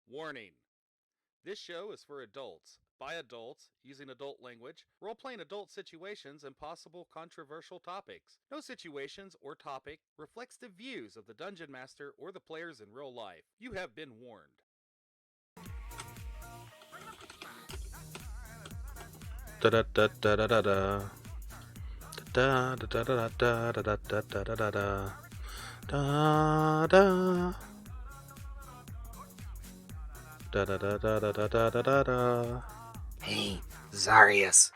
Warning. This show is for adults, by adults, using adult language, role playing adult situations, and possible controversial topics. No situations or topic reflects the views of the Dungeon Master or the players in real life. You have been warned. Da da da da da da da. Da da da da da da da da da da da da. Da da. Da da da da da da da da da. Hey, Zarius.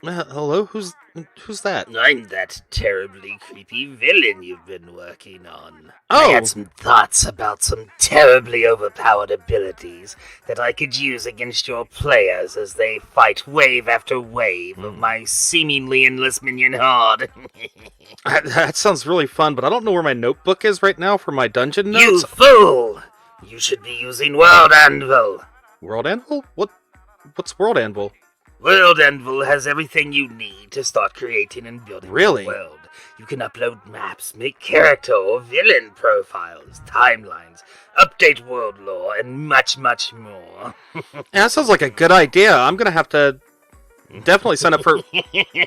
Hello. Who's that? I'm that terribly creepy villain you've been working on. I had Oh, some thoughts about some terribly overpowered abilities that I could use against your players as they fight wave after wave of my seemingly endless minion horde. that sounds really fun, but I don't know where my notebook is right now for my dungeon You notes. fool! You should be using World Anvil. World Anvil? What's World Anvil? World Anvil has everything you need to start creating and building Really? your world. You can upload maps, make character or villain profiles, timelines, update world lore, and much, much more. Yeah, that sounds like a good idea. I'm gonna have to definitely sign up for.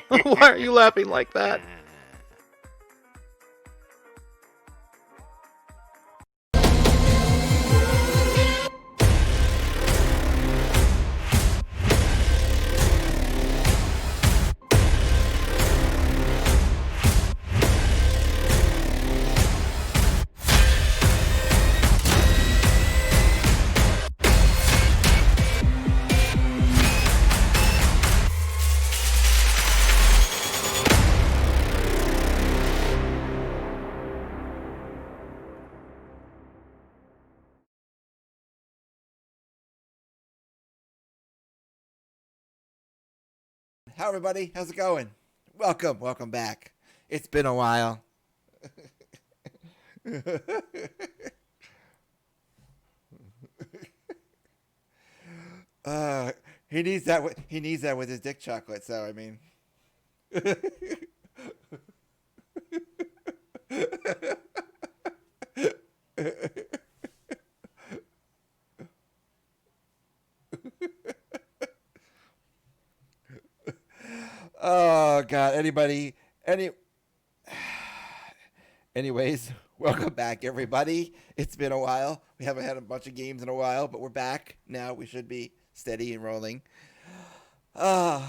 Why are you laughing like that? How everybody? How's it going? Welcome back. It's been a while. uh, he needs that. He needs that with his dick chocolate. So I mean. Oh God! Anyways, welcome back, everybody. It's been a while. We haven't had a bunch of games in a while, but we're back now. We should be steady and rolling. Uh,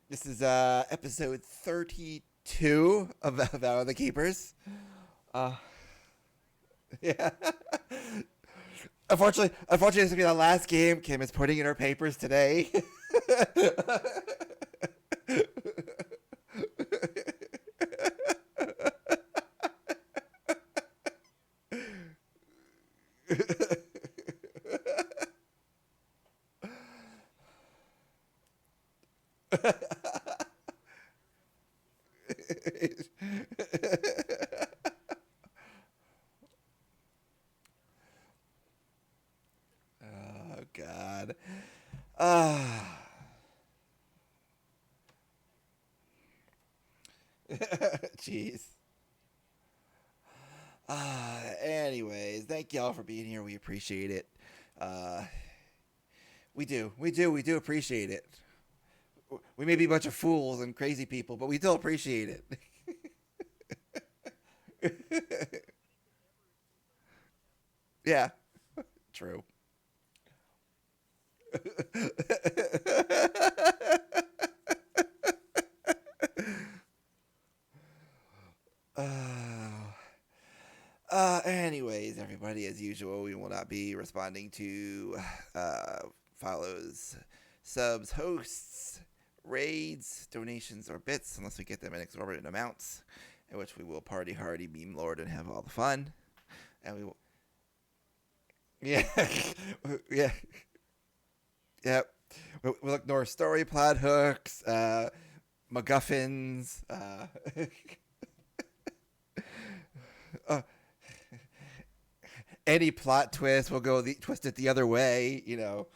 this is episode 32 of Vow of the Keepers. Uh, yeah. Unfortunately, this will be the last game Kim is putting in her papers today. Oh God. Ah. Jeez. Anyways, thank y'all for being here. We appreciate it. Uh, we do appreciate it. We may be a bunch of fools and crazy people, but we still appreciate it. Yeah, true. uh, anyways, everybody, as usual, we will not be responding to follows, subs, hosts, raids, donations, or bits unless we get them in exorbitant amounts, in which we will party hardy, meme lord, and have all the fun. And we will. Yeah. Yeah. Yep. We'll ignore story plot hooks, MacGuffins, uh, any plot twist. We'll twist it the other way, you know.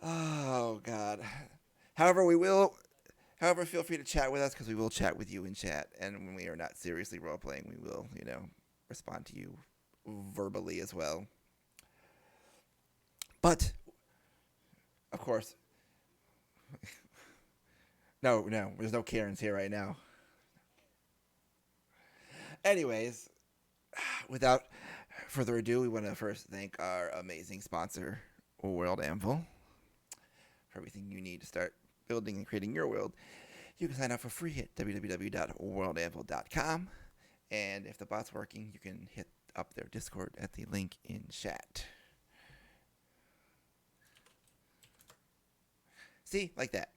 Oh God. However, we will. However, feel free to chat with us because we will chat with you in chat, and when we are not seriously role playing, we will, respond to you verbally as well. But, of course, no, there's no Karens here right now. Anyways, without further ado, we want to first thank our amazing sponsor, World Anvil, for everything you need to start building and creating your world. You can sign up for free at www.worldanvil.com. And if the bot's working, you can hit up their Discord at the link in chat. See? Like that.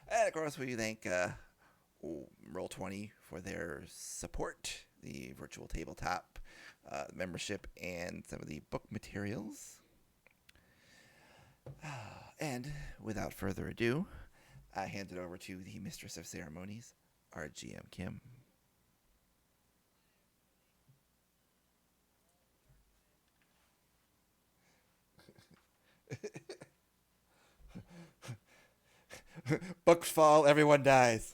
And of course, we thank Roll20 for their support, the virtual tabletop membership, and some of the book materials. And without further ado, I hand it over to the Mistress of Ceremonies, our GM Kim. Books fall, everyone dies.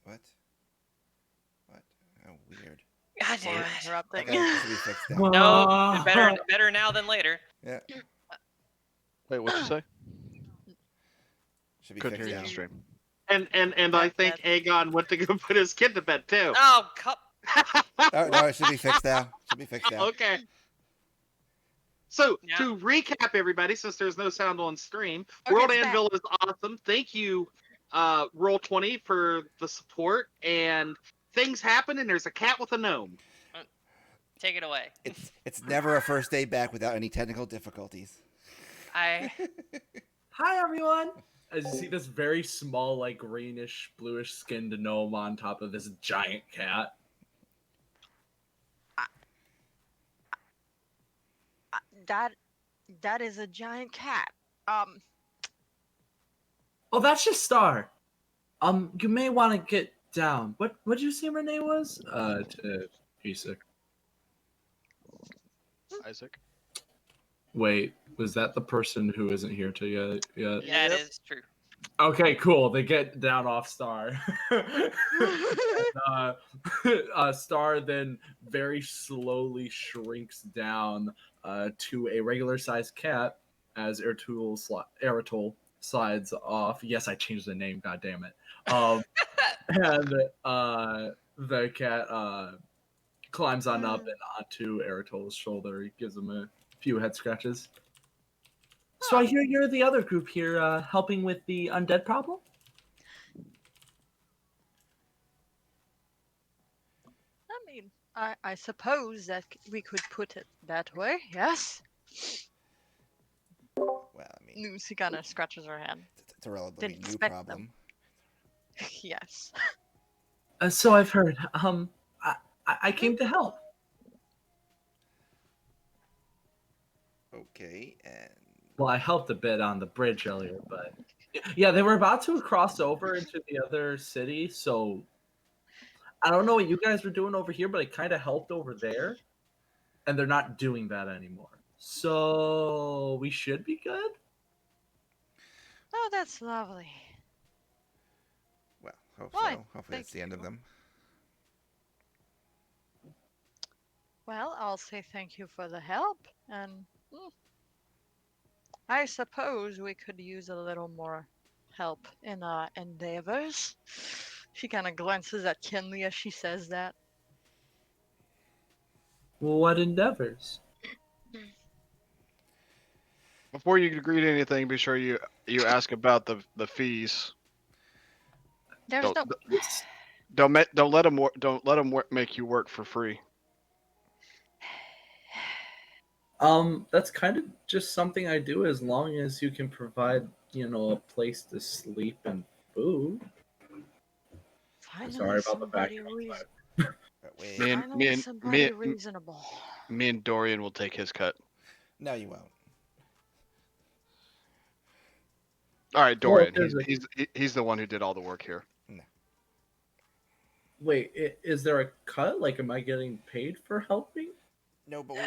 What? Oh, weird. God damn it. Interrupting. Okay, this will be fixed now. No, better now than later. Yeah, Wait, what'd you say? should be Couldn't fixed hear you now. on stream. And I think Aegon went to go put his kid to bed too. Oh, cup. Oh, no, it should be fixed now. Should be fixed now. Okay. So Yeah. to recap, everybody, since there's no sound on stream, Okay, World it's back. Anvil is awesome. Thank you, Roll20 for the support. And things happen, and there's a cat with a gnome. Take it away. It's never a first day back without any technical difficulties. I Hi everyone! As you see this very small, like greenish, bluish skinned gnome on top of this giant cat. That is a giant cat. Oh, that's just Star. You may want to get down. What did you say her name was? To Isaac. Isaac? Wait, was that the person who isn't here to yet? that is true. Okay, cool. They get down off Star. And, Star then very slowly shrinks down to a regular-sized cat as Eritol slides off. Yes, I changed the name. God damn it. And the cat climbs on up and onto Eritol's shoulder. He gives him a few head scratches. So I hear you're the other group here helping with the undead problem? I mean, I suppose that we could put it that way, yes? Well, I mean, Lucy kind of scratches her hand. it's a relatively Didn't new expect problem. yes. So I've heard. I came to help. Okay, and Well, I helped a bit on the bridge earlier, but yeah, they were about to cross over into the other city. So I don't know what you guys were doing over here, but I kind of helped over there, and they're not doing that anymore. So we should be good. Oh, that's lovely. well, hope Why, so. Hopefully thank that's the end of you. them. Well, I'll say thank you for the help, and I suppose we could use a little more help in our endeavors. She kind of glances at Kinley as she says that. Well, what endeavors? Before you agree to anything, be sure you ask about the fees. There's Don't no. don't let them make you work for free. That's kind of just something I do as long as you can provide, a place to sleep and food. Finally, Sorry about the somebody background. reason. Wait, Finally, somebody reasonable. Me and Dorian will take his cut. no, you won't. All right, Well, Dorian. there's He's the one who did all the work here. Wait, is there a cut? Like, am I getting paid for helping? No, but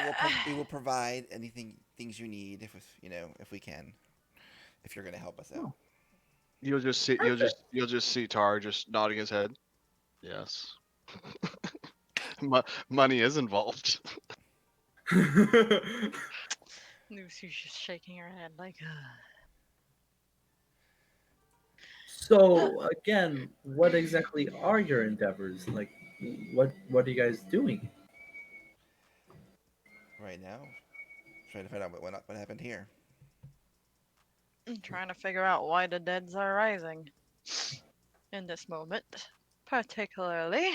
we will provide things you need if we can. If you're gonna help us out. You'll just see Perfect. you'll just see Tar just nodding his head. Yes. Money is involved. Lucy's just shaking her head like, So again, what exactly are your endeavors? Like, what are you guys doing? Right now, trying to find out what happened here. I'm trying to figure out why the deads are rising in this moment, particularly.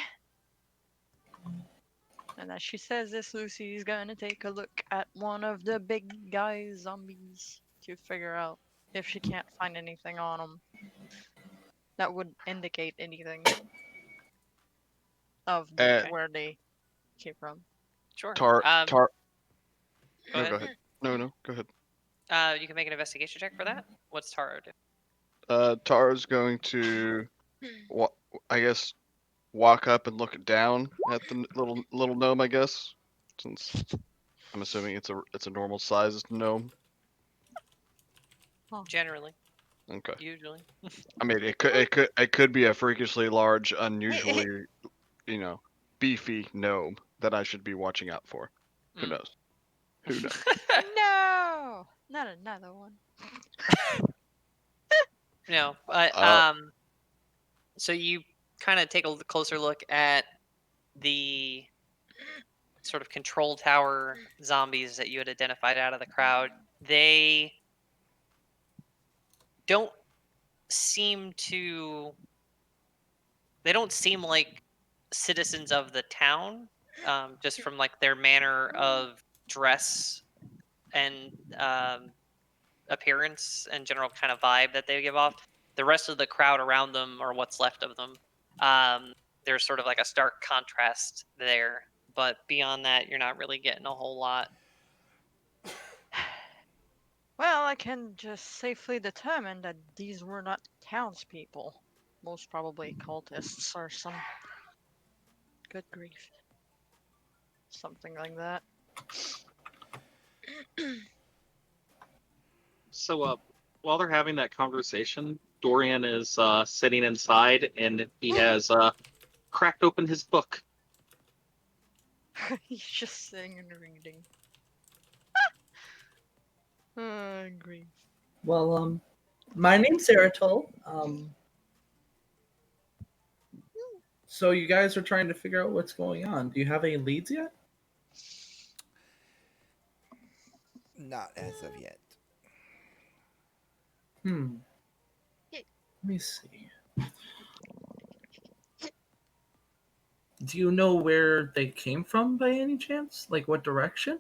And as she says this, Lucy's gonna take a look at one of the big guy zombies to figure out if she can't find anything on them that would indicate anything of Uh, where they came from. Sure. Tar. Go No, ahead. go ahead. No, go ahead. You can make an investigation check for that. What's Taro do? Tara's going to, I guess, walk up and look down at the little gnome. I guess, since I'm assuming it's a normal sized gnome. Generally. Okay. Usually. I mean, it could be a freakishly large, unusually, beefy gnome that I should be watching out for. Who knows? Who knows? No, not another one. No, but so you kind of take a closer look at the sort of control tower zombies that you had identified out of the crowd. They don't seem like citizens of the town, just from like their manner of dress and appearance and general kind of vibe that they give off. The rest of the crowd around them, or what's left of them, there's sort of like a stark contrast there. But beyond that, you're not really getting a whole lot. Well, I can just safely determine that these were not townspeople. Most probably cultists or some. Good grief. Something like that. So, while they're having that conversation, Dorian is sitting inside, and he has cracked open his book. He's just sitting and reading. Grief. Well, my name's Eritol. So you guys are trying to figure out what's going on. Do you have any leads yet? Not as of yet. Let me see. Do you know where they came from by any chance? Like what direction?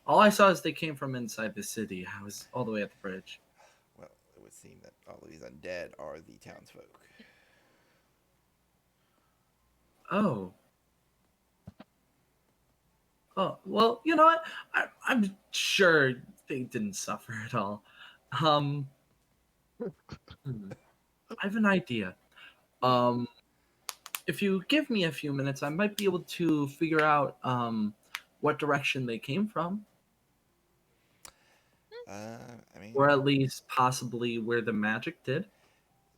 All I saw is they came from inside the city. I was all the way at the bridge. Well, it would seem that all of these undead are the townsfolk. Oh. Oh, well, you know what? I'm sure they didn't suffer at all. Um, I have an idea. Um, if you give me a few minutes, I might be able to figure out what direction they came from, I mean, or at least possibly where the magic did.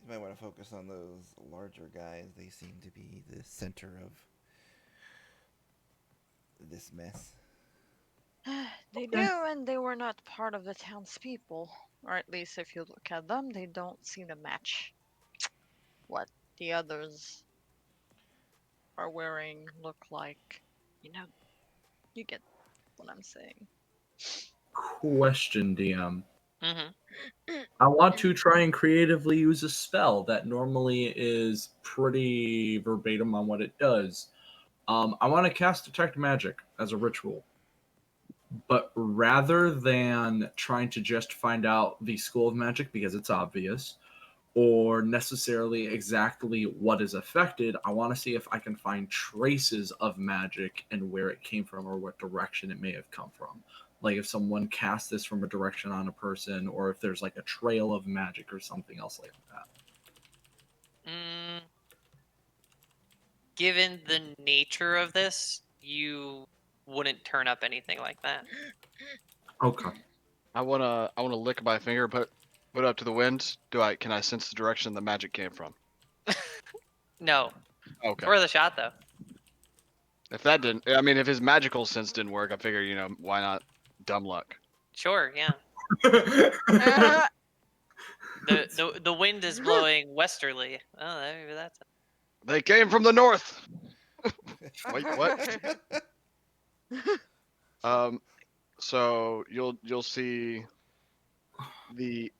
you might want to focus on those larger guys. They seem to be the center of this mess. They do, Okay. and they were not part of the townspeople. Or at least if you look at them, they don't seem to match what the others are wearing, look like. You know, you get what I'm saying. Question, DM. Mm-hmm. I want to try and creatively use a spell that normally is pretty verbatim on what it does. I want to cast Detect Magic as a ritual. But rather than trying to just find out the school of magic because it's obvious, or necessarily exactly what is affected, I want to see if I can find traces of magic and where it came from or what direction it may have come from. Like if someone cast this from a direction on a person, or if there's like a trail of magic or something else like that. Given the nature of this, you wouldn't turn up anything like that. Okay. I wanna lick my finger, put it up to the wind. Can I sense the direction the magic came from? No. Okay. For the shot, though. If that didn't, I mean, if his magical sense didn't work, I figure, why not dumb luck? Sure, yeah. Uh, The wind is blowing westerly. Oh, maybe that's it. They came from the north. Wait, what? So you'll see the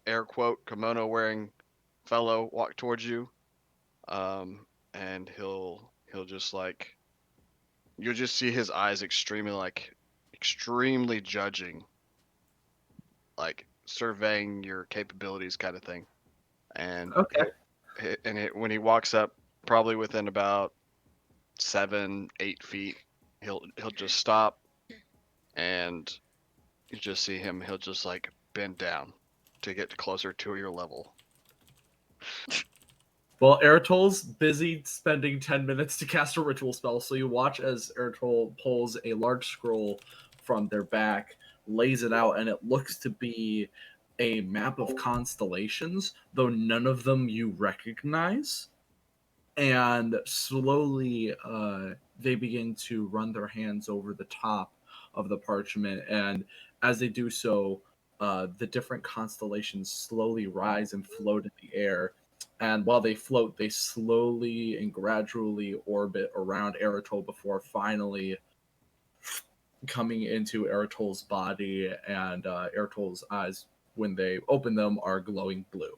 air quote kimono wearing fellow walk towards you, and he'll just like you'll just see his eyes extremely judging, like surveying your capabilities, kind of thing. And Okay. when he walks up, probably within about 7-8 feet, he'll just stop, and you just see him. He'll just like bend down to get closer to your level. Well, Eritol's busy spending 10 minutes to cast a ritual spell, so you watch as Eritol pulls a large scroll from their back, lays it out, and it looks to be a map of constellations, though none of them you recognize. And slowly, they begin to run their hands over the top of the parchment, and as they do so, the different constellations slowly rise and float in the air. And while they float, they slowly and gradually orbit around Eritol before finally coming into Eritol's body, and Eritol's eyes, when they open them, are glowing blue.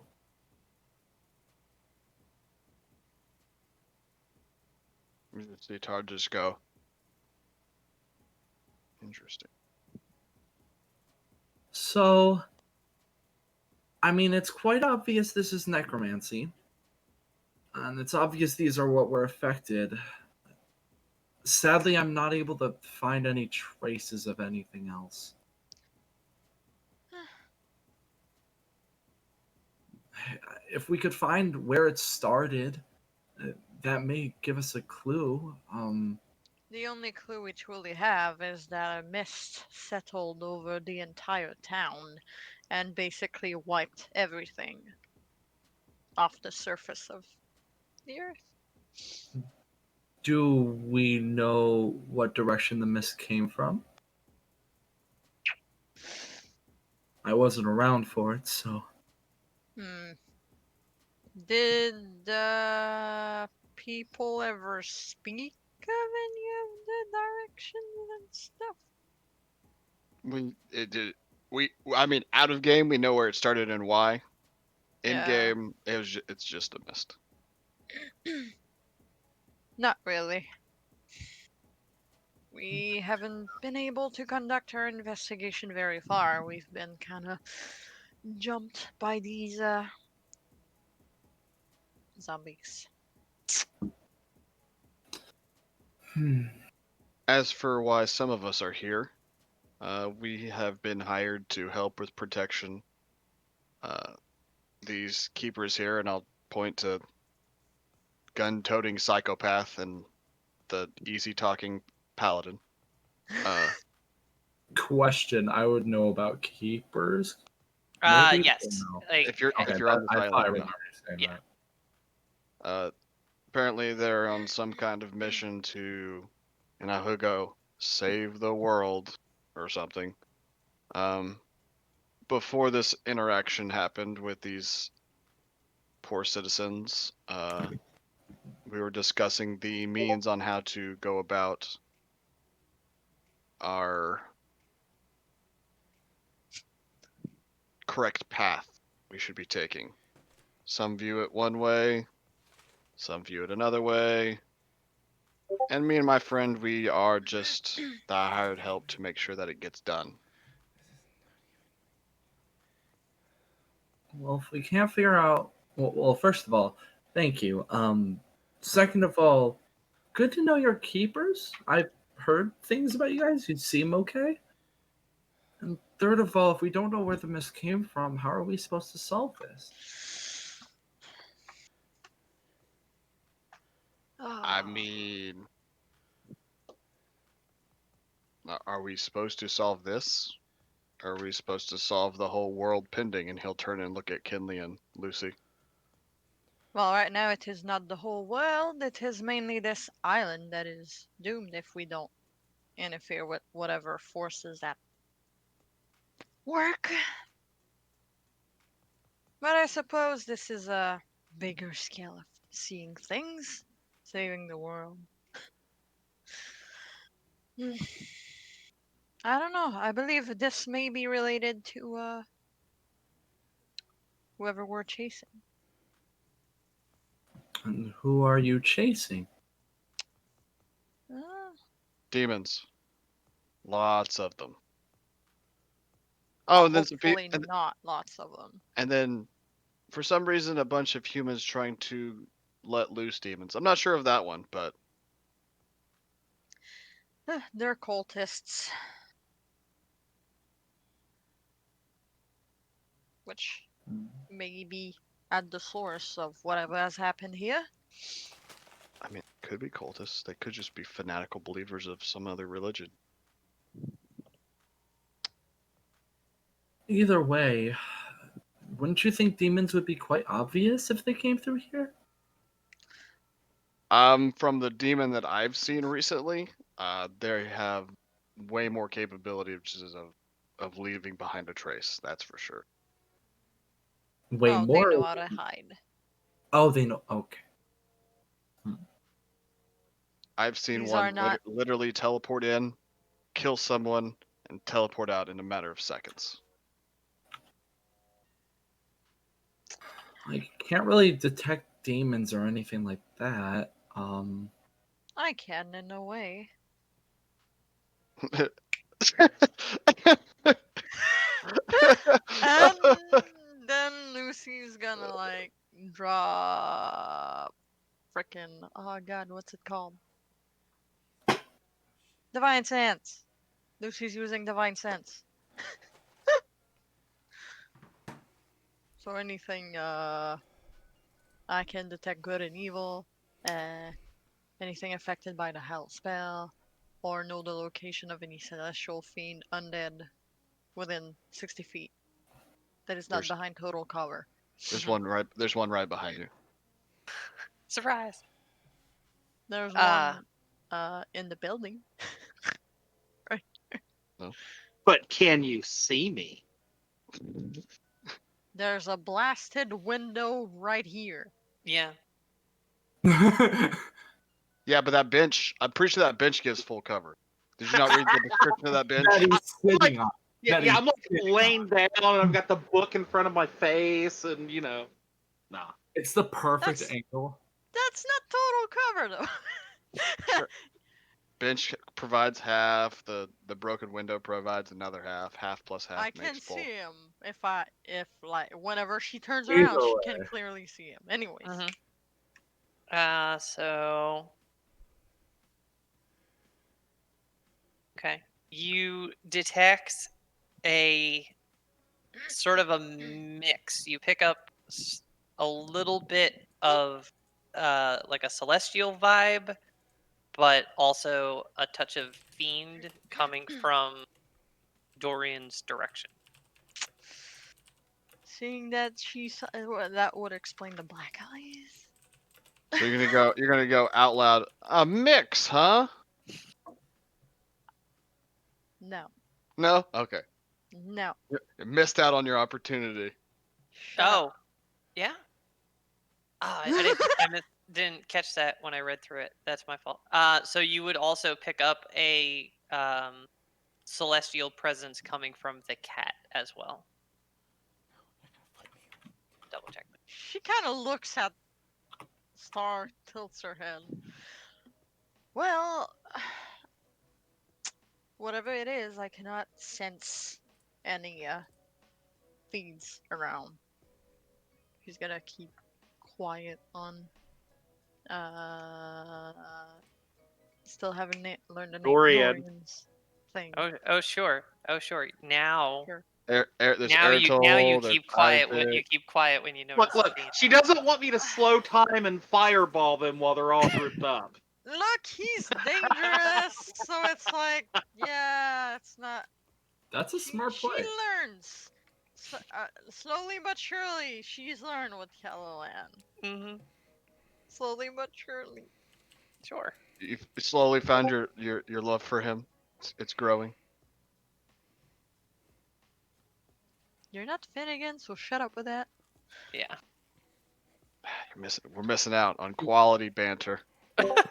You see Tar just go. Interesting. So, I mean, it's quite obvious this is necromancy. And it's obvious these are what were affected. Sadly, I'm not able to find any traces of anything else. If we could find where it started, that may give us a clue. The only clue we truly have is that a mist settled over the entire town and basically wiped everything off the surface of the earth. Do we know what direction the mist came from? I wasn't around for it, so. Did people ever speak of any of the directions and stuff? I mean, out of game, we know where it started and why. In Yeah. game, it's just a mist. Not really. We haven't been able to conduct our investigation very far. We've been kind of jumped by these zombies. As for why some of us are here, we have been hired to help with protection. These keepers here, and I'll point to gun-toting psychopath and the easy-talking paladin. Question: I would know about keepers. Maybe? Yes. No. Like, If you're Okay, if you're on that- this I thought I island, remember you saying Yeah. that. apparently they're on some kind of mission to, in Ahugo, save the world or something. Before this interaction happened with these poor citizens, we were discussing the means on how to go about our correct path we should be taking. Some view it one way, some view it another way. And me and my friend, we are just the hired help to make sure that it gets done. Well, if we can't figure out, well, first of all, thank you. Second of all, good to know your keepers. I've heard things about you guys. You seem okay. And third of all, if we don't know where the mist came from, how are we supposed to solve this? I mean, are we supposed to solve this? Or are we supposed to solve the whole world pending? And he'll turn and look at Kinley and Lucy. Well, right now it is not the whole world. It is mainly this island that is doomed if we don't interfere with whatever forces at work. But I suppose this is a bigger scale of seeing things, saving the world. I don't know. I believe this may be related to whoever we're chasing. And who are you chasing? Demons. Lots of them. Oh, and then some hopefully not lots of them. and then for some reason a bunch of humans trying to let loose demons. I'm not sure of that one, but They're cultists. Which may be at the source of whatever has happened here. I mean, it could be cultists. They could just be fanatical believers of some other religion. Either way, wouldn't you think demons would be quite obvious if they came through here? From the demon that I've seen recently, they have way more capabilities of leaving behind a trace. That's for sure. Way Oh, more. they know how to hide. Oh, they know. Okay. I've seen These one are not- literally teleport in, kill someone, and teleport out in a matter of seconds. I can't really detect demons or anything like that. I can in a way. And then Lucy's gonna like drop frickin' oh god, what's it called? Divine Sense. Lucy's using Divine Sense. So anything I can detect good and evil, anything affected by the hell spell, or know the location of any celestial fiend undead within 60 feet that is not There's- behind total cover. There's one right behind you. Surprise. There's Ah. one in the building. But can you see me? There's a blasted window right here. Yeah. Yeah, but that bench, I'm pretty sure that bench gives full cover. Did you not read the description of that bench? that he's sitting on. Yeah, That yeah, is I'm like sitting laying down and I've got the book in front of my face and nah. It's the perfect That's- angle. That's not total cover though. Sure. Bench provides half, the broken window provides another half. Half plus half I can makes full. see him if like whenever she turns Either around, she way. can clearly see him. Anyways, So Okay. You detect a sort of a mix. You pick up a little bit of like a celestial vibe, but also a touch of fiend coming from Dorian's direction. Seeing that that would explain the black eyes. So you're gonna go out loud. A mix, huh? No, No. Okay. no. You missed out on your opportunity. Shut up. Oh, yeah. Oh, didn't catch that when I read through it. That's my fault. So you would also pick up a celestial presence coming from the cat as well. Double check. She kind of looks at Star, tilts her head. Well, whatever it is, I cannot sense any feeds around. He's gonna keep quiet on still haven't learned the name Dorian. Dorian's thing. Oh sure. Now Sure. There's now you Airtoll, there's keep quiet when Isaac. you keep quiet when you notice. Look, the fiend. she doesn't want me to slow time and fireball them while they're all grouped up. Look, he's dangerous, so it's like, yeah, it's not. That's a smart She play. learns. Slowly but surely, she's learned with Kelloland. Mm-hmm. Slowly but surely. Sure. You slowly found your love for him. It's growing. You're not Finnegan, so shut up with that. Yeah. We're missing out on quality banter.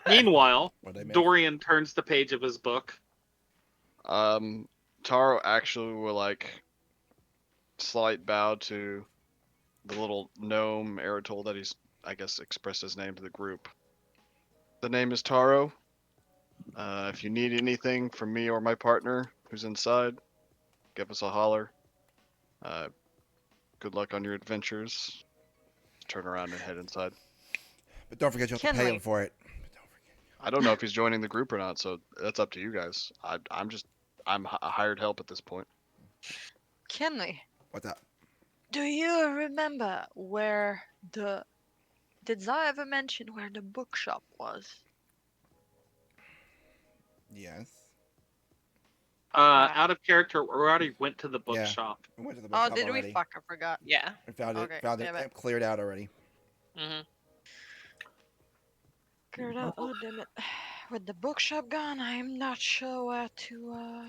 Meanwhile, What'd I miss? Dorian turns the page of his book. Taro actually will like slight bow to the little gnome Aerotol that he's, I guess, expressed his name to the group. The name is Taro. If you need anything from me or my partner who's inside, give us a holler. Good luck on your adventures. Turn around and head inside. But don't forget you have to pay him Kenley. for it. I don't know if he's joining the group or not, so that's up to you guys. I'm hired help at this point. Kenley, What's up? do you remember where did Zai ever mention where the bookshop was? Yes. Out of character, we already went to the Yeah. bookshop. We went to the Oh, bookshop did already. we? Fuck, I forgot. Yeah. We found it. Okay, Found it. damn it. Cleared out already. Mm-hmm. Cleared out. Oh, damn it. With the bookshop gone, I'm not sure where to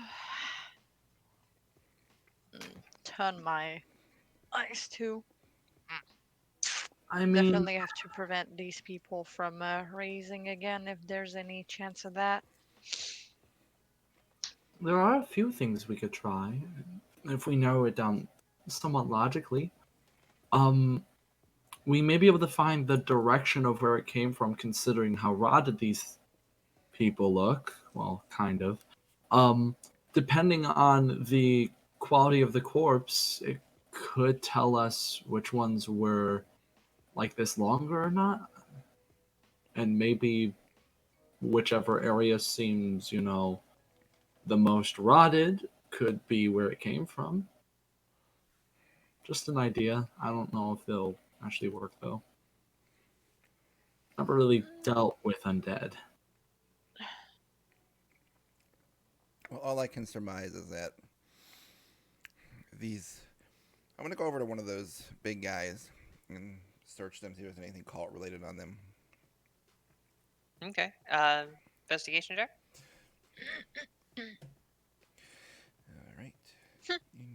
turn my eyes to. I mean, Definitely have to prevent these people from raising again if there's any chance of that. there are a few things we could try if we narrow it down somewhat logically. We may be able to find the direction of where it came from, considering how rotted these people look. Well, kind of. Depending on the quality of the corpse, it could tell us which ones were like this longer or not, and maybe whichever area seems, the most rotted could be where it came from. Just an idea. I don't know if they'll actually work though. Never really dealt with undead. Well, all I can surmise is that these. I'm gonna go over to one of those big guys and search them, see if there's anything cult related on them. Okay. Investigation check. All right.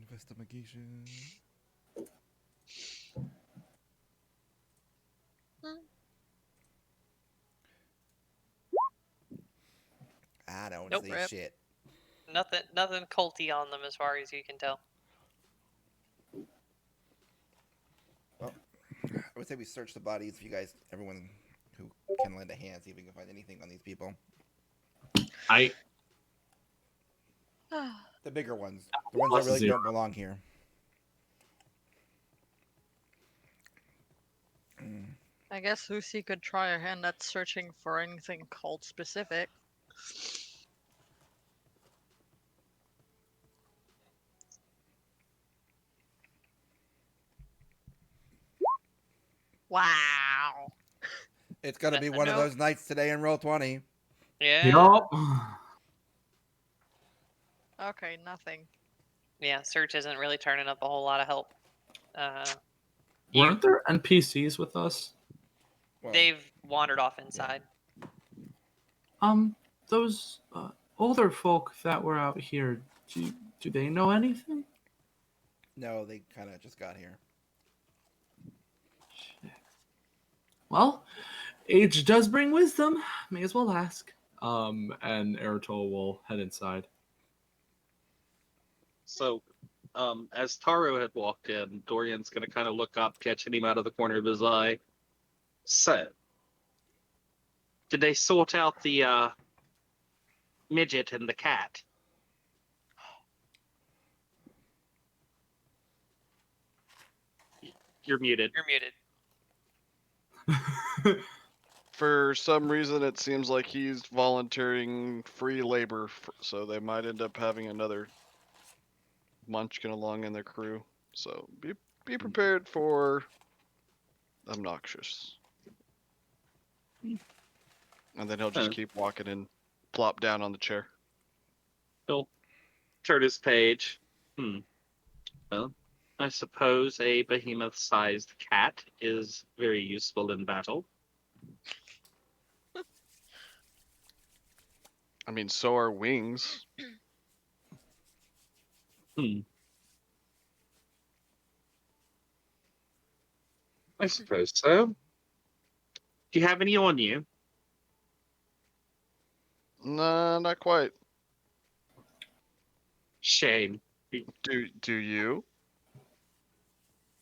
Investigation. I don't Nope. see Rip. shit. Nothing culty on them as far as you can tell. Well, I would say we search the bodies. If you guys, everyone who can lend a hand, see if we can find anything on these people. The bigger ones, the ones that really don't belong here. I guess Lucy could try her hand at searching for anything cult specific. Wow. It's gonna be one of Nope. those nights today in Roll20. Yeah. Yup. Okay, nothing. Yeah, search isn't really turning up a whole lot of help. You, Weren't there NPCs with us? Well, they've wandered off inside. Those older folk that were out here, do they know anything? no, they kind of just got here. Well, age does bring wisdom. May as well ask. And Eritol will head inside. So, as Taro had walked in, Dorian's going to kind of look up, catching him out of the corner of his eye. So, did they sort out the midget and the cat? You're muted. You're muted. For some reason, it seems like he's volunteering free labor, so they might end up having another munchkin along in their crew. So be prepared for obnoxious. And then he'll just keep walking and plop down on the chair. He'll turn his page. Well, I suppose a behemoth-sized cat is very useful in battle. I mean, so are wings. I suppose so. Do you have any on you? Nah, not quite. Shame. Do you?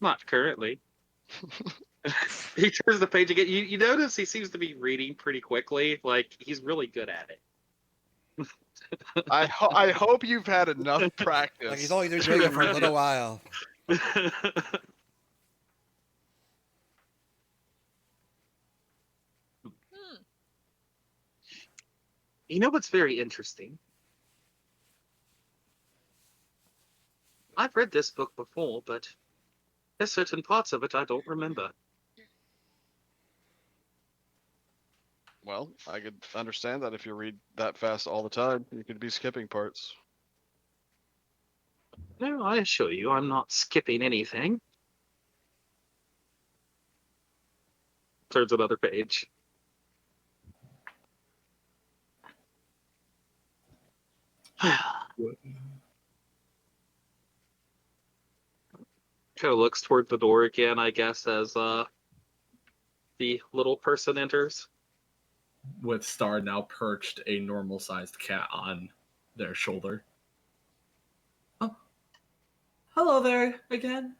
Not currently. He turns the page again. You notice he seems to be reading pretty quickly. Like, he's really good at it. I hope you've had enough practice. Like he's only been doing it for a little while. You know what's very interesting? I've read this book before, but there's certain parts of it I don't remember. Well, I could understand that if you read that fast all the time, you could be skipping parts. No, I assure you, I'm not skipping anything. Turns another page. Kind of looks toward the door again, I guess, as the little person enters. With Star now perched a normal-sized cat on their shoulder. Oh, hello there again.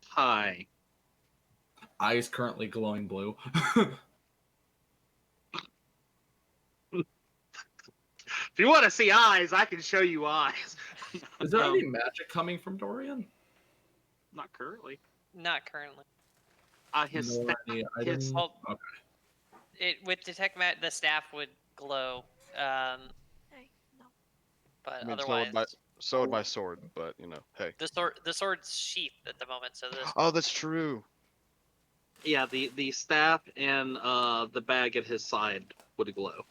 Hi. Eyes currently glowing blue. If you want to see eyes, I can show you eyes. Is there any magic coming from Dorian? Not currently. Not currently. His Nor any items? Well, Okay. with detect the staff would glow. But I mean, otherwise, so would my sword, but you know, hey. the sword's sheathed at the moment, so this. Oh, that's true. Yeah, the staff and the bag at his side would glow.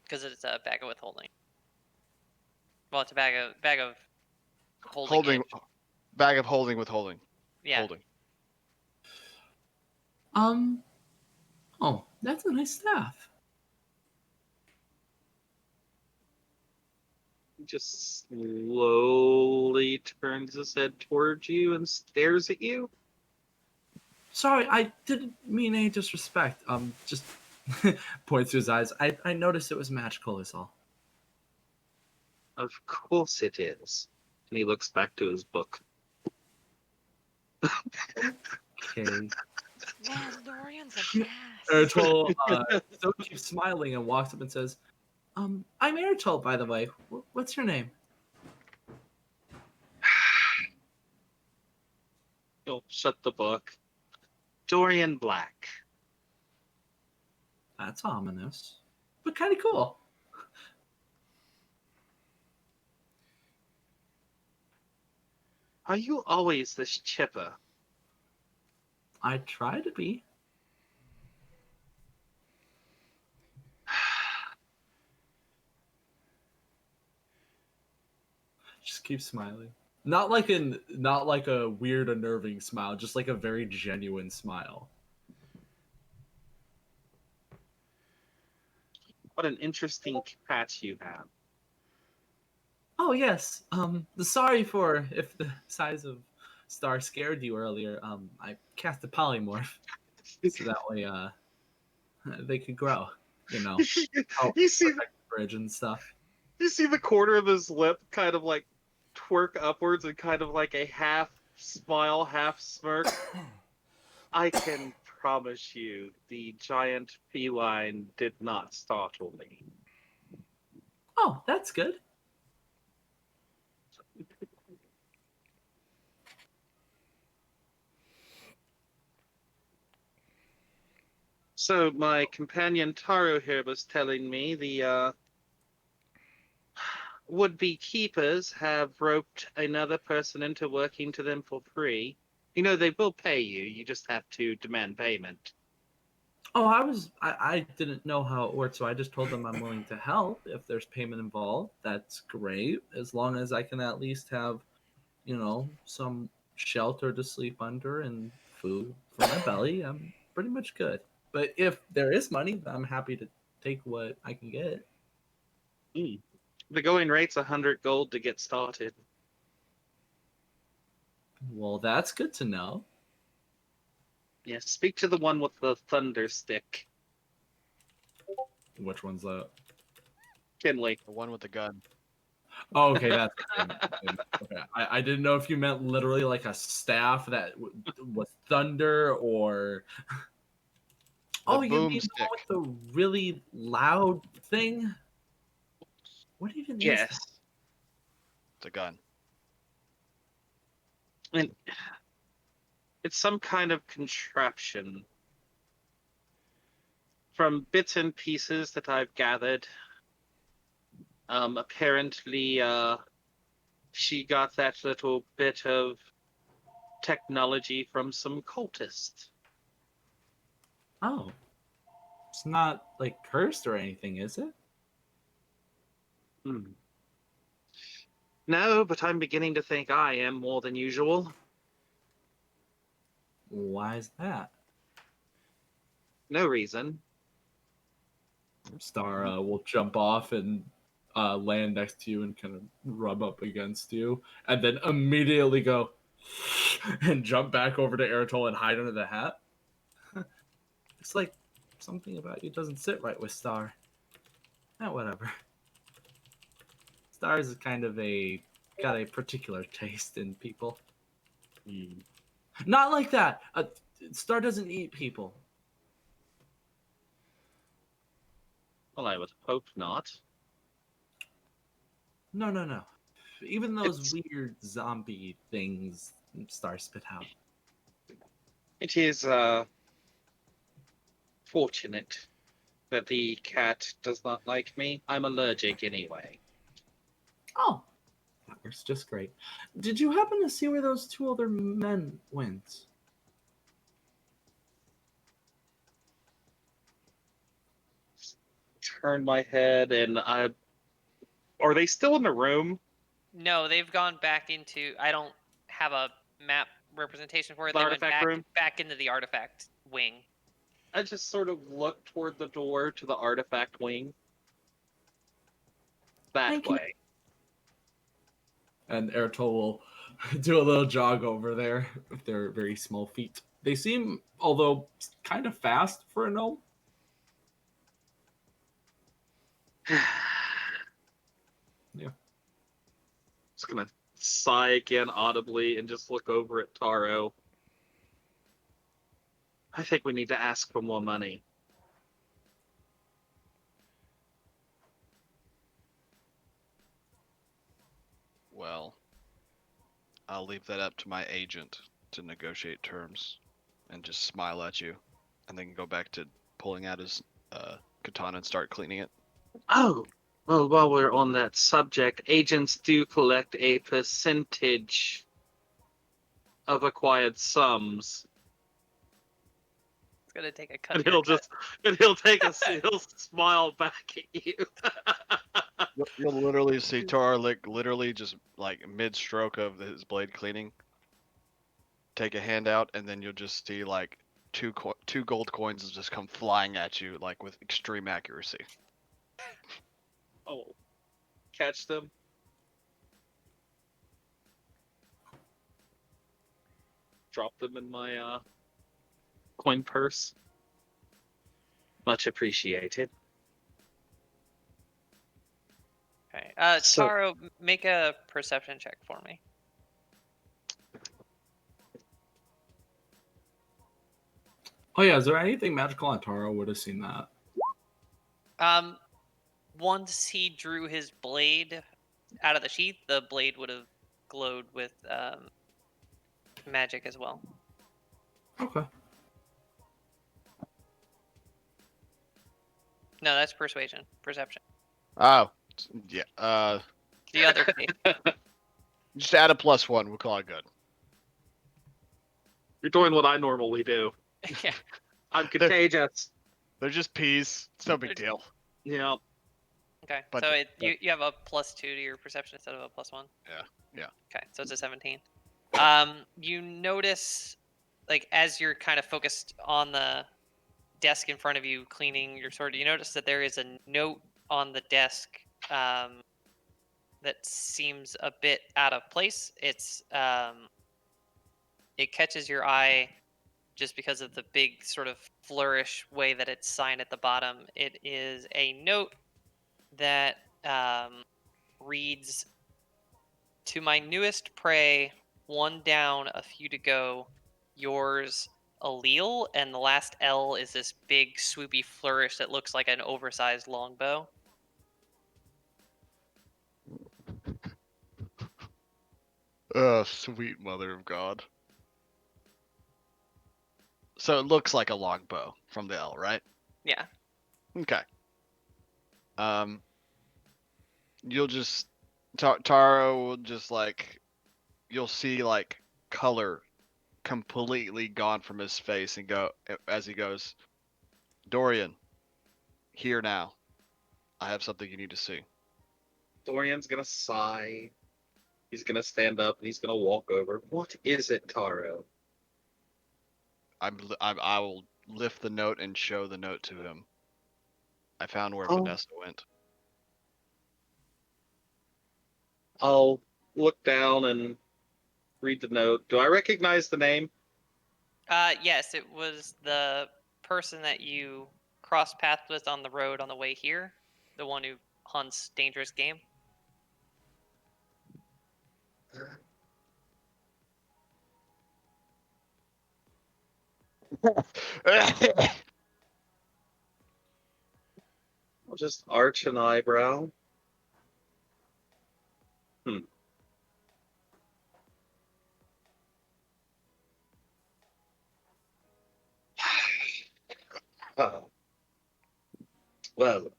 Because it's a bag of withholding. Well, it's a bag of holding. Holding, bag of holding with holding. Yeah. Holding. Oh, that's a nice staff. He just slowly turns his head towards you and stares at you. Sorry, I didn't mean any disrespect. Just points to his eyes. I noticed it was magical is all. Of course it is. And he looks back to his book. Okay. Man, Dorian's a gas. Eritol still keeps smiling and walks up and says, I'm Eritol, by the way. What's your name? He'll shut the book. Dorian Black. That's ominous, but kind of cool. Are you always this chipper? I try to be. Just keep smiling. Not like a weird, unnerving smile, just like a very genuine smile. What an interesting cat you have. Oh yes. Sorry for if the size of Star scared you earlier. I cast a polymorph so that way they could grow. You know, help You see, protect the bridge and stuff. you see the corner of his lip kind of like twerk upwards and kind of like a half smile, half smirk. I can promise you, the giant feline did not startle me. Oh, that's good. So my companion Taro here was telling me the would-be keepers have roped another person into working to them for free. You know, they will pay you. You just have to demand payment. Oh, I didn't know how it worked, so I just told them I'm willing to help if there's payment involved. That's great, as long as I can at least have, some shelter to sleep under and food for my belly. I'm pretty much good. But if there is money, I'm happy to take what I can get. The going rate's 100 gold to get started. Well, that's good to know. Yeah, speak to the one with the thunder stick. Which one's that? Kinley. The one with the gun. Oh, okay, that's okay. I didn't know if you meant literally like a staff that was thunder or. Oh, you mean the one with the really loud thing? What even is Yes. that? It's a gun. And it's some kind of contraption. From bits and pieces that I've gathered, apparently she got that little bit of technology from some cultist. Oh. It's not like cursed or anything, is it? No, but I'm beginning to think I am more than usual. Why is that? No reason. Star will jump off and land next to you and kind of rub up against you, and then immediately go and jump back over to Eritol and hide under the hat. It's like something about you doesn't sit right with Star. Whatever. Star's kind of got a particular taste in people. Not like that. Star doesn't eat people. Well, I would hope not. No. Even those weird zombie things Star spit out. It is fortunate that the cat does not like me. I'm allergic anyway. Oh, that works just great. Did you happen to see where those two other men went? Turn my head and are they still in the room? No, they've gone back into. I don't have a map representation for it. The They went artifact room? back into the artifact wing. I just sort of look toward the door to the artifact wing. That Thank you. way. And Eritol will do a little jog over there with their very small feet. They seem, although kind of fast for a gnome. Yeah. Just gonna sigh again audibly and just look over at Taro. I think we need to ask for more money. Well, I'll leave that up to my agent to negotiate terms and just smile at you and then go back to pulling out his katana and start cleaning it. Oh, well, while we're on that subject, agents do collect a percentage of acquired sums. gonna take a cut. And he'll take he'll smile back at you. You'll literally see Tar literally just like mid-stroke of his blade cleaning, take a hand out, and then you'll just see like two gold coins just come flying at you like with extreme accuracy. Oh, catch them. Drop them in my coin purse. Much appreciated. Okay. So- Taro, make a perception check for me. Oh yeah, is there anything magical on Taro? Would have seen that. Once he drew his blade out of the sheath, the blade would have glowed with magic as well. Okay. No, that's persuasion. Perception. Oh, yeah. The other page. Just add a +1. We'll call it good. You're doing what I normally do. Yeah. I'm contagious. They're just peas. It's no big deal. Yeah. Okay. But So the- you have a +2 to your perception instead of a +1. Yeah. Okay, so it's a 17. You notice, like, as you're kind of focused on the desk in front of you, cleaning your sword, you notice that there is a note on the desk that seems a bit out of place. It's it catches your eye just because of the big sort of flourish way that it's signed at the bottom. It is a note that reads, "To my newest prey, one down, a few to go. Yours, Allele," and the last L is this big swoopy flourish that looks like an oversized longbow. Oh, sweet mother of God. So it looks like a longbow from the L, right? Yeah. Okay. You'll just Taro will just like you'll see like color completely gone from his face and go as he goes, Dorian, here now. I have something you need to see. Dorian's gonna sigh. He's gonna stand up and he's gonna walk over. What is it, Taro? I will lift the note and show the note to him. I found where Oh. Vanessa went. I'll look down and read the note. Do I recognize the name? Yes, it was the person that you crossed paths with on the road on the way here, the one who hunts dangerous game. I'll just arch an eyebrow. Oh. Well.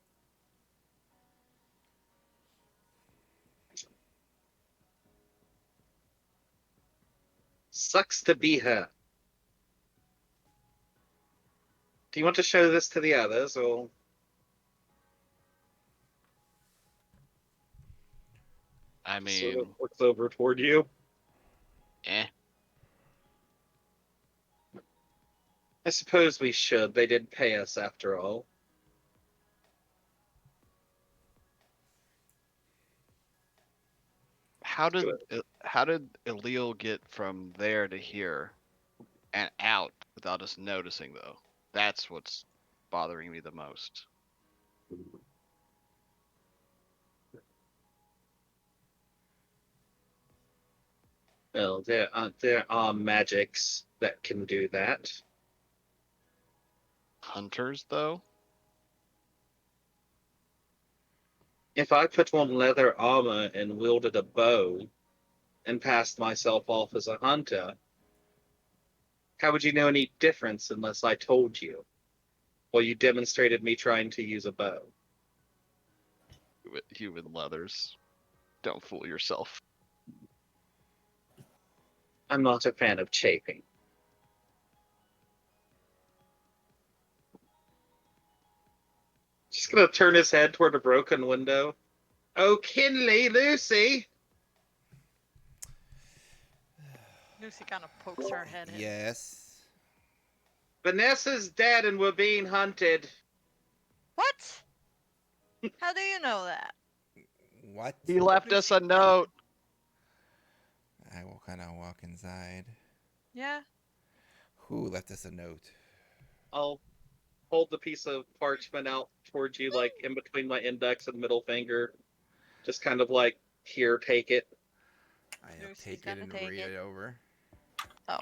Sucks to be her. Do you want to show this to the others, or? I Sort mean, of looks over toward you. I suppose we should. They did pay us after all. how did Allele get from there to here and out without us noticing though? That's what's bothering me the most. Well, there are magics that can do that. Hunters though? If I put on leather armor and wielded a bow and passed myself off as a hunter, how would you know any difference unless I told you? Or you demonstrated me trying to use a bow? Human leathers. Don't fool yourself. I'm not a fan of chafing. He's gonna turn his head toward a broken window. Oh, Kinley, Lucy! Lucy kind of pokes her head in. Yes. Vanessa's dead and we're being hunted. What? How do you know that? What? He left us a note. I will kind of walk inside. Yeah. Who left us a note? I'll hold the piece of parchment out towards you, like in between my index and middle finger. Just kind of like, here, take it. I'll Lucy's take it gonna and take read it. it over. Oh.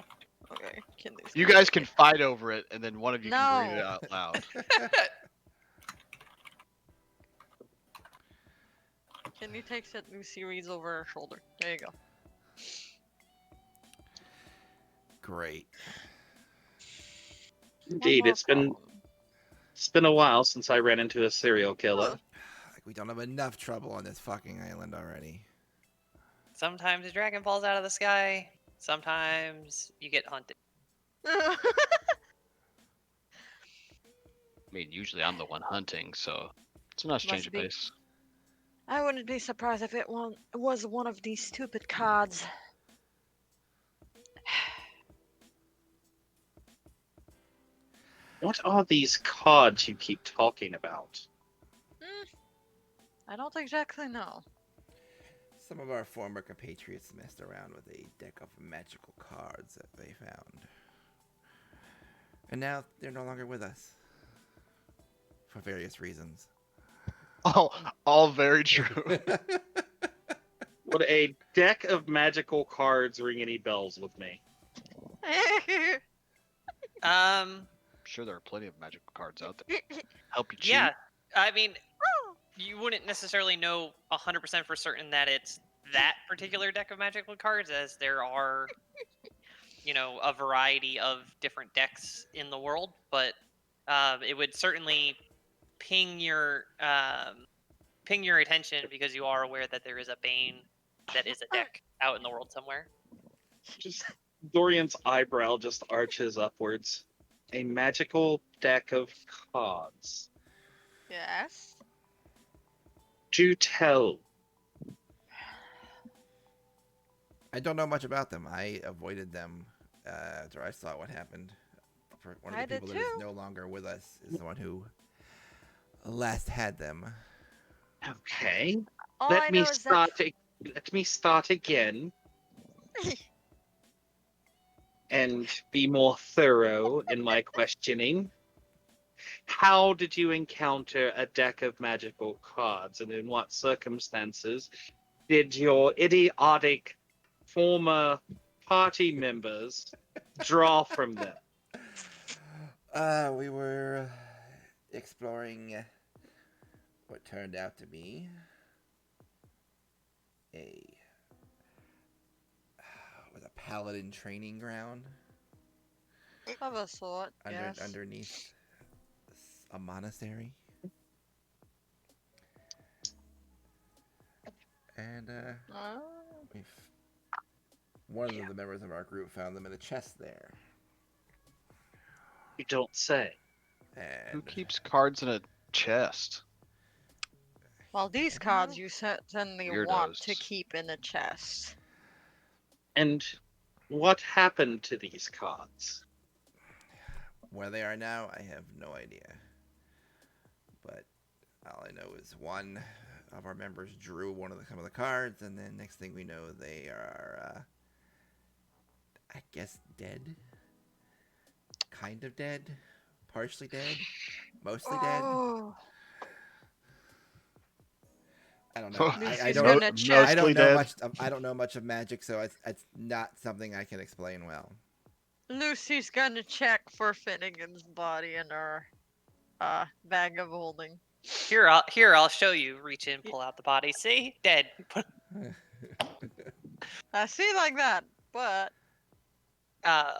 Okay. Kinley's You gonna guys take can it. fight over it, and then one of you can read it No. out loud. Kinley takes it. Lucy reads over her shoulder. There you go. Great. One Indeed, more it's been problem. a while since I ran into a serial killer. Like we don't have enough trouble on this fucking island already. Sometimes a dragon falls out of the sky. Sometimes you get hunted. I mean, usually I'm the one hunting, so it's a nice change of be. pace. I wouldn't be surprised if it was one of these stupid cards. What are these cards you keep talking about? I don't exactly know. Some of our former compatriots messed around with a deck of magical cards that they found. And now they're no longer with us. For various reasons. All very true. Would a deck of magical cards ring any bells with me? Um, Sure, there are plenty of magical cards out there. Help you cheat. yeah. I mean, you wouldn't necessarily know 100% for certain that it's that particular deck of magical cards, as there are, a variety of different decks in the world. But it would certainly ping your attention because you are aware that there is a Bane that is a deck out in the world somewhere. Just Dorian's eyebrow just arches upwards. A magical deck of cards. Yes. Do tell. I don't know much about them. I avoided them after I saw what happened. One of I the did people that is too. no longer with us is the one who last had them. Okay. All I Let me know is that start again. And be more thorough in my questioning. How did you encounter a deck of magical cards, and in what circumstances did your idiotic former party members draw from them? We were exploring what turned out to be a paladin training ground of a sort. Yes. underneath a monastery. And one of the members of our group found them in a chest there. You don't say. And Who keeps cards in a chest? Well, these cards you certainly want to Weirdos. keep in a chest. And what happened to these cards? where they are now, I have no idea. But all I know is one of our members drew some of the cards, and then next thing we know, they are, I guess, dead. Kind of dead. Partially dead. Mostly dead. I don't know. I don't know much of magic, so it's not something I can explain well. Lucy's gonna check for Finnegan's body in her bag of holding. Here, I'll show you. Reach in, pull out the body. See, dead. I see like that, but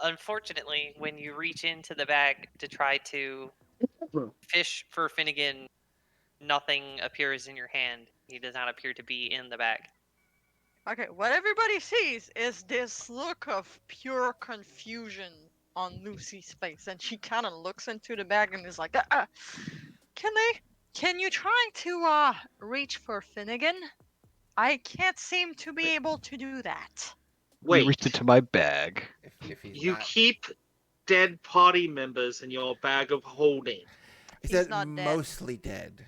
Unfortunately, when you reach into the bag to try to fish for Finnegan, nothing appears in your hand. He does not appear to be in the bag. okay, what everybody sees is this look of pure confusion on Lucy's face, and she kind of looks into the bag and is like, Kinley, Can you try to reach for Finnegan? I can't seem to be able to do that. You Wait, reached into my bag. If he's you not, keep dead party members in your bag of holding. he He's said not dead. mostly dead.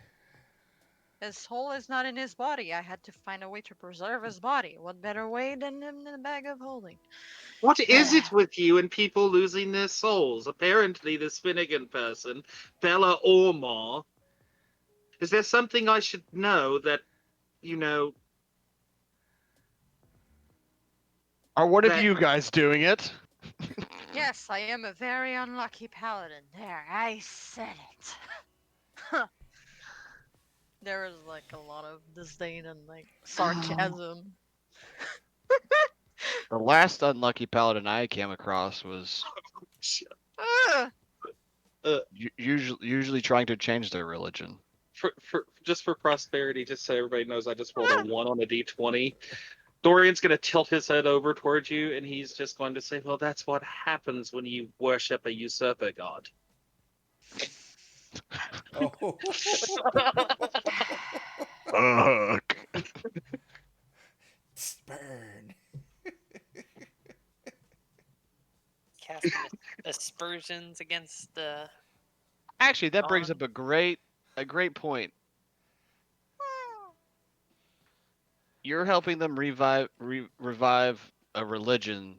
His soul is not in his body. I had to find a way to preserve his body. What better way than in a bag of holding? What is it with you and people losing their souls? Apparently, this Finnegan person, Bella Ormar, is there something I should know that, you know, Are one of That- you guys doing it? Yes, I am a very unlucky paladin. There, I said it. There is like a lot of disdain and like sarcasm. The last unlucky paladin I came across was Ugh. usually trying to change their religion. for prosperity, just so everybody knows, I just rolled a 1 on a d20. Dorian's going to tilt his head over towards you, and he's just going to say, well, that's what happens when you worship a usurper god. Oh. Fuck. Burn. Casting aspersions against the. Actually, that brings Gone. up a great point. You're helping them revive a religion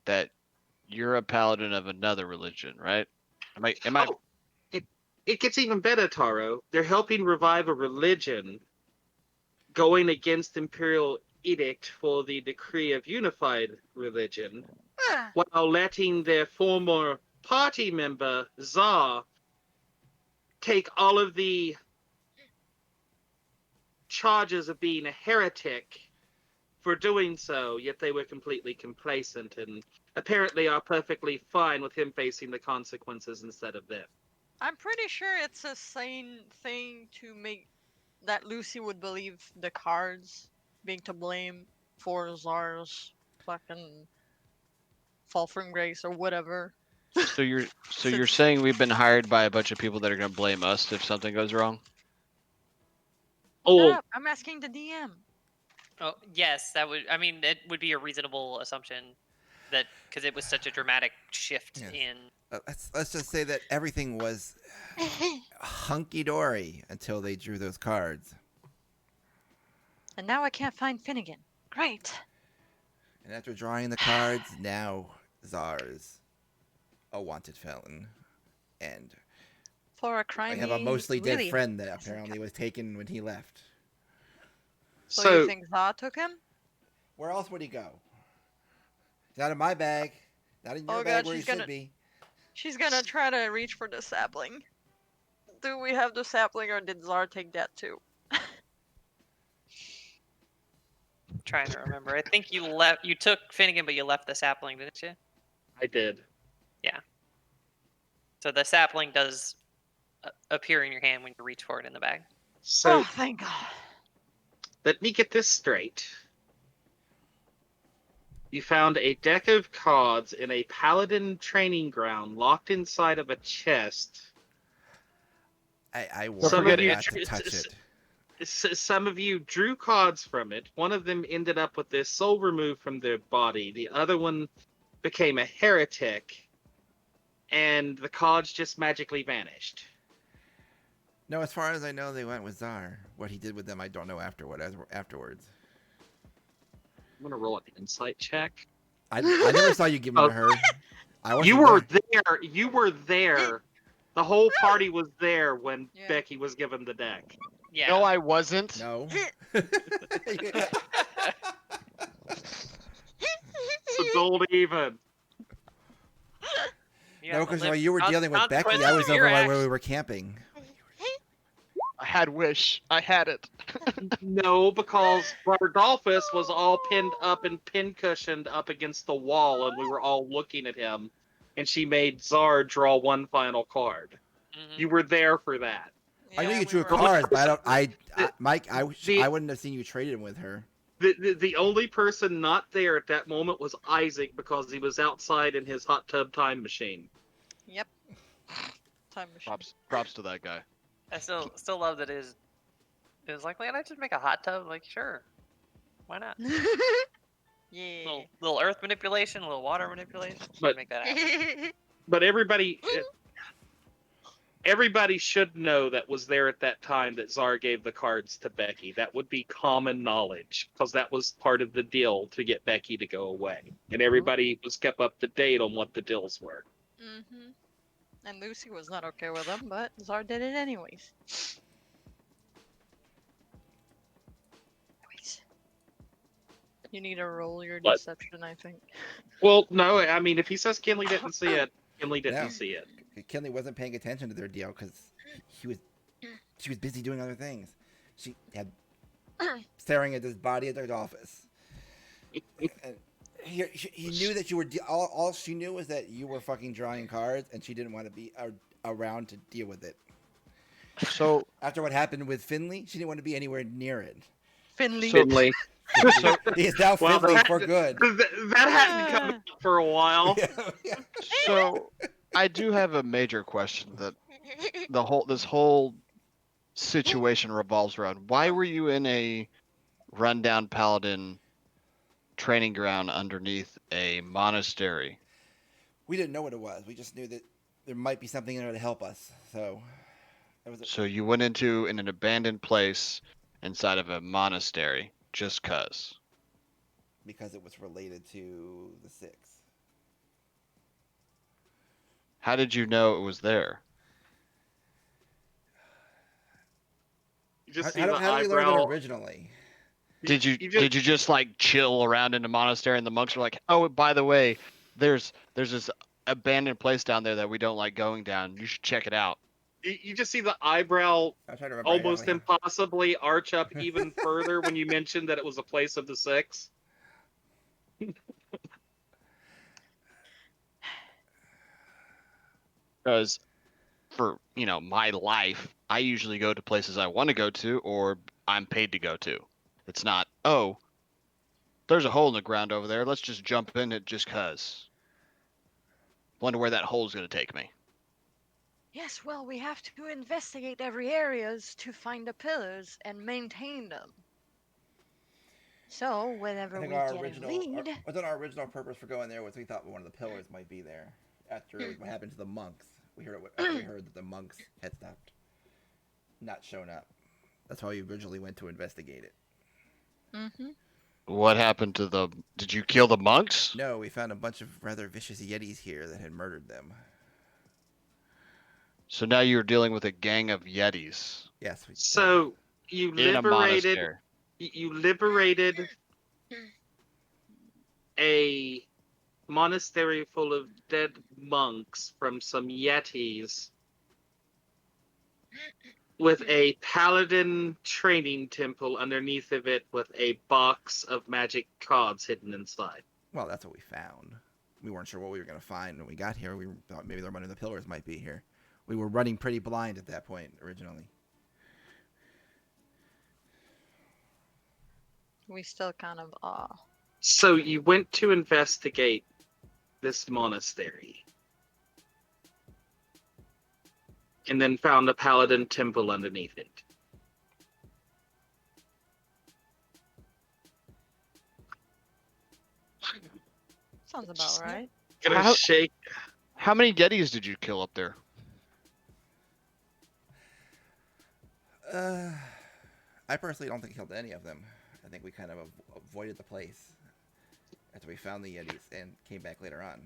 that you're a paladin of another religion, right? Am I Oh, it gets even better, Taro. They're helping revive a religion going against Imperial Edict for the decree of unified religion, while letting their former party member, Zar, take all of the charges of being a heretic for doing so, yet they were completely complacent and apparently are perfectly fine with him facing the consequences instead of them. I'm pretty sure it's a sane thing to make that Lucy would believe the cards being to blame for Zar's fucking fall from grace or whatever. so you're saying we've been hired by a bunch of people that are going to blame us if something goes wrong? Shut Oh, up, I'm asking the DM. Oh yes, that would. I mean, it would be a reasonable assumption that because it was such a dramatic shift Yes. in. Let's just say that everything was hunky dory until they drew those cards, And now I can't find Finnegan. Great. and after drawing the cards, now Zar's a wanted felon, and For a I crime have a he mostly dead really friend that hasn't apparently got- was taken when he left. So you think Zar took him? Where else would he go? He's not in my bag. Not in your Oh, bag God, where he she's should gonna- be. She's gonna try to reach for the sapling. Do we have the sapling or did Zar take that too? Trying to remember. I think you left. You took Finnegan, but you left the sapling, didn't you? I did. So the sapling does appear in your hand when you reach for it in the bag. So Oh, thank God. let me get this straight. You found a deck of cards in a paladin training ground locked inside of a chest. I Don't warned forget you it- not to touch it's- it. Some of you drew cards from it. One of them ended up with their soul removed from their body. The other one became a heretic, and the cards just magically vanished. No, as far as I know, they went with Zar. What he did with them, I don't know afterwards. I'm gonna roll an insight check. I never saw you give them to her. I wasn't You were there. there. You were there. The whole party was there when Yeah. Becky was given the deck. Yeah. No, I wasn't. No. So don't even. You No, have to because live while you were dealing with Becky, I consequences was of your over by where actions. we were camping. I had wish. I had it. No, because Bardolphus was all pinned up and pin-cushioned up against the wall, and we were all looking at him. And she made Zar draw one final card. Mhm. You were there for that. I knew Yeah, you we drew were- cards, but I don't. Mike, The- I wouldn't have seen you traded him with her. The only person not there at that moment was Isaac because he was outside in his hot tub time machine. Yep. Time machine. Props to that guy. I still love that it was like, man, I just make a hot tub. Like, sure, why not? Yeah. Little earth manipulation, a little water manipulation. But- Make that happen. But everybody should know that was there at that time that Czar gave the cards to Becky. That would be common knowledge because that was part of the deal to get Becky to go away, and everybody was kept up to date on what the deals were. Mm-hmm. And Lucy was not okay with them, but Czar did it anyways. Anyways. You need to roll your What? deception, I think. Well, no, I mean, if he says Kinley didn't see it, Kinley didn't No. see it. Kinley wasn't paying attention to their deal because she was busy doing other things. She had staring at this body at their office. And he knew that you were. All she knew was that you were fucking drawing cards, and she didn't want to be around to deal with it. So After what happened with Finley, she didn't want to be anywhere near it. Finley. Kinley. so He is now Well, Finley that- for good. That hadn't come up for a while. so I do have a major question that this whole situation revolves around. Why were you in a rundown paladin training ground underneath a monastery? We didn't know what it was. We just knew that there might be something in there to help us. So it was. So you went into an abandoned place inside of a monastery just cuz. Because it was related to the Six. How did you know it was there? You just see How the did we learn eyebrow. it originally? Did you just- did you just like chill around in the monastery and the monks were like, "Oh, by the way, there's this abandoned place down there that we don't like going down. You should check it out." You just see the eyebrow I'm trying to remember. almost exactly. impossibly arch up even further when you mentioned that it was a place of the Six. Because for my life, I usually go to places I want to go to or I'm paid to go to. It's not, oh, there's a hole in the ground over there, let's just jump in it just cuz. Wonder where that hole's gonna take me. Yes, well, we have to investigate every areas to find the pillars and maintain them. So, I whenever think we our get original, a lead, wasn't our original purpose for going there was we thought one of the pillars might be there. After what happened to the monks, we heard that the monks had stopped, not shown up. That's why we originally went to investigate it. mm-hmm. What happened to did you kill the monks? No, we found a bunch of rather vicious yetis here that had murdered them. So now you're dealing with a gang of yetis Yes. We, So you in a liberated monastery. you liberated a monastery full of dead monks from some yetis with a paladin training temple underneath of it with a box of magic cards hidden inside. well, that's what we found. We weren't sure what we were gonna find when we got here. We thought maybe one of the pillars might be here. We were running pretty blind at that point originally. We still kind of are. So you went to investigate this monastery and then found a paladin temple underneath it. Sounds about right. Gonna How- shake. How many yetis did you kill up there? I personally don't think he killed any of them. I think we kind of avoided the place after we found the yetis and came back later on.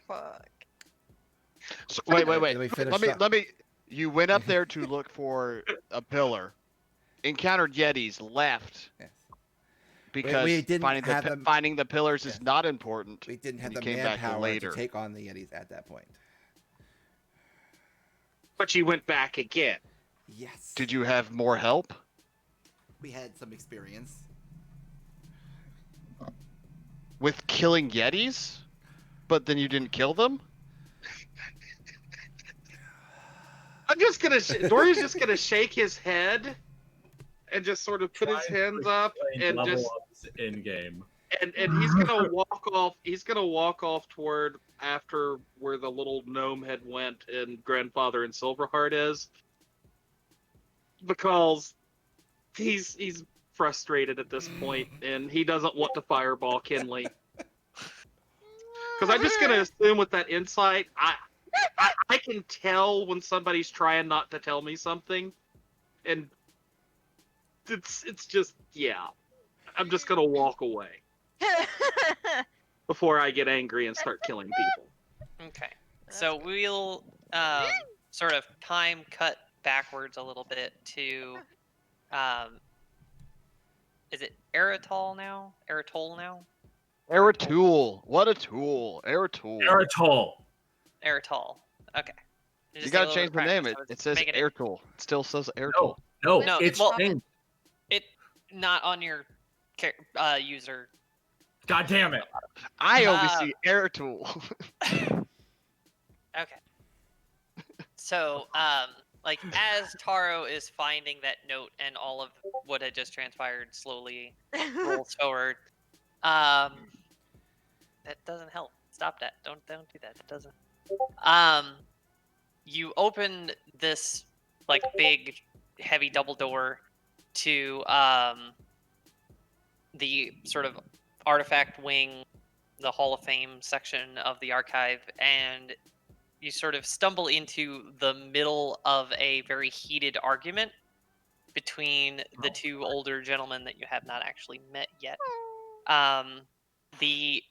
Fuck. So, wait. Then we finished up. Let me. You went up there to look for a pillar, encountered yetis, left Yes. because we didn't finding have them- finding the pillars Yes. is not important. We didn't have and the you came back manpower later. to take on the yetis at that point. But you went back again. Yes. Did you have more help? We had some experience. With killing yetis, but then you didn't kill them. I'm just gonna. Dorian's just gonna shake his head and just sort of put his hands up and level just ups in game. and he's gonna walk off. He's gonna walk off toward after where the little gnome head went and Grandfather and Silverheart is, because he's frustrated at this point and he doesn't want to fireball Kinley. Because I'm just gonna assume with that insight, I can tell when somebody's trying not to tell me something, and it's just, yeah, I'm just gonna walk away before I get angry and start killing people. Okay. So we'll sort of time cut backwards a little bit to is it Eritol now? Eritol now? Eratool. What a tool. Eratool. Eritol. Eritol. Okay. You Just gotta need a little change the practice, name. so It says making Eratool. It still says Eratool. No, No, it's well- changed. It not on your user. God damn it. I only see Eratool. Okay. So, like as Taro is finding that note and all of what had just transpired slowly rolls forward, that doesn't help. Stop that. Don't do that. That doesn't. You open this like big, heavy double door to the sort of artifact wing, the Hall of Fame section of the archive, and you sort of stumble into the middle of a very heated argument between the two older gentlemen that you have not actually met yet. The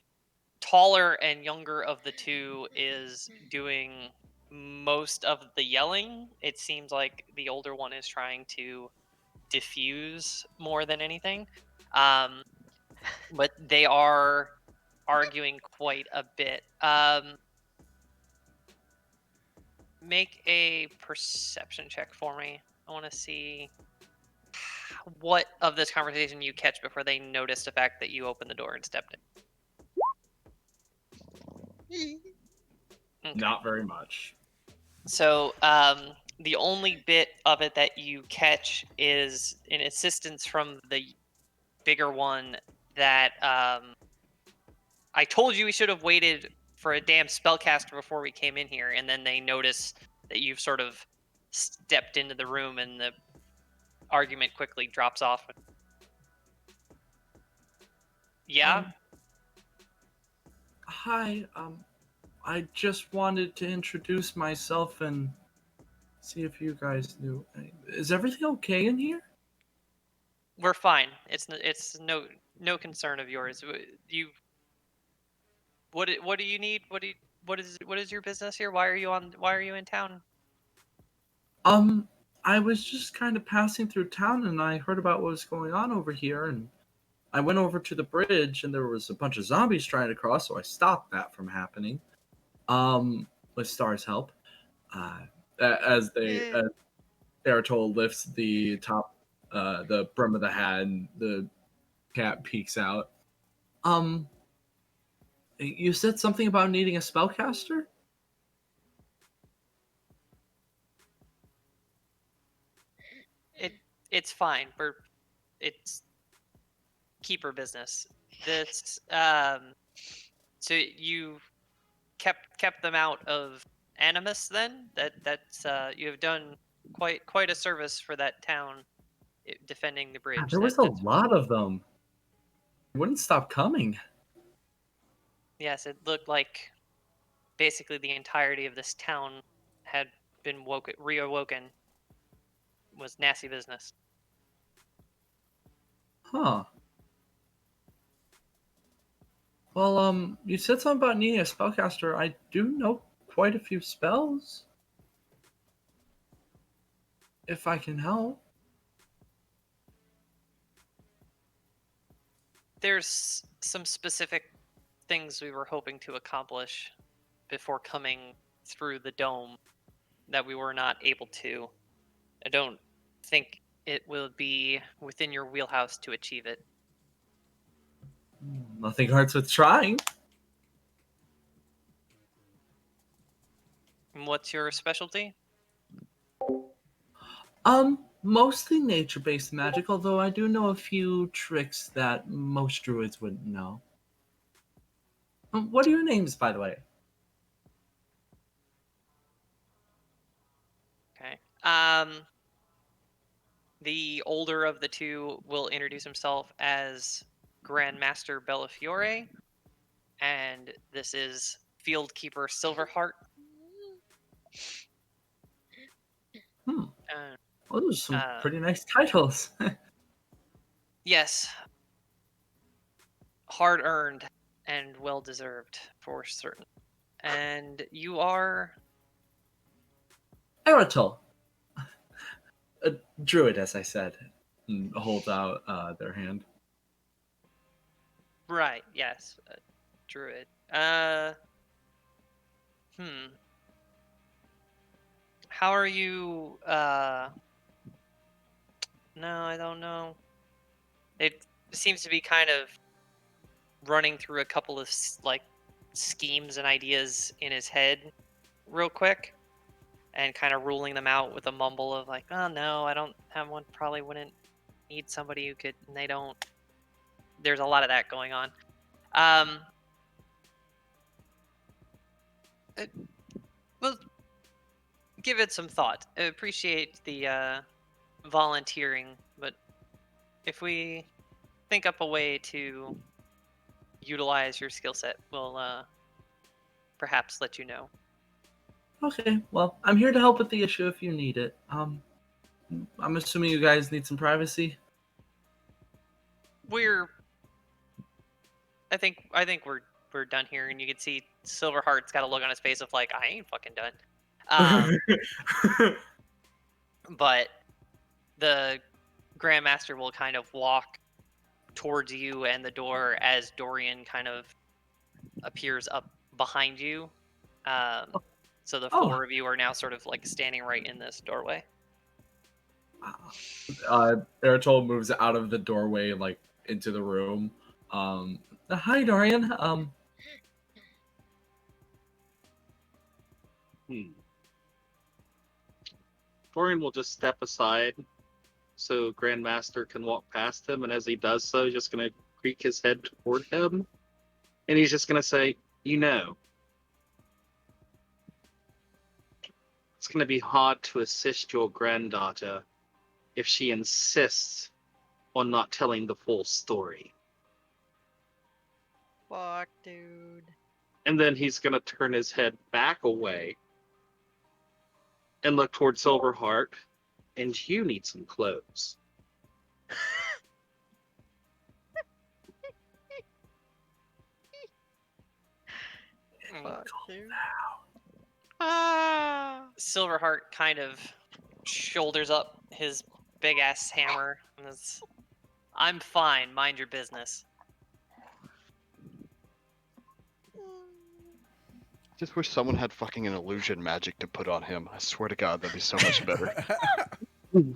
taller and younger of the two is doing most of the yelling. It seems like the older one is trying to diffuse more than anything. But they are arguing quite a bit. Make a perception check for me. I want to see what of this conversation you catch before they notice the fact that you opened the door and stepped in. Okay. Not very much. So, the only bit of it that you catch is an assistance from the bigger one that I told you we should have waited for a damn spellcaster before we came in here, and then they notice that you've sort of stepped into the room and the argument quickly drops off. Yeah? Hi, I just wanted to introduce myself and see if you guys knew. Is everything okay in here? We're fine. It's no concern of yours. What do you need? What is your business here? Why are you in town? I was just kind of passing through town and I heard about what was going on over here, and I went over to the bridge and there was a bunch of zombies trying to cross, so I stopped that from happening. With Star's help. As Eritol lifts the top the brim of the hat and the cat peeks out. You said something about needing a spellcaster? It's fine. It's keeper business. This so you kept them out of Animus then? That's you have done quite a service for that town defending the bridge. There was a lot of them. They wouldn't stop coming. Yes, it looked like basically the entirety of this town had been reawoken. Was nasty business. Huh. Well, you said something about needing a spellcaster. I do know quite a few spells. If I can help. There's some specific things we were hoping to accomplish before coming through the dome that we were not able to. I don't think it will be within your wheelhouse to achieve it. Nothing hurts with trying. And what's your specialty? Mostly nature-based magic, although I do know a few tricks that most druids wouldn't know. What are your names, by the way? Okay. The older of the two will introduce himself as Grandmaster Bellafiore, and this is Fieldkeeper Silverheart. Hmm. Uh, Well, those are some Uh, pretty nice titles. yes, hard earned and well deserved for certain. And you are Eritol. A druid, as I said. And hold out their hand. right. Yes, druid. How are you? No, I don't know. It seems to be kind of running through a couple of like schemes and ideas in his head real quick, and kind of ruling them out with a mumble of like, "Oh no, I don't have one. Probably wouldn't need somebody who could." And they don't. There's a lot of that going on. Well, give it some thought. I appreciate the volunteering, but if we think up a way to utilize your skill set, we'll perhaps let you know. Okay, well, I'm here to help with the issue if you need it. I'm assuming you guys need some privacy. I think we're done here, and you can see Silverheart's got a look on his face of like, I ain't fucking done. But the Grandmaster will kind of walk towards you and the door as Dorian kind of appears up behind you. So the four of you are now sort of like standing right in this doorway. Eritol moves out of the doorway, like into the room. Hi, Dorian. Dorian will just step aside so Grandmaster can walk past him, and as he does so, he's just gonna creak his head toward him, and he's just gonna say, "You know, it's gonna be hard to assist your granddaughter if she insists on not telling the full story." Fuck, dude. And then he's gonna turn his head back away and look toward Silverheart, and you need some clothes. Fuck, dude. Silverheart kind of shoulders up his big ass hammer and is, I'm fine, mind your business. Just wish someone had fucking an illusion magic to put on him. I swear to God, that'd be so much better. No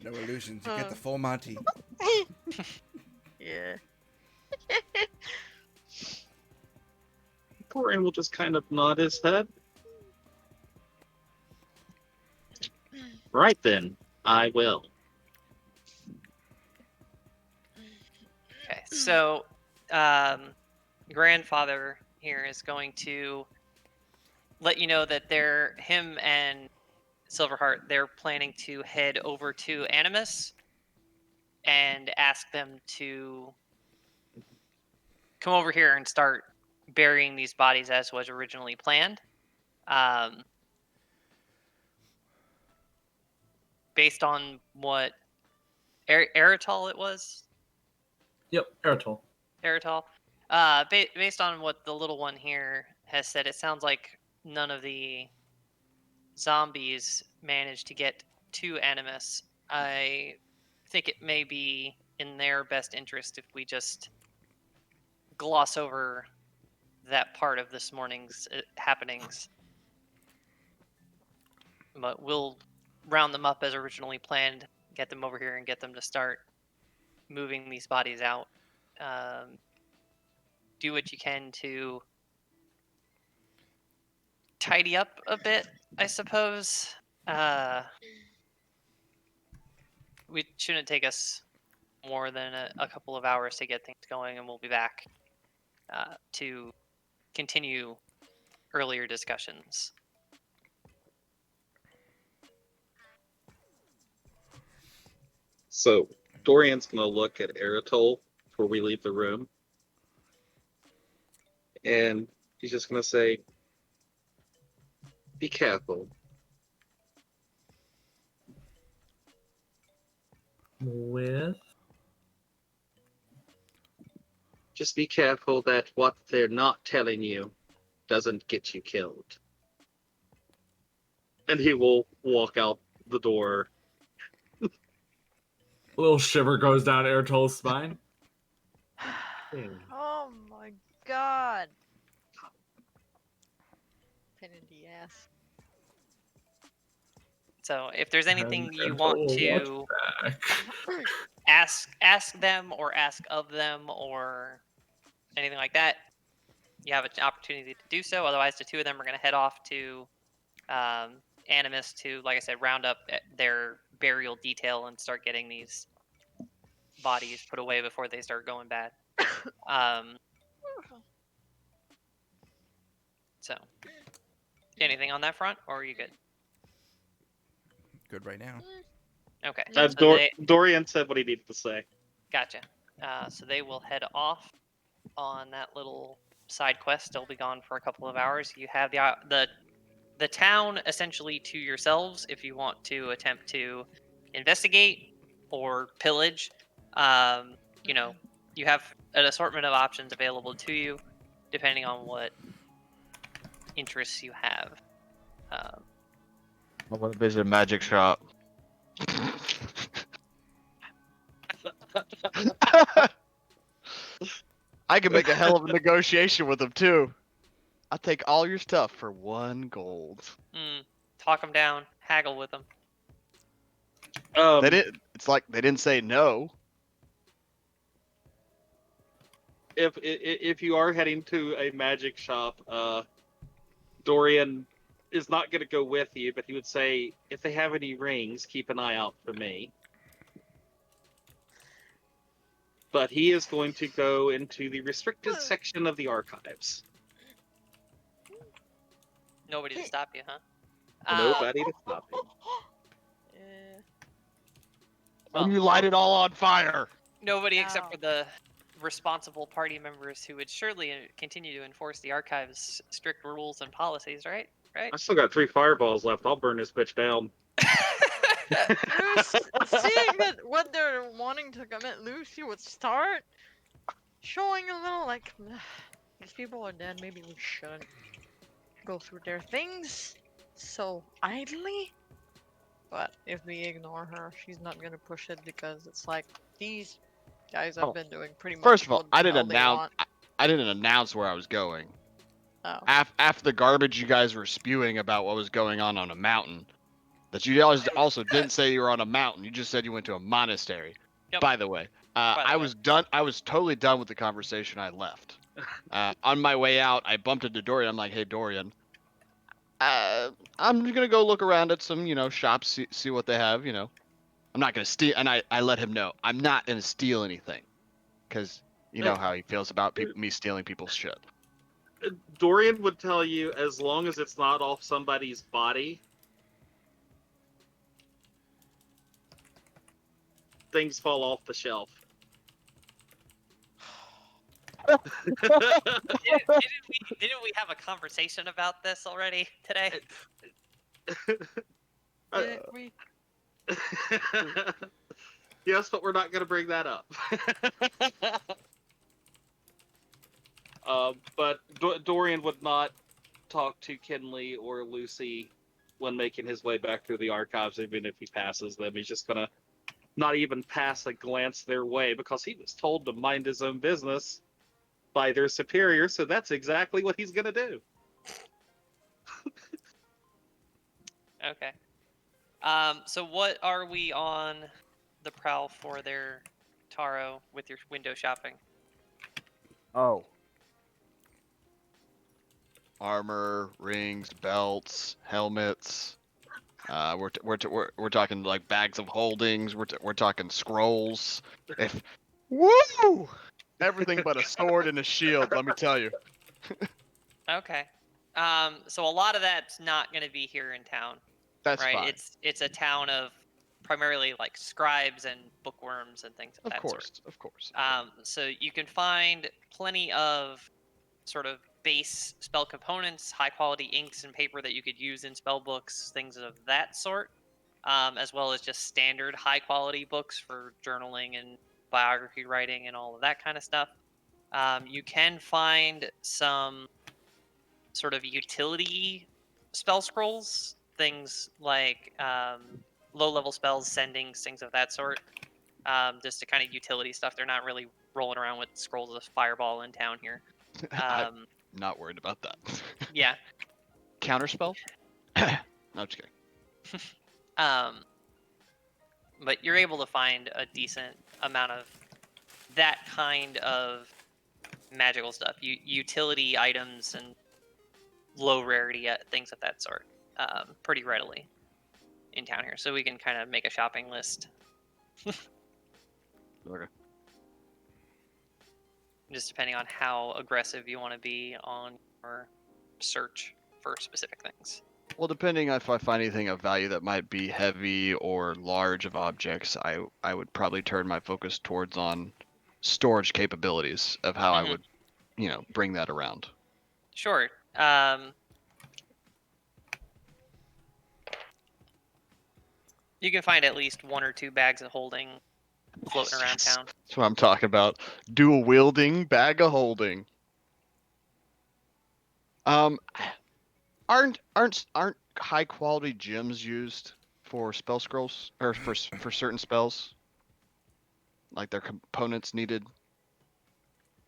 illusions. You get the full Monty. Yeah. Dorian will just kind of nod his head. Right then, I will. Okay, so grandfather here is going to let you know that him and Silverheart, they're planning to head over to Animus and ask them to come over here and start burying these bodies as was originally planned. Based on what Eritol it was? Yep, Eritol. Eritol. Based on what the little one here has said, it sounds like none of the zombies managed to get to Animus. I think it may be in their best interest if we just gloss over that part of this morning's happenings. But we'll round them up as originally planned, get them over here, and get them to start moving these bodies out. Do what you can to tidy up a bit, I suppose. We shouldn't take us more than a couple of hours to get things going, and we'll be back to continue earlier discussions. So Dorian's gonna look at Eritol before we leave the room, and he's just gonna say, "Be careful. With Just be careful that what they're not telling you doesn't get you killed." And he will walk out the door. a little shiver goes down Eritol's spine. Oh my god. Pain in the ass. So if there's anything And you Eritol want will to watch back. ask them or ask of them or anything like that, you have an opportunity to do so. Otherwise, the two of them are going to head off to Animus to, like I said, round up their burial detail and start getting these bodies put away before they start going bad. So, anything on that front, or are you good? Good right now. Okay. So Dorian said what he needed to say. Gotcha. So they will head off on that little side quest. They'll be gone for a couple of hours. You have the town essentially to yourselves if you want to attempt to investigate or pillage. You know, you have an assortment of options available to you depending on what interests you have. I want to visit a magic shop. I can make a hell of a negotiation with them too. I'll take all your stuff for 1 gold. Talk them down, haggle with them. They didn't. It's like they didn't say no. If you are heading to a magic shop, Dorian is not going to go with you, but he would say, if they have any rings, keep an eye out for me. But he is going to go into the restricted section of the archives. Nobody to stop you, huh? Nobody to stop him. Well, And you light it all on fire. nobody except for the responsible party members who would surely continue to enforce the archive's strict rules and policies, right? Right? I still got 3 fireballs left. I'll burn this bitch down. Seeing that what they're wanting to commit, Lucy would start showing a little like, these people are dead, maybe we shouldn't go through their things so idly. But if we ignore her, she's not gonna push it because it's like, these guys have been doing pretty much. First of all, what the I didn't hell they announce. want. I didn't announce where I was going. Oh. After the garbage you guys were spewing about what was going on a mountain, that you guys also didn't say you were on a mountain. You just said you went to a monastery. Yep. By the way, I was done. I was totally done with the conversation. I left. On my way out, I bumped into Dorian. I'm like, "Hey, Dorian, I'm just gonna go look around at some, shops, see what they have. I'm not gonna steal." And I let him know I'm not gonna steal anything, because you know how he feels about me stealing people's shit. Dorian would tell you, as long as it's not off somebody's body, things fall off the shelf. Didn't we have a conversation about this already today? Yes, but we're not going to bring that up. But Dorian would not talk to Kinley or Lucy when making his way back through the archives, even if he passes them. He's just going to not even pass a glance their way because he was told to mind his own business by their superior, so that's exactly what he's going to do. Okay. So what are we on the prowl for there, Taro, with your window shopping? Oh. Armor, rings, belts, helmets. We're talking like bags of holdings. We're talking scrolls. Woo! Everything but a sword and a shield. Let me tell you. Okay. So a lot of that's not going to be here in town, That's right? fine. It's a town of primarily like scribes and bookworms and things of Of that course, sort. of course. So you can find plenty of sort of base spell components, high quality inks and paper that you could use in spell books, things of that sort, as well as just standard high quality books for journaling and biography writing and all of that kind of stuff. You can find some sort of utility spell scrolls, things like low level spells, sendings, things of that sort. Just the kind of utility stuff. They're not really rolling around with scrolls of fireball in town here. I'm not worried about that. Yeah. Counterspell? No, I'm just kidding. But you're able to find a decent amount of that kind of magical stuff, utility items and low rarity things of that sort, pretty readily in town here. So we can kind of make a shopping list. Okay. Just depending on how aggressive you want to be on your search for specific things. Well, depending if I find anything of value that might be heavy or large of objects, I would probably turn my focus towards on storage capabilities of how I would, bring that around. Sure. You can find at least 1 or 2 bags of holding floating around town. That's what I'm talking about. Dual wielding, bag of holding. Aren't high quality gems used for spell scrolls or for certain spells? Like their components needed?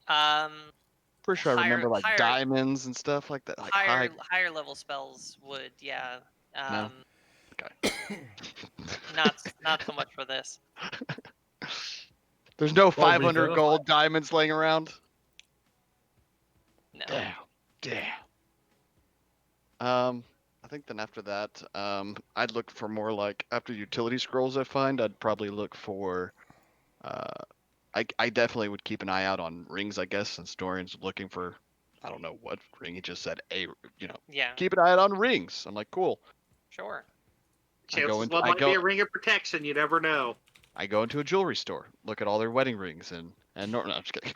Pretty sure I remember like diamonds and stuff like that. Like higher level spells would, yeah. No? Okay. not so much for this. There's no 500 gold diamonds laying around? No. Damn. I think then after that, I'd look for more like after utility scrolls I find, I'd probably look for I definitely would keep an eye out on rings, I guess, since Dorian's looking for I don't know what ring he just said Yeah. Keep an eye out on rings. I'm like, cool. Sure. Chances might be a ring of protection, you never know. I go into a jewelry store, look at all their wedding rings and no, I'm just kidding.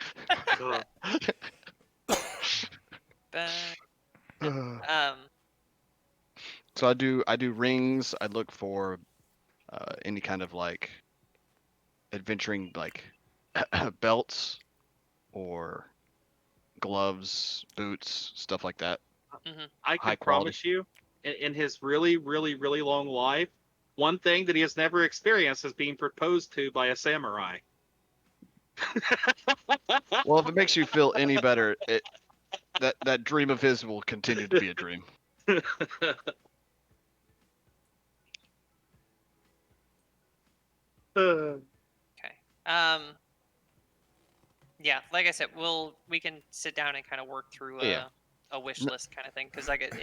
So I do rings. I look for any kind of like adventuring like belts or gloves, boots, stuff like that. I can promise you, in his really, really, really long life, one thing that he has never experienced is being proposed to by a samurai. Well, if it makes you feel any better, that dream of his will continue to be a dream. Okay. Yeah, like I said, we can sit down and kind of work through a wish list kind of thing because like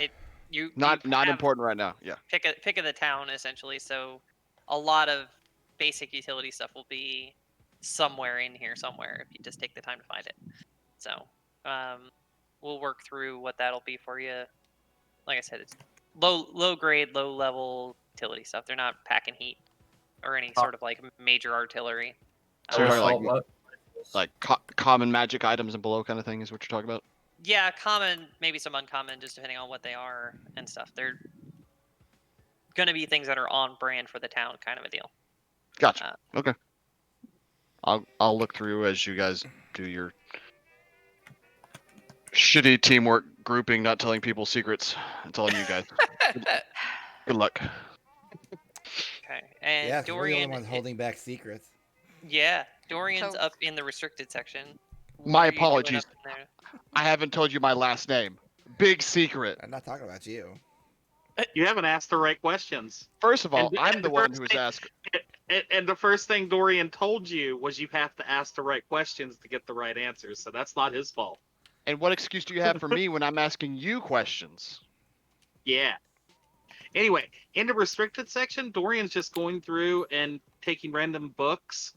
you not important right now. Yeah. Pick of the town essentially. So a lot of basic utility stuff will be somewhere in here somewhere if you just take the time to find it. So we'll work through what that'll be for you. Like I said, it's low grade, low level utility stuff. They're not packing heat or any sort of like major artillery. So like common magic items and below kind of thing is what you're talking about? Yeah, common, maybe some uncommon, just depending on what they are and stuff. They're gonna be things that are on brand for the town, kind of a deal. Gotcha. Okay. I'll look through as you guys do your shitty teamwork grouping, not telling people secrets. I'm telling you guys. Good luck. Okay, and yeah, Dorian, we're the ones holding back secrets. Yeah, Dorian's up in the restricted section. My apologies. I haven't told you my last name. Big secret. I'm not talking about you. You haven't asked the right questions. First of all, I'm the one who's asked. And the first thing Dorian told you was you have to ask the right questions to get the right answers. So that's not his fault. And what excuse do you have for me when I'm asking you questions? Yeah. Anyway, in the restricted section, Dorian's just going through and taking random books,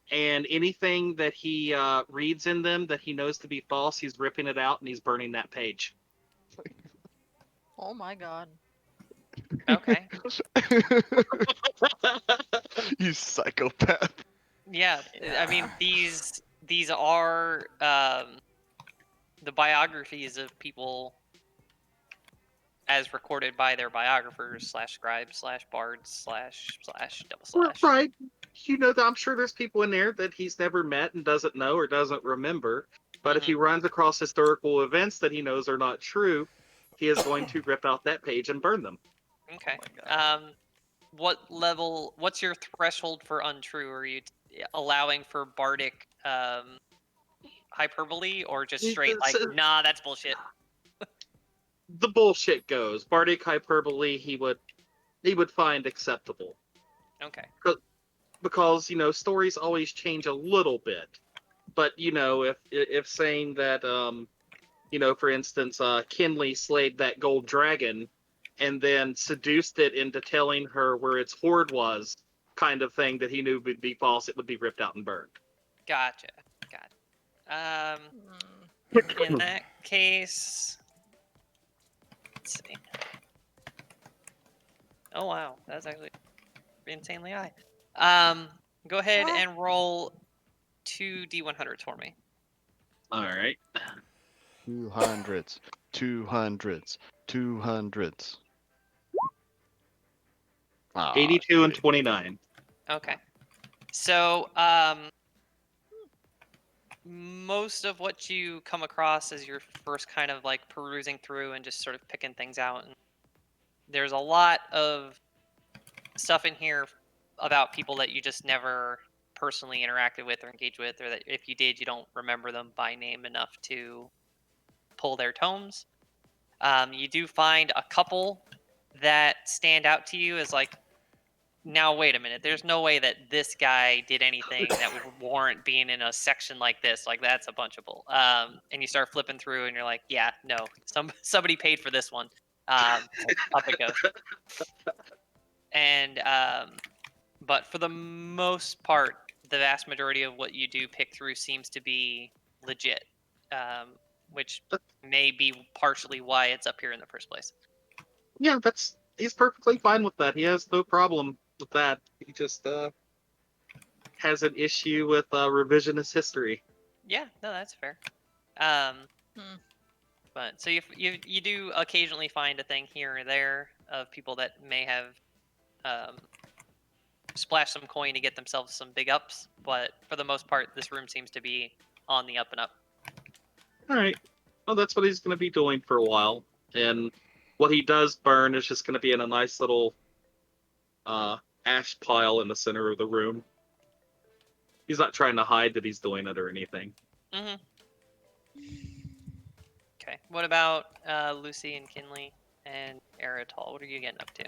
and anything that he reads in them that he knows to be false, he's ripping it out and he's burning that page. Oh my god. Okay. You psychopath. Yeah, I mean these are the biographies of people as recorded by their biographers / scribes / bards / double slash. Right. You know, I'm sure there's people in there that he's never met and doesn't know or doesn't remember. But if he runs across historical events that he knows are not true, he is going to rip out that page and burn them. Okay. What's your threshold for untrue? Are you allowing for bardic hyperbole or just straight like, nah, that's bullshit? The bullshit goes. Bardic hyperbole he would find acceptable. Okay. Because, you know, stories always change a little bit. But, you know, if saying that you know, for instance, Kinley slayed that gold dragon and then seduced it into telling her where its hoard was, kind of thing that he knew would be false, it would be ripped out and burned. Gotcha. Got it. In that case, let's see. Oh wow, that's actually insanely high. Go ahead and roll 2d100s for me. All right. 200s. 82 and 29. Okay. So, most of what you come across as your first kind of like perusing through and just sort of picking things out. And there's a lot of stuff in here about people that you just never personally interacted with or engaged with, or that if you did, you don't remember them by name enough to pull their tomes. You do find a couple that stand out to you as like, now wait a minute, there's no way that this guy did anything that would warrant being in a section like this. Like, that's a bunch of bull. And you start flipping through and you're like, yeah, no, somebody paid for this one. Up it goes. And but for the most part, the vast majority of what you do pick through seems to be legit, which may be partially why it's up here in the first place. Yeah, he's perfectly fine with that. He has no problem with that. He just has an issue with revisionist history. Yeah, no, that's fair. But so you do occasionally find a thing here or there of people that may have splashed some coin to get themselves some big ups, but for the most part, this room seems to be on the up and up. All right. Well, that's what he's going to be doing for a while, and what he does burn is just going to be in a nice little ash pile in the center of the room. He's not trying to hide that he's doing it or anything. Mm-hmm. Okay. What about Lucy and Kinley and Eritol? What are you getting up to?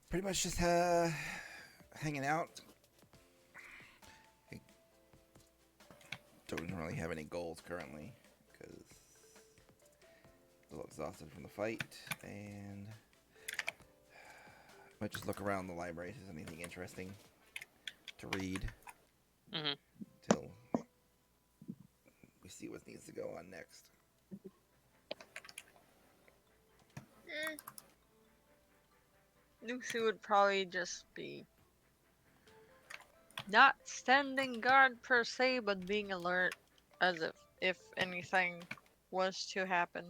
Pretty much just hanging out. I don't really have any goals currently because a little exhausted from the fight, and might just look around the library if there's anything interesting to read. Till we see what needs to go on next. Lucy would probably just be not standing guard per se, but being alert as if anything was to happen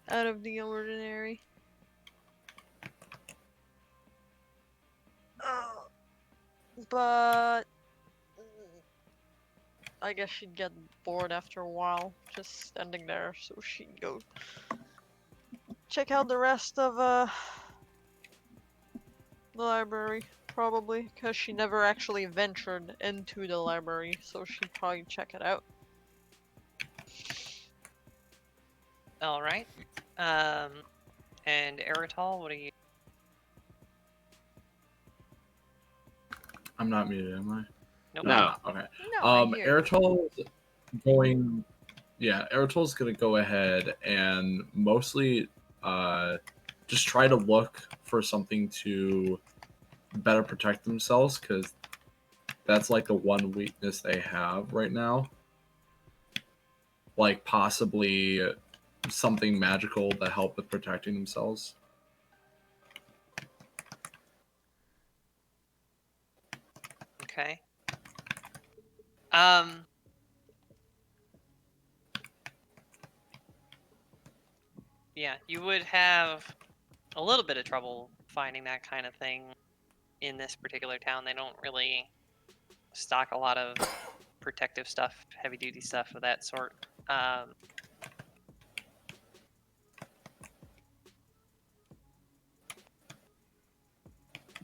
out of the ordinary. But I guess she'd get bored after a while, just standing there, so she'd go check out the rest of the library, probably, because she never actually ventured into the library, so she'd probably check it out. All right. And Eritol, what are you? I'm not muted, am I? Nope. No. Okay. No, I hear you. Eritol's going. Yeah, Eritol's gonna go ahead and mostly just try to look for something to better protect themselves, because that's like the one weakness they have right now. Like possibly something magical that help with protecting themselves. Okay. Yeah, you would have a little bit of trouble finding that kind of thing in this particular town. They don't really stock a lot of protective stuff, heavy duty stuff of that sort.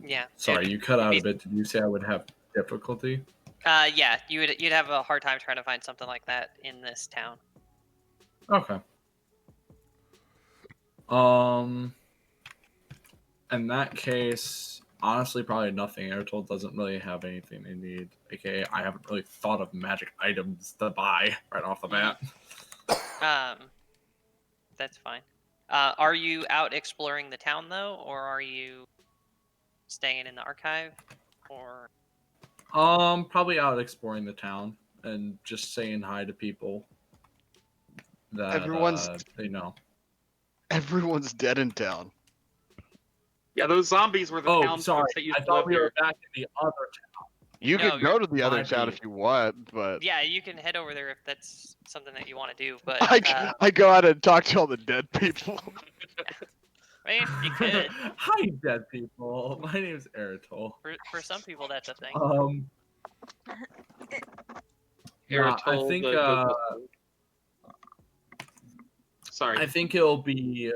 Yeah. Sorry, you cut it'd out be- a bit. Did you say I would have difficulty? Yeah, you'd have a hard time trying to find something like that in this town. Okay. In that case, honestly, probably nothing. Airtold doesn't really have anything they need. AKA, I haven't really thought of magic items to buy right off the bat. That's fine. Are you out exploring the town though, or are you staying in the archive, or? Probably out exploring the town and just saying hi to people that they know. Everyone's dead in town. Yeah, those zombies were the Oh, town sorry. folks that used I to live thought we were here. back in the other town. You No, can go to the other might town be. if you want, but Yeah, you can head over there if that's something that you want to do. But I go out and talk to all the dead people. I mean, you could. Hi, dead people. My name's Airtold. For some people, that's a thing. Yeah, I Airtold, think Sorry. I think it'll be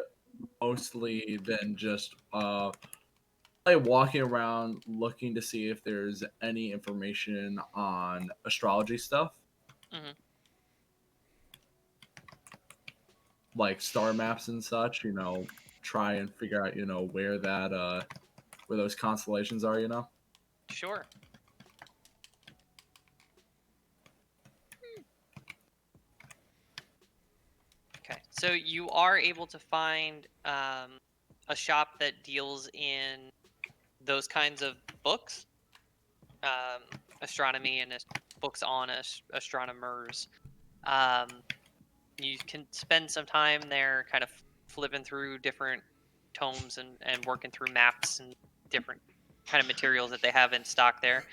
mostly then just like walking around looking to see if there's any information on astrology stuff. Mhm. Like star maps and such, try and figure out, where that where those constellations are, Sure. Okay, so you are able to find a shop that deals in those kinds of books, astronomy and books on astronomers. You can spend some time there, kind of flipping through different tomes and working through maps and different kind of materials that they have in stock there.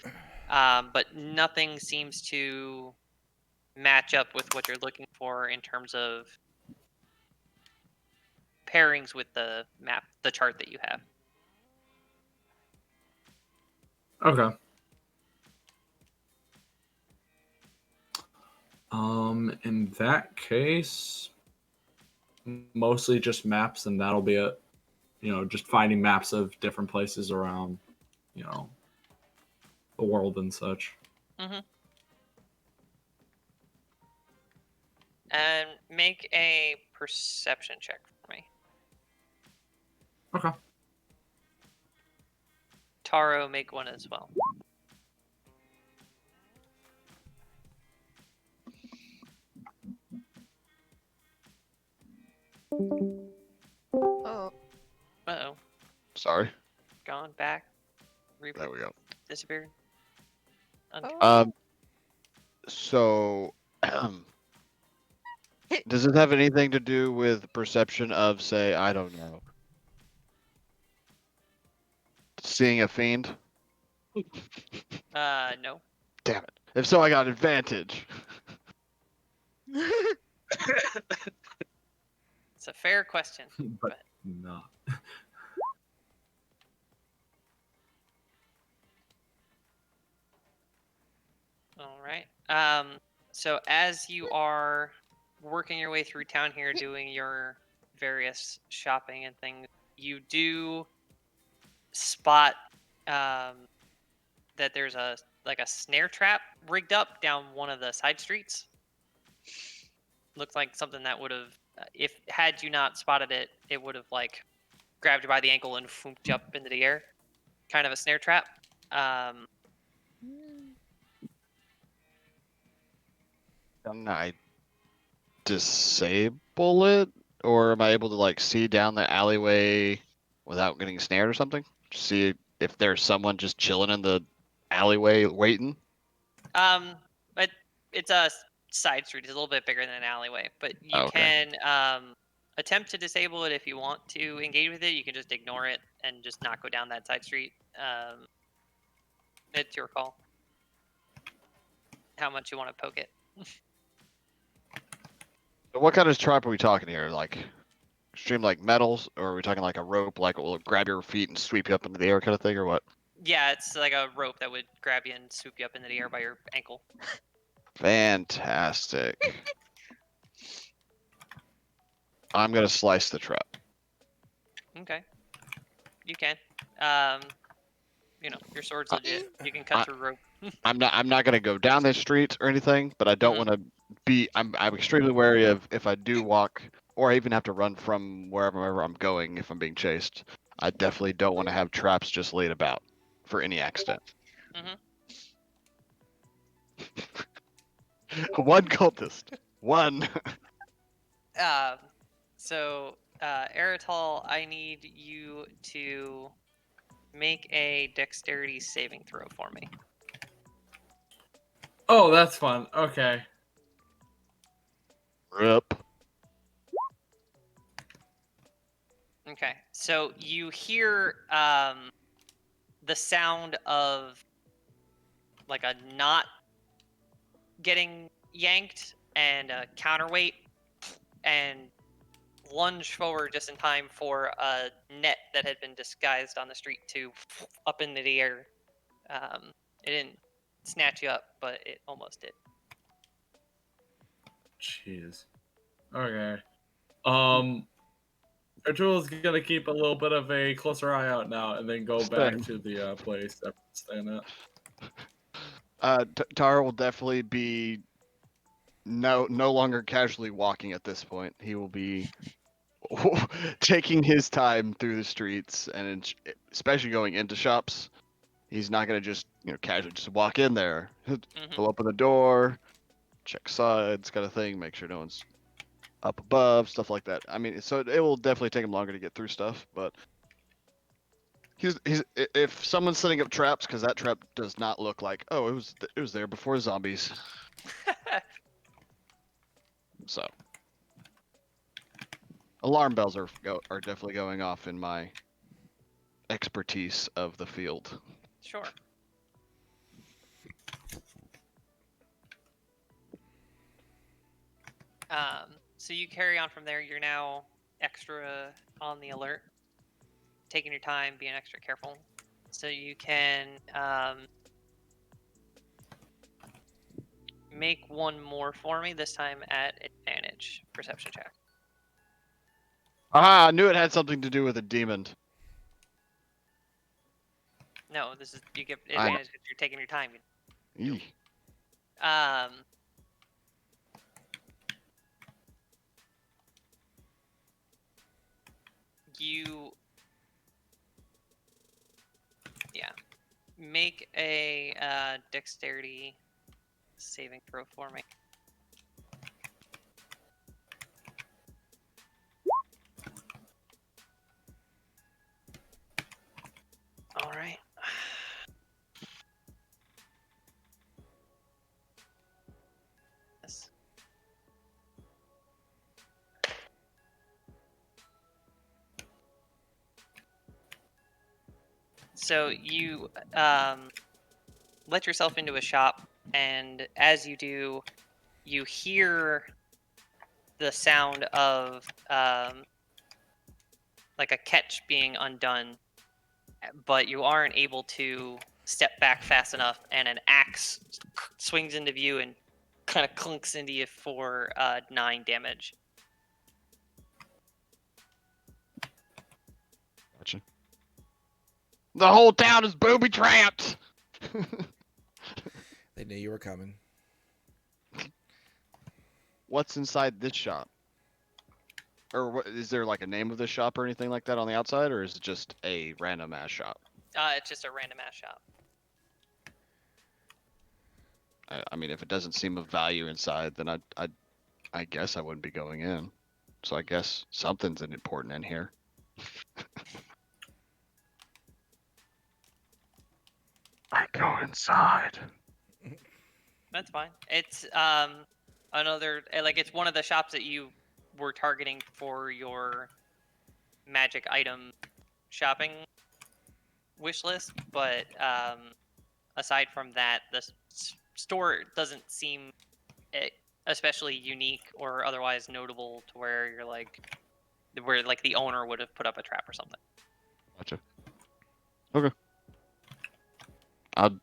But nothing seems to match up with what you're looking for in terms of pairings with the map, the chart that you have. Okay. In that case, mostly just maps, and that'll be it. Just finding maps of different places around, the world and such. Mm-hmm. And make a perception check for me. Okay. Taro, make one as well. Oh, Uh-oh. Sorry. Gone back. There we go. Disappeared. So, does it have anything to do with perception of, say, I don't know, seeing a fiend? No. Damn it. If so, I got advantage. It's a fair question. But not. All right. So as you are working your way through town here, doing your various shopping and things, you do spot that there's a snare trap rigged up down one of the side streets. Looks like something that would have, if had you not spotted it, it would have like grabbed you by the ankle and fooped you up into the air. Kind of a snare trap. Can I disable it, or am I able to like see down the alleyway without getting snared or something? See if there's someone just chilling in the alleyway waiting. But it's a side street. It's a little bit bigger than an alleyway, but you Oh, okay. can attempt to disable it if you want to engage with it. You can just ignore it and just not go down that side street. It's your call. How much you want to poke it. So what kind of trap are we talking here? Like extreme like metals, or are we talking like a rope, like it will grab your feet and sweep you up into the air kind of thing, or what? Yeah, it's like a rope that would grab you and swoop you up into the air by your ankle. Fantastic. I'm gonna slice the trap. Okay. You can. Your sword's Uh, legit. You can cut I- through rope. I'm not gonna go down this street or anything, but I don't Mhm. want to be. I'm extremely wary of if I do walk or I even have to run from wherever I'm going if I'm being chased. I definitely don't want to have traps just laid about for any accident. Mhm. One cultist. One. Eritol, I need you to make a dexterity saving throw for me. Oh, that's fun. Okay. Rip. Okay. So you hear the sound of like a knot getting yanked and a counterweight, and lunge forward just in time for a net that had been disguised on the street to up into the air. It didn't snatch you up, but it almost did. Jeez. Okay. Artul's gonna keep a little bit of a closer eye out now, and then go back Same. to the place that we're staying at. Tara will definitely be no longer casually walking at this point. He will be taking his time through the streets and especially going into shops. He's not gonna just casually just walk in there. He'll open the door, check sides, kind of thing, make sure no one's up above, stuff like that. I mean, so it will definitely take him longer to get through stuff, but he's if someone's setting up traps, because that trap does not look like it was there before zombies. So alarm bells are definitely going off in my expertise of the field. Sure. So you carry on from there. You're now extra on the alert, taking your time, being extra careful. So you can make one more for me, this time at advantage. Perception check. Aha! I knew it had something to do with a demon. No, this is you get I- advantage because you're taking your time. Eeh. You make a dexterity saving throw for me. All right. Yes. So you let yourself into a shop, and as you do, you hear the sound of like a catch being undone, but you aren't able to step back fast enough, and an axe swings into view and kind of clunks into you for 9 damage. Gotcha. The whole town is booby trapped. They knew you were coming. What's inside this shop? Or what, is there like a name of this shop or anything like that on the outside, or is it just a random ass shop? It's just a random ass shop. I mean, if it doesn't seem of value inside, then I guess I wouldn't be going in. So I guess something's important in here. I go inside. That's fine. It's another like it's one of the shops that you were targeting for your magic item shopping wish list, but aside from that, the store doesn't seem especially unique or otherwise notable to where you're like the owner would have put up a trap or something. Gotcha. Okay. I'll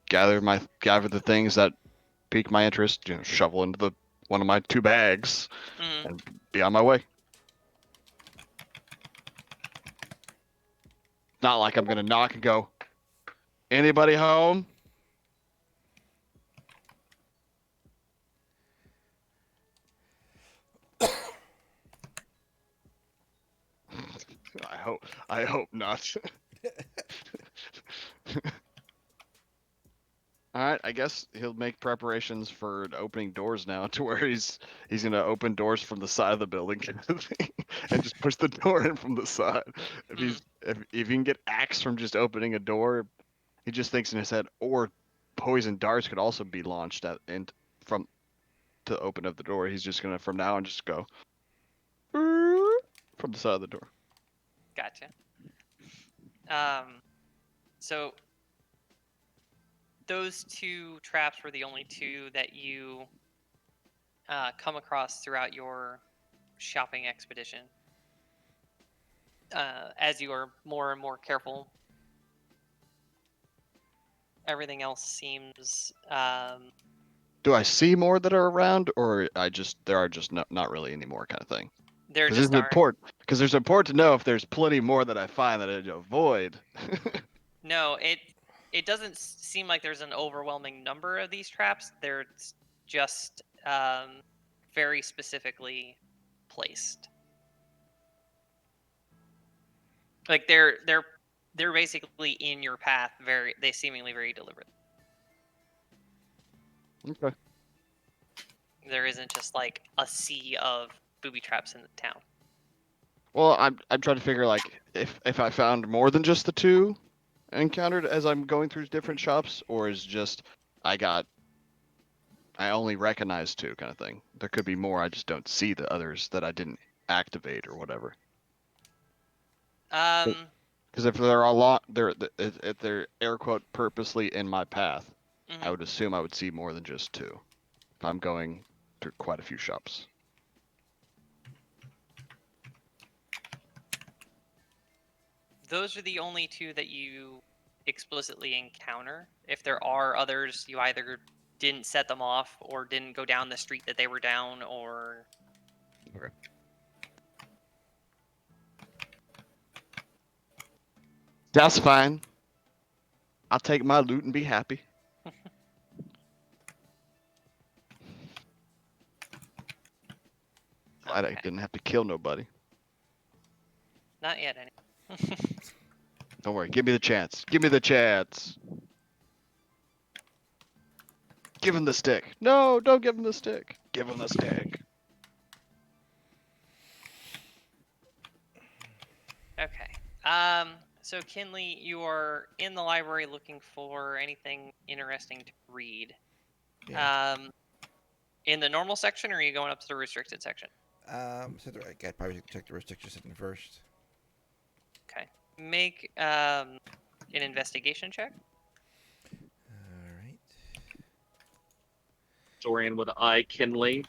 gather the things that pique my interest, shovel into one of my 2 bags, and be on my way. Not like I'm gonna knock and go, anybody home? I hope not. All right, I guess he'll make preparations for opening doors now, to where he's gonna open doors from the side of the building and just push the door in from the side. If he can get axed from just opening a door, he just thinks in his head, or poison darts could also be launched to open up the door. He's just gonna from now on just go from the side of the door. Gotcha. So those 2 traps were the only 2 that you come across throughout your shopping expedition. As you are more and more careful, everything else seems. Do I see more that are around, or there are just not really any more kind of thing? They're Because just important. Because there's important to know if there's plenty more that I find that I avoid. No, it doesn't seem like there's an overwhelming number of these traps. They're just very specifically placed. Like they're basically in your path. They seemingly very deliberate. Okay. There isn't just like a sea of booby traps in the town. Well, I'm trying to figure, like, if I found more than just the 2 encountered as I'm going through different shops, or is just I only recognize 2 kind of thing. There could be more. I just don't see the others that I didn't activate or whatever. Because if there are a lot, if they're air quote purposely in my path, I would assume I would see more than just 2. If I'm going through quite a few shops. Those are the only 2 that you explicitly encounter. If there are others, you either didn't set them off or didn't go down the street that they were down, or. Okay. That's fine. I'll take my loot and be happy. Glad I didn't have to kill nobody. Not yet, anyway. Don't worry. Give me the chance. Give me the chance. Give him the stick. No, don't give him the stick. Give him the stick. Okay. So Kinley, you are in the library looking for anything interesting to read. Yeah. In the normal section, or are you going up to the restricted section? So I probably check the restricted section first. Okay. Make an investigation check. All right. Dorian would eye Kinley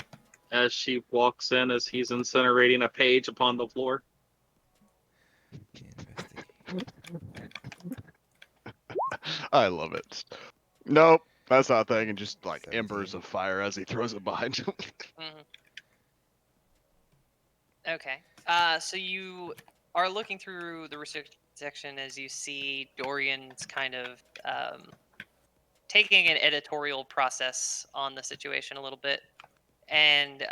as she walks in, as he's incinerating a page upon the floor. I love it. Nope, that's not a thing. And just like 17. embers of fire as he throws it behind him. Okay. So you are looking through the restricted section as you see Dorian's kind of taking an editorial process on the situation a little bit, and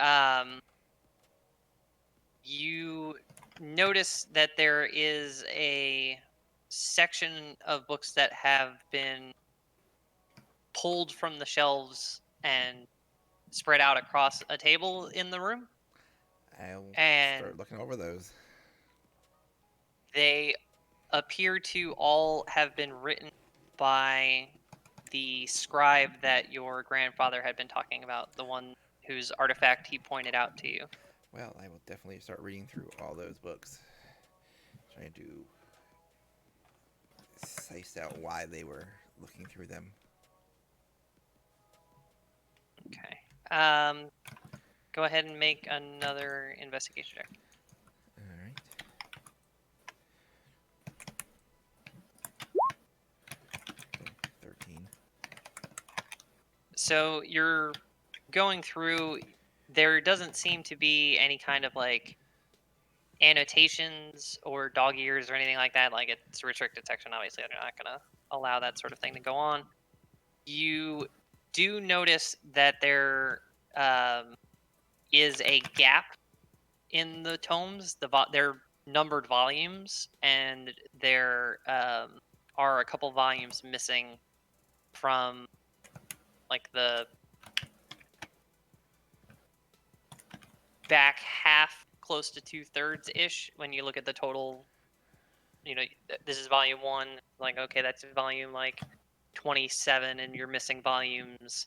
you notice that there is a section of books that have been pulled from the shelves and spread out across a table in the room. I'll And start looking over those. they appear to all have been written by the scribe that your grandfather had been talking about, the one whose artifact he pointed out to you. Well, I will definitely start reading through all those books, trying to size out why they were looking through them. Okay. Go ahead and make another investigation check. All right. Okay, 13. So you're going through. There doesn't seem to be any kind of like annotations or dog ears or anything like that. Like it's a restricted section, obviously. They're not going to allow that sort of thing to go on. You do notice that there is a gap in the tomes. They're numbered volumes, and there are a couple volumes missing from like the back half, close to 2/3 ish. When you look at the total, this is volume 1. Like, okay, that's volume like 27, and you're missing volumes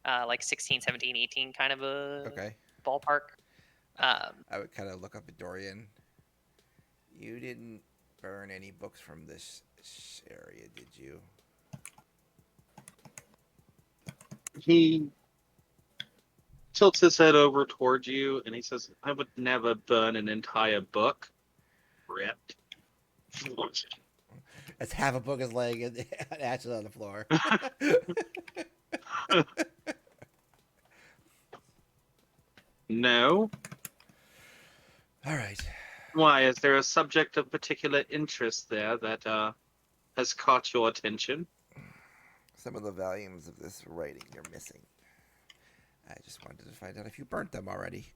like 16, 17, 18, kind of a Okay. ballpark. I would kind of look up at Dorian. You didn't burn any books from this area, did you? He tilts his head over towards you and he says, I would never burn an entire book. Ripped. That's half a book is laying in ashes on the floor. No. All right. Why? Is there a subject of particular interest there that has caught your attention? Some of the volumes of this writing you're missing. I just wanted to find out if you burnt them already.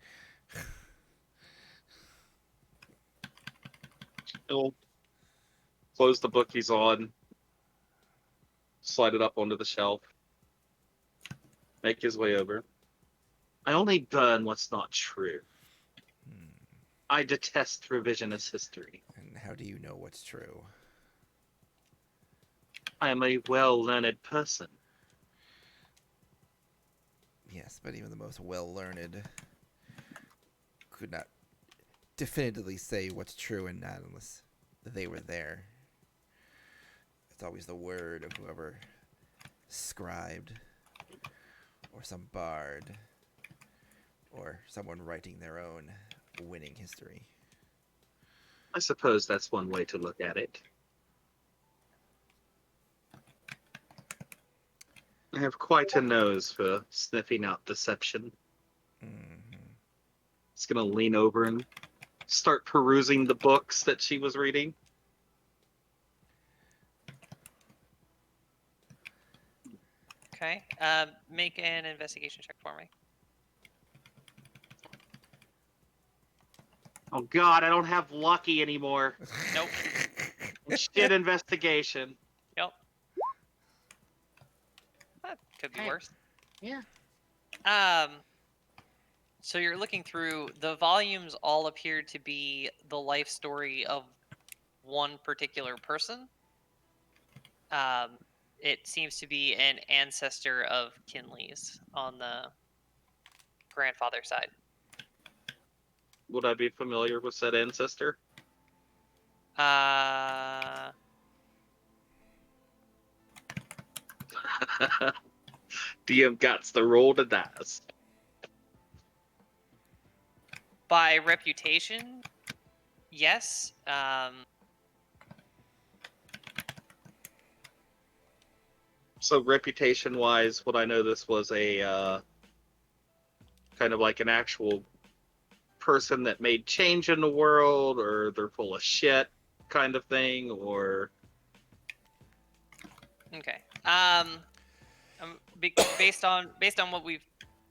He'll close the book he's on, slide it up onto the shelf, make his way over. I only burn what's not true. I detest revisionist history. And how do you know what's true? I am a well-learned person. Yes, but even the most well-learned could not definitively say what's true and not unless they were there. It's always the word of whoever scribed, or some bard, or someone writing their own winning history. I suppose that's one way to look at it. I have quite a nose for sniffing out deception. He's gonna lean over and start perusing the books that she was reading. Okay. Make an investigation check for me. Oh god, I don't have lucky anymore. Nope. Shit investigation. Yep. That could be worse. Yeah. So you're looking through, the volumes all appear to be the life story of one particular person. It seems to be an ancestor of Kinley's on the grandfather side. Would I be familiar with said ancestor? DM Guts, the roll to dice. By reputation, yes. So reputation-wise, would I know this was a kind of like an actual person that made change in the world, or they're full of shit kind of thing, or... Okay. Based on what we've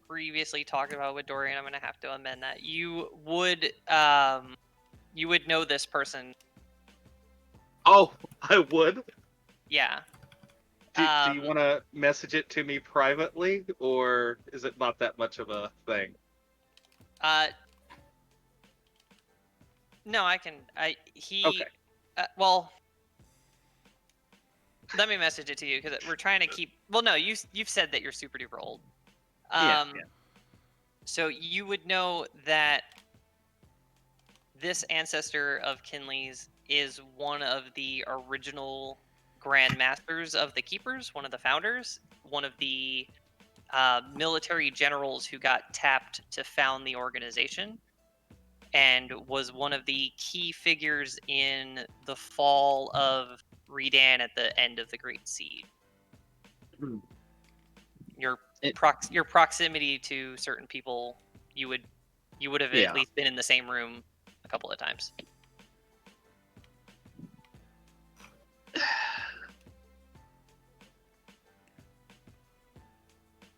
previously talked about with Dorian, I'm gonna have to amend that. You would know this person. Oh, I would? Yeah. Do you want to message it to me privately, or is it not that much of a thing? No, I can. Okay. Well, let me message it to you because we're trying to keep. Well, no, you've said that you're super duper old. Yeah. So you would know that this ancestor of Kinley's is one of the original Grand Masters of the Keepers, one of the founders, one of the military generals who got tapped to found the organization, and was one of the key figures in the fall of Redan at the end of the Great Siege. Hmm. Your It- your proximity to certain people, you would have Yeah. at least been in the same room a couple of times.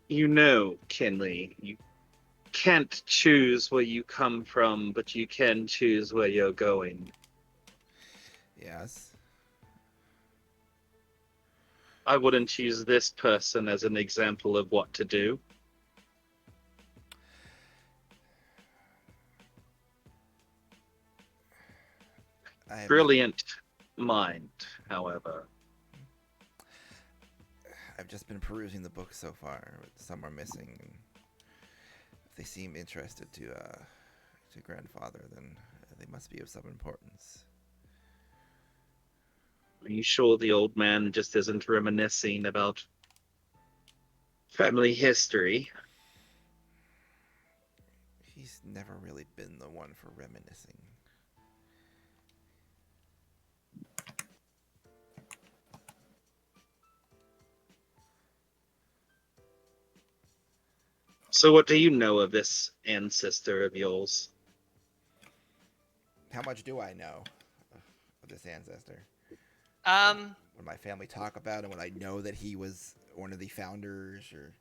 You know, Kinley, you can't choose where you come from, but you can choose where you're going. Yes. I wouldn't choose this person as an example of what to do. I have Brilliant mind, however. I've just been perusing the book so far. Some are missing. And if they seem interested to grandfather, then they must be of some importance. Are you sure the old man just isn't reminiscing about family history? He's never really been the one for reminiscing. So what do you know of this ancestor of yours? How much do I know of this ancestor? When my family talk about him, when I know that he was one of the founders, or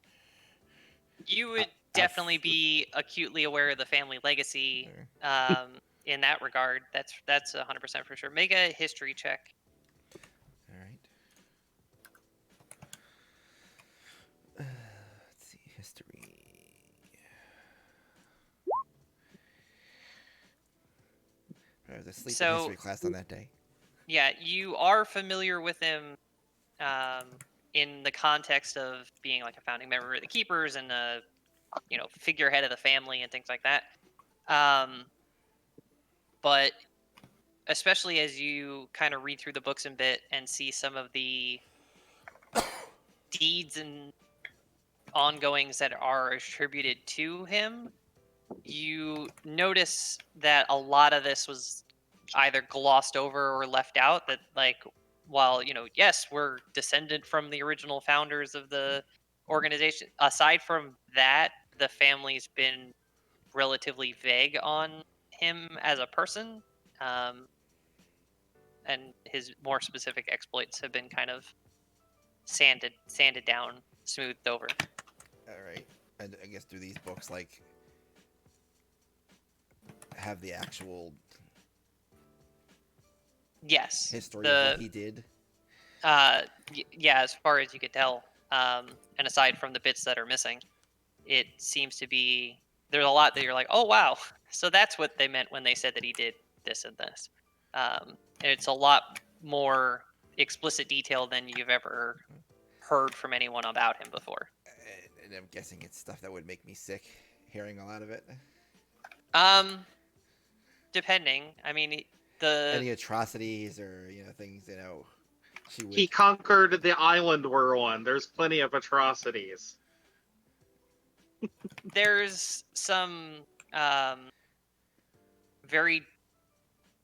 You would definitely be acutely aware of the family legacy or- in that regard. That's 100% for sure. Make a history check. all right. Let's see, history. I was asleep in So- history class on that day. Yeah, you are familiar with him in the context of being like a founding member of the Keepers and a figurehead of the family and things like that. But especially as you kind of read through the books a bit and see some of the deeds and ongoings that are attributed to him, you notice that a lot of this was either glossed over or left out. That, like, while yes, we're descendant from the original founders of the organization, aside from that, the family's been relatively vague on him as a person, and his more specific exploits have been kind of sanded down, smoothed over. All right. And I guess do these books like have the actual Yes, history of what he did? Yeah, as far as you could tell, and aside from the bits that are missing, it seems to be there's a lot that you're like, oh wow, so that's what they meant when they said that he did this and this, and it's a lot more explicit detail than you've ever heard from anyone about him before. And I'm guessing it's stuff that would make me sick hearing a lot of it. Depending, I mean, Any atrocities or things she would. He conquered the island we're on. There's plenty of atrocities. there's some very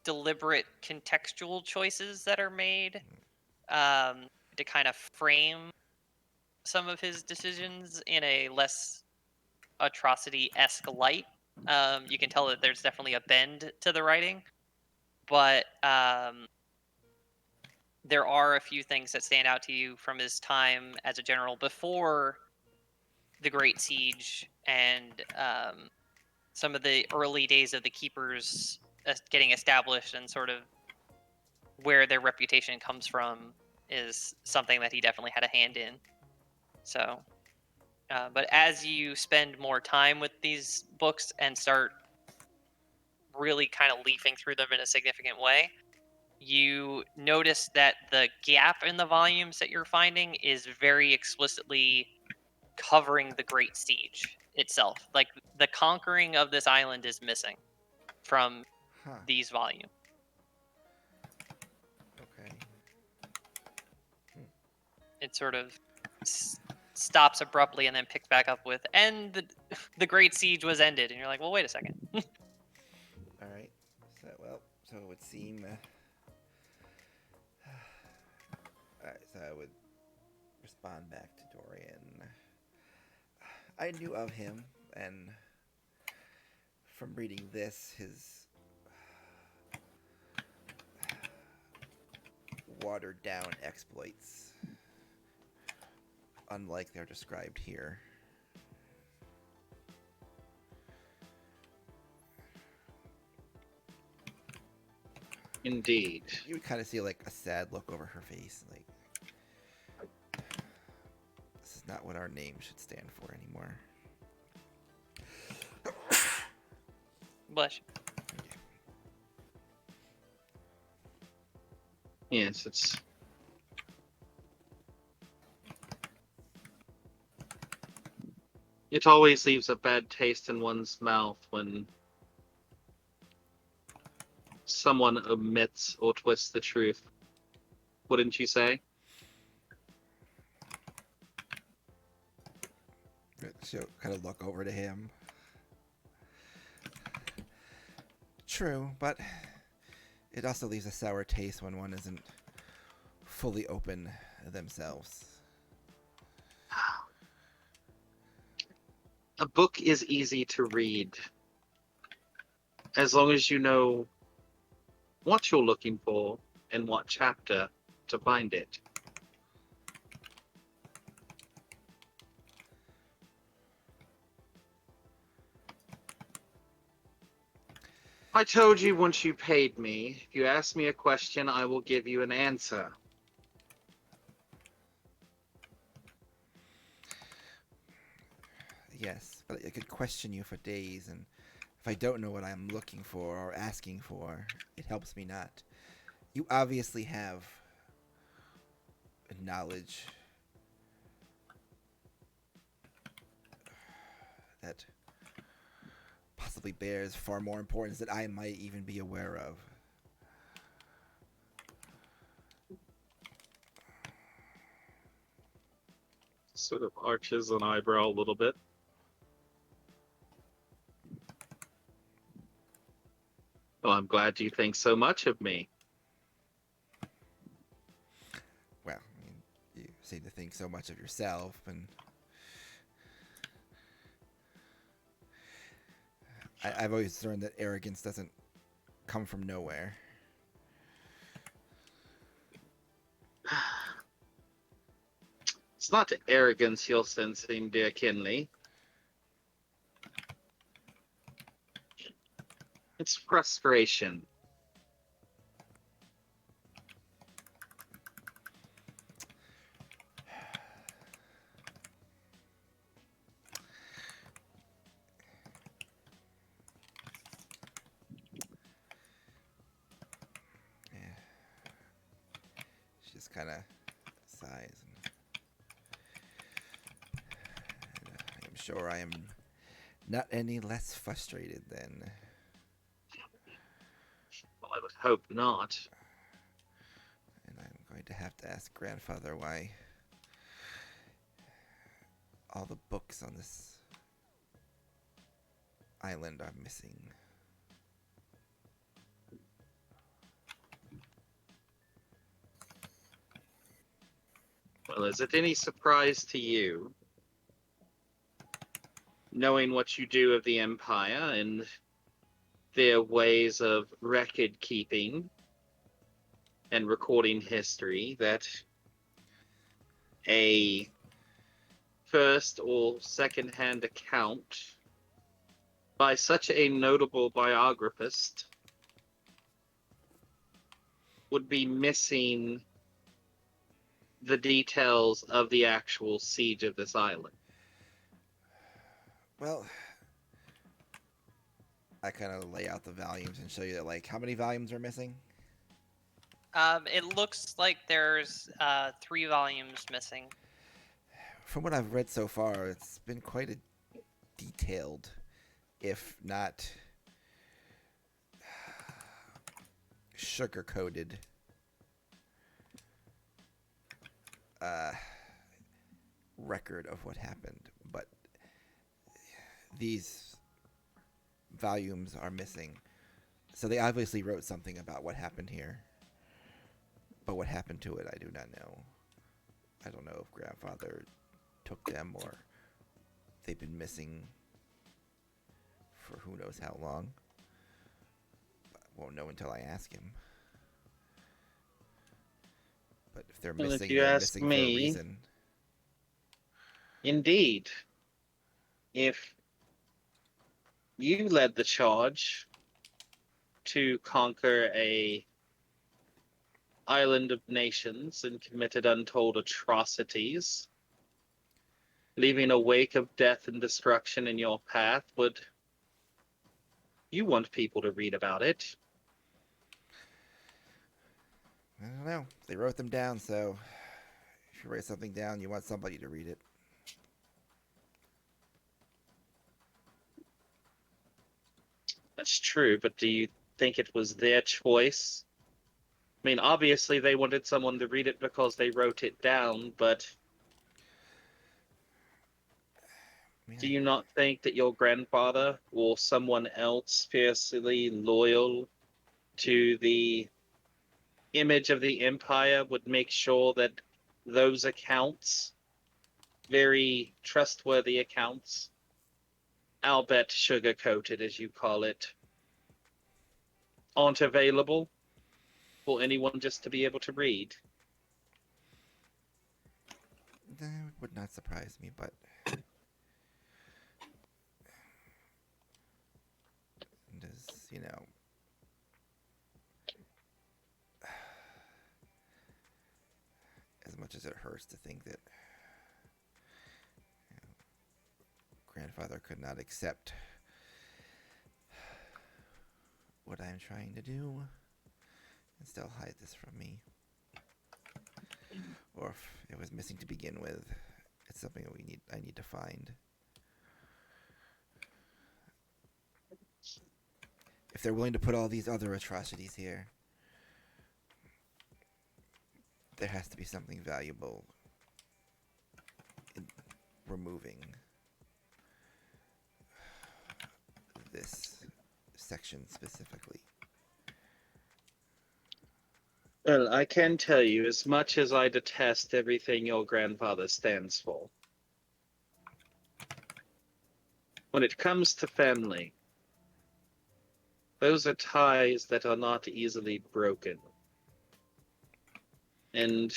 deliberate contextual choices that are made to kind of frame some of his decisions in a less atrocity-esque light. You can tell that there's definitely a bend to the writing, but there are a few things that stand out to you from his time as a general before the Great Siege and some of the early days of the Keepers getting established, and sort of where their reputation comes from is something that he definitely had a hand in. So, but as you spend more time with these books and start really kind of leafing through them in a significant way, you notice that the gap in the volumes that you're finding is very explicitly covering the Great Siege. itself. Like the conquering of this island is missing from Huh. these volumes. Okay. It sort of stops abruptly and then picks back up with, and the Great Siege was ended. And you're like, well, wait a second. All right. So it would seem. All right. So I would respond back to Dorian. I knew of him, and from reading this, his watered down exploits, unlike they're described here. Indeed. You would kind of see like a sad look over her face, like this is not what our name should stand for anymore. Bless you. Yes, it's. It always leaves a bad taste in one's mouth when someone omits or twists the truth. Wouldn't you say? She'll kind of look over to him. True, but it also leaves a sour taste when one isn't fully open themselves. A book is easy to read as long as you know what you're looking for and what chapter to find it. I told you once you paid me, if you ask me a question, I will give you an answer. Yes, but I could question you for days, and if I don't know what I'm looking for or asking for, it helps me not. You obviously have knowledge that possibly bears far more importance that I might even be aware of. Sort of arches an eyebrow a little bit. Well, I'm glad you think so much of me. Well, I mean, you seem to think so much of yourself, and I've always learned that arrogance doesn't come from nowhere. It's not arrogance you're sensing, dear Kinley. It's frustration. Yeah. She just kind of sighs. And I am sure I am not any less frustrated then. Well, I would hope not. And I'm going to have to ask Grandfather why all the books on this island are missing. Well, is it any surprise to you, knowing what you do of the Empire and their ways of record keeping and recording history, that a first or second hand account by such a notable biographist would be missing the details of the actual siege of this island? Well, I kind of lay out the volumes and show you that, like, how many volumes are missing? It looks like there's 3 volumes missing. From what I've read so far, it's been quite a detailed, if not sugar-coated record of what happened, but these volumes are missing. So they obviously wrote something about what happened here, but what happened to it, I do not know. I don't know if grandfather took them or they've been missing for who knows how long. I won't know until I ask him. But if they're Well, if missing, you they're ask missing for a me- reason. Indeed. If you led the charge to conquer a island of nations and committed untold atrocities, leaving a wake of death and destruction in your path, would you want people to read about it? I don't know. They wrote them down, so if you write something down, you want somebody to read it. That's true, but do you think it was their choice? I mean, obviously they wanted someone to read it because they wrote it down, but do you not think that your grandfather or someone else fiercely loyal to the image of the Empire would make sure that those accounts, very trustworthy accounts, albeit sugar-coated as you call it, aren't available for anyone just to be able to read? That would not surprise me, but does, as much as it hurts to think that grandfather could not accept what I'm trying to do and still hide this from me. Or if it was missing to begin with, it's something that I need to find. If they're willing to put all these other atrocities here, there has to be something valuable in removing this section specifically. Well, I can tell you, as much as I detest everything your grandfather stands for, when it comes to family, those are ties that are not easily broken. And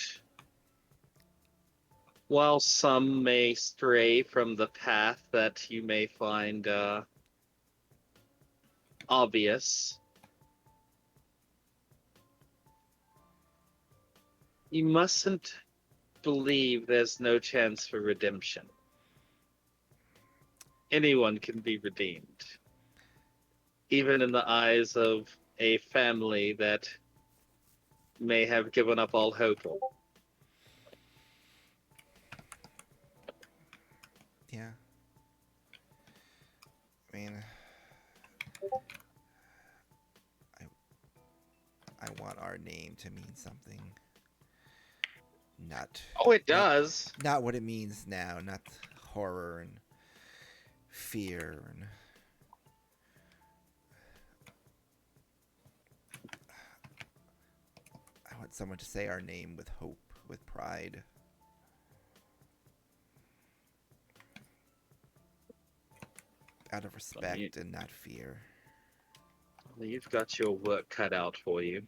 while some may stray from the path that you may find obvious, you mustn't believe there's no chance for redemption. Anyone can be redeemed, even in the eyes of a family that may have given up all hope. Yeah. I mean, I want our name to mean something. Not. Oh, it does. Not what it means now. Not horror and fear and. I want someone to say our name with hope, with pride. Out of respect and not fear. You've got your work cut out for you.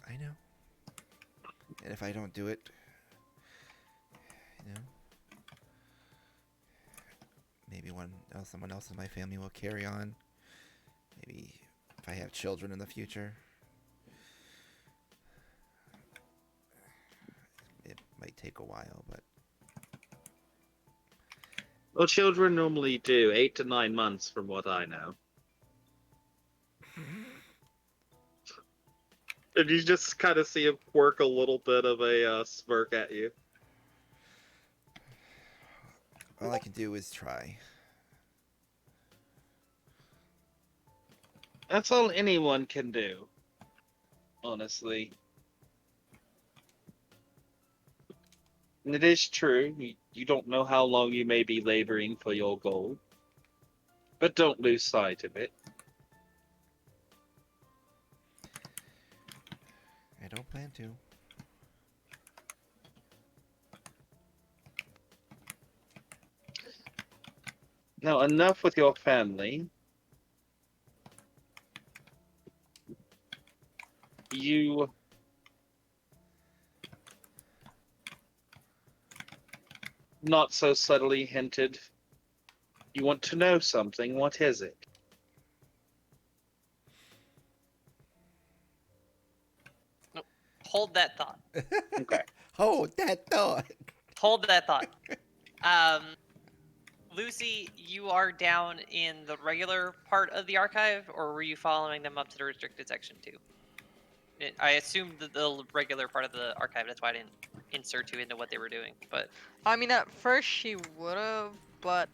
I know. And if I don't do it, maybe someone else in my family will carry on. Maybe if I have children in the future, it might take a while, but Well, children normally do 8 to 9 months, from what I know. And you just kind of see him quirk a little bit of a smirk at you. all I can do is try. That's all anyone can do. Honestly. And it is true. You don't know how long you may be laboring for your goal. But don't lose sight of it. I don't plan to. Now, enough with your family. You not so subtly hinted you want to know something. What is it? Hold that thought. Okay. Hold that thought. Hold that thought. Lucy, you are down in the regular part of the archive, or were you following them up to the restricted section too? I assumed the regular part of the archive. That's why I didn't insert you into what they were doing. But I mean, at first she would have, but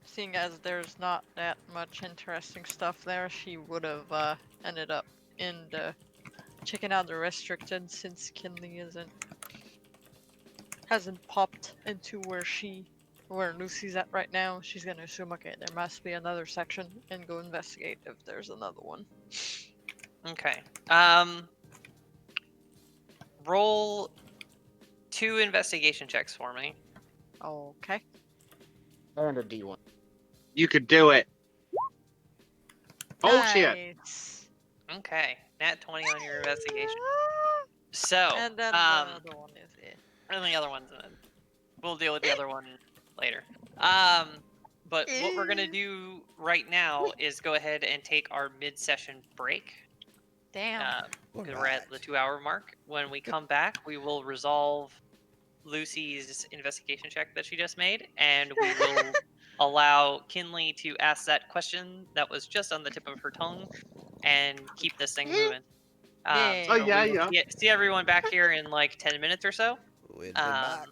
seeing as there's not that much interesting stuff there, she would have ended up in the checking out the restricted since Kinley hasn't popped into where Lucy's at right now. She's gonna assume, okay, there must be another section and go investigate if there's another one. okay. Roll 2 investigation checks for me. Okay. And a D1. You could do it. Oh shit. Nice. Okay. Nat 20 on your investigation. So, And then the other one is it. and the other one's we'll deal with the other one later. But what we're gonna do right now is go ahead and take our mid-session break. Damn. Because we're at the 2-hour mark. When we come back, we will resolve Lucy's investigation check that she just made, and we will allow Kinley to ask that question that was just on the tip of her tongue, and keep this thing moving. Yeah. Oh, So yeah, we will see everyone back here in like 10 minutes or so. We'll be back.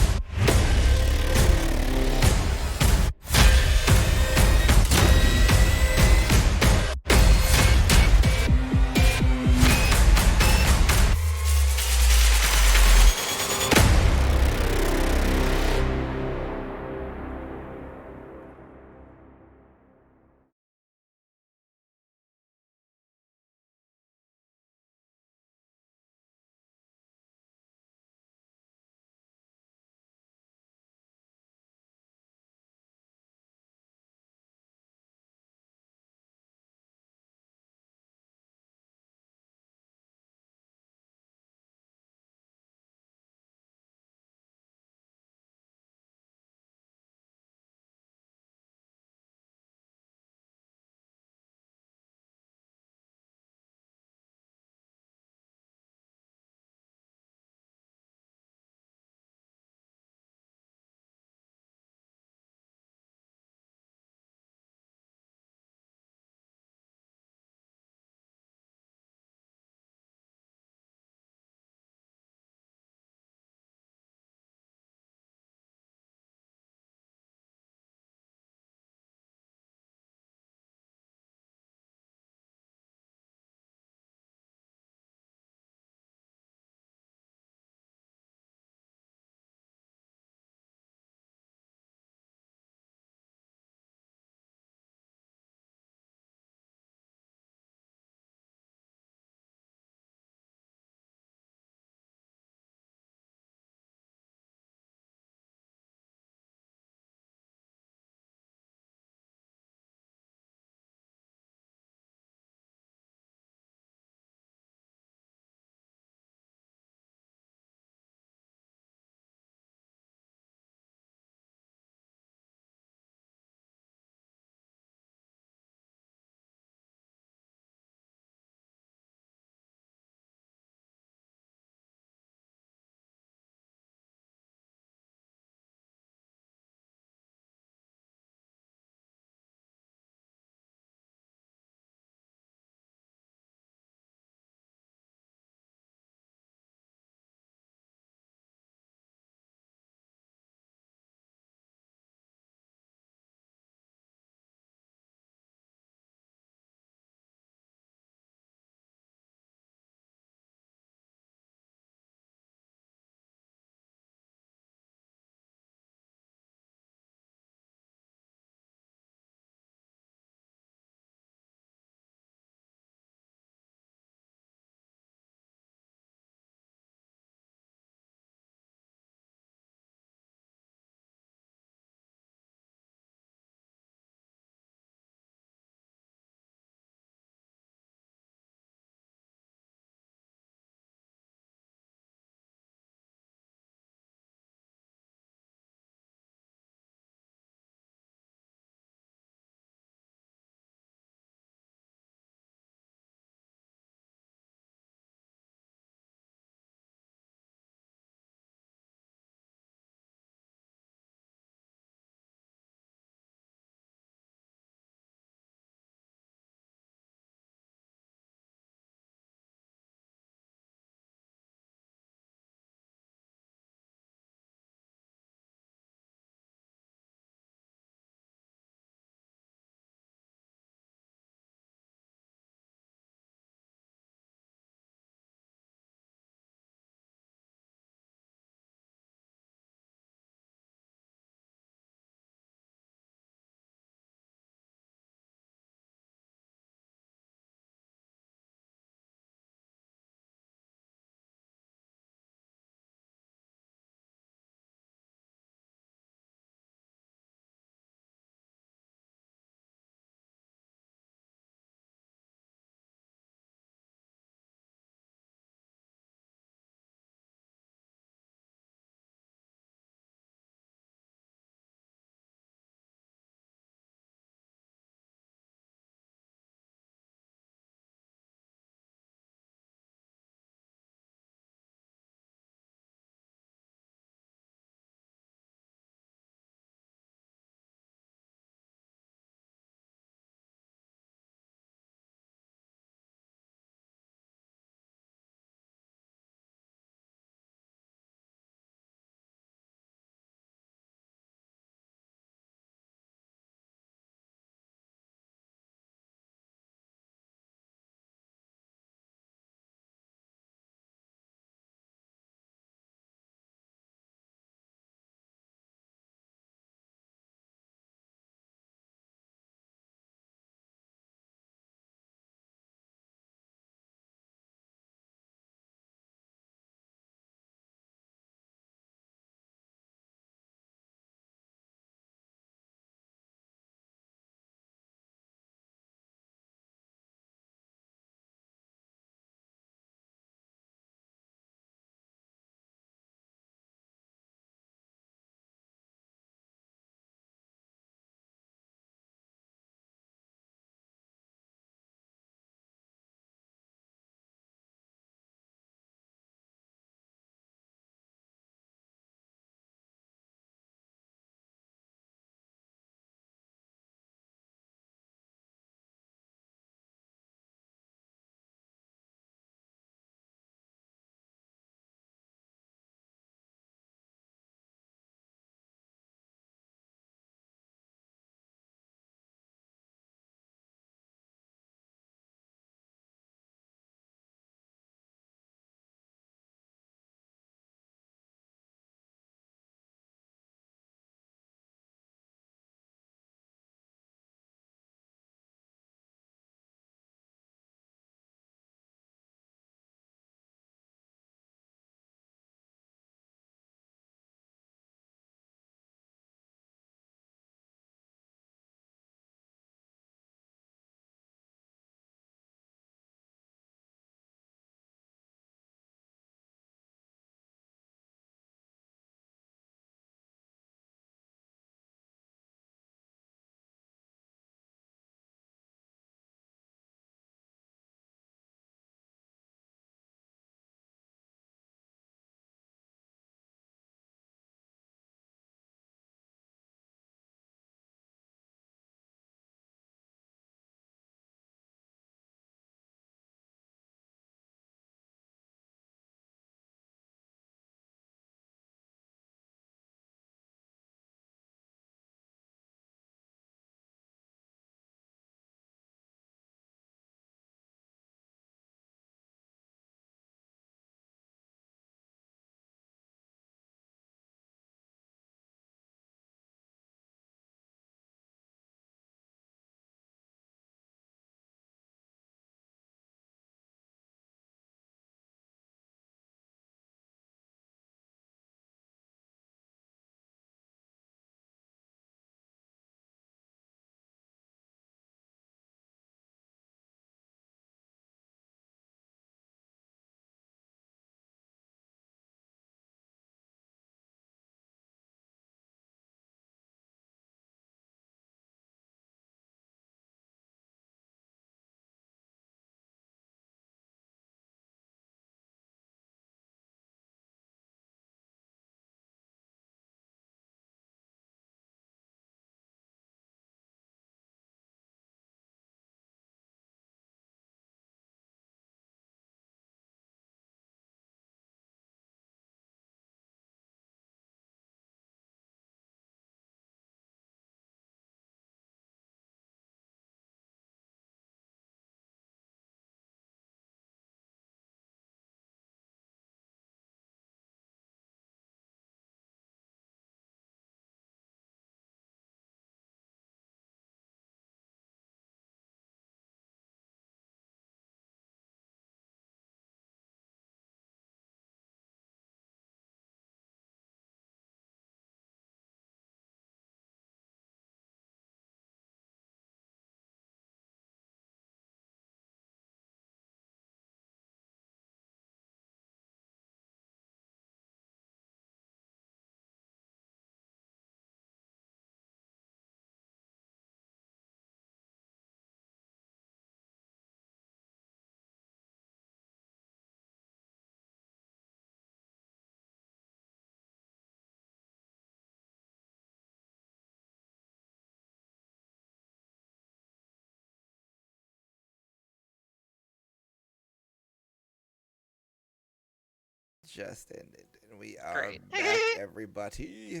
just ended, and we are Great. back, everybody.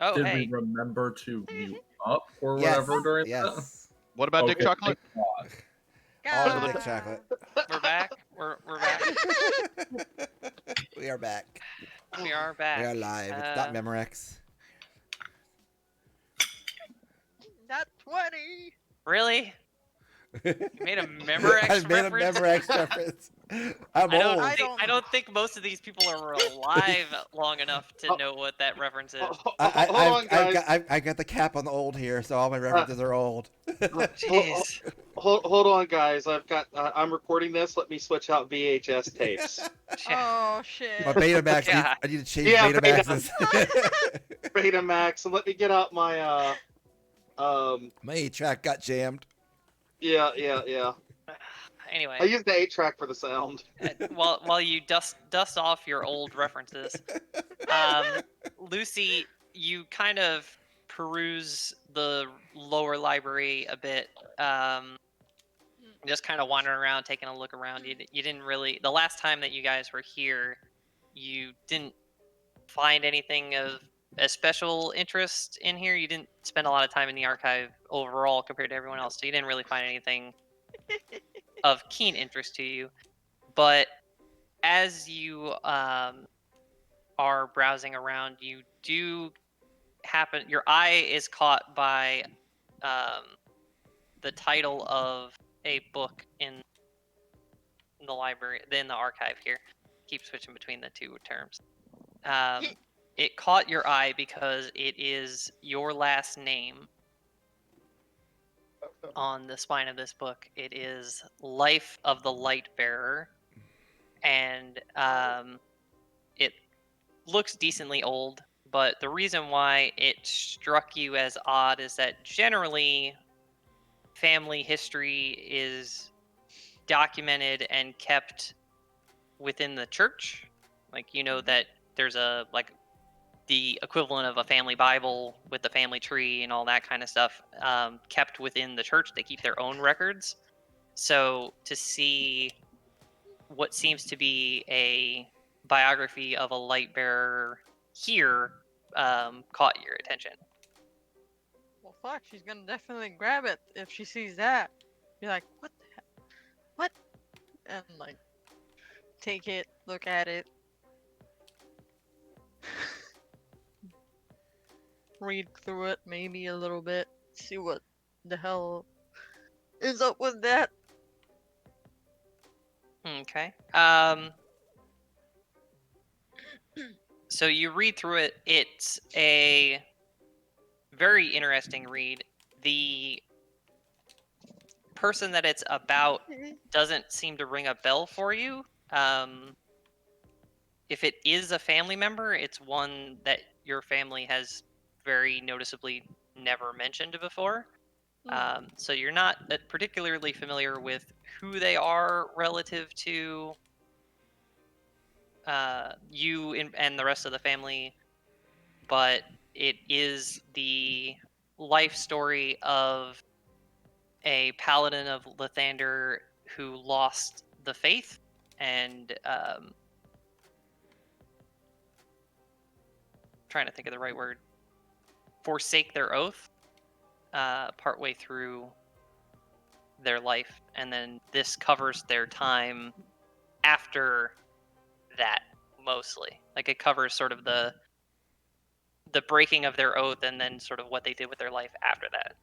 Oh, Did hey. we remember to mute up or Yes, whatever during that? yes. What about Dick Okay, Chocolate? thank God. All the God. dick chocolate. We're back. We're back. We are back. We are We back. are live. It's not Memorex. Not 20. Really? You made a Memorex I made reference? a Memorex reference. I'm I don't, old. I don't think most of these people are alive long enough to know what that reference is. Hold on, guys. I got the cap on the old here, so all my references are old. Jeez. Hold on, guys. I've got. I'm recording this. Let me switch out VHS tapes. Oh shit. My Betamax. God. I need to change Yeah, Betamaxes. Betamax, and let me get out my My 8-track got jammed. Yeah. Anyway, I used the 8-track for the sound. while you dust off your old references, Lucy, you kind of peruse the lower library a bit, just kind of wandering around, taking a look around. You didn't really, the last time that you guys were here, you didn't find anything of a special interest in here. You didn't spend a lot of time in the archive overall compared to everyone else, so you didn't really find anything of keen interest to you. But as you are browsing around, you do happen, your eye is caught by the title of a book in the library, in the archive here. Keep switching between the two terms. It caught your eye because it is your last name on the spine of this book. It is Life of the Light Bearer, and it looks decently old, but the reason why it struck you as odd is that generally family history is documented and kept within the church. Like, you know that there's a, like, the equivalent of a family Bible with the family tree and all that kind of stuff, kept within the church. They keep their own records. So to see what seems to be a biography of a light bearer here caught your attention. Well, fuck, she's gonna definitely grab it if she sees that. Be like, what the heck? What? And, like, take it, look at it. Read through it maybe a little bit. See what the hell is up with that. Okay. So you read through it. It's a very interesting read. The person that it's about doesn't seem to ring a bell for you. If it is a family member, it's one that your family has very noticeably never mentioned before. So you're not particularly familiar with who they are relative to you and the rest of the family, but it is the life story of a paladin of Lathander who lost the faith and trying to think of the right word, forsake their oath partway through their life, and then this covers their time after that, mostly. Like, it covers sort of the breaking of their oath and then sort of what they did with their life after that.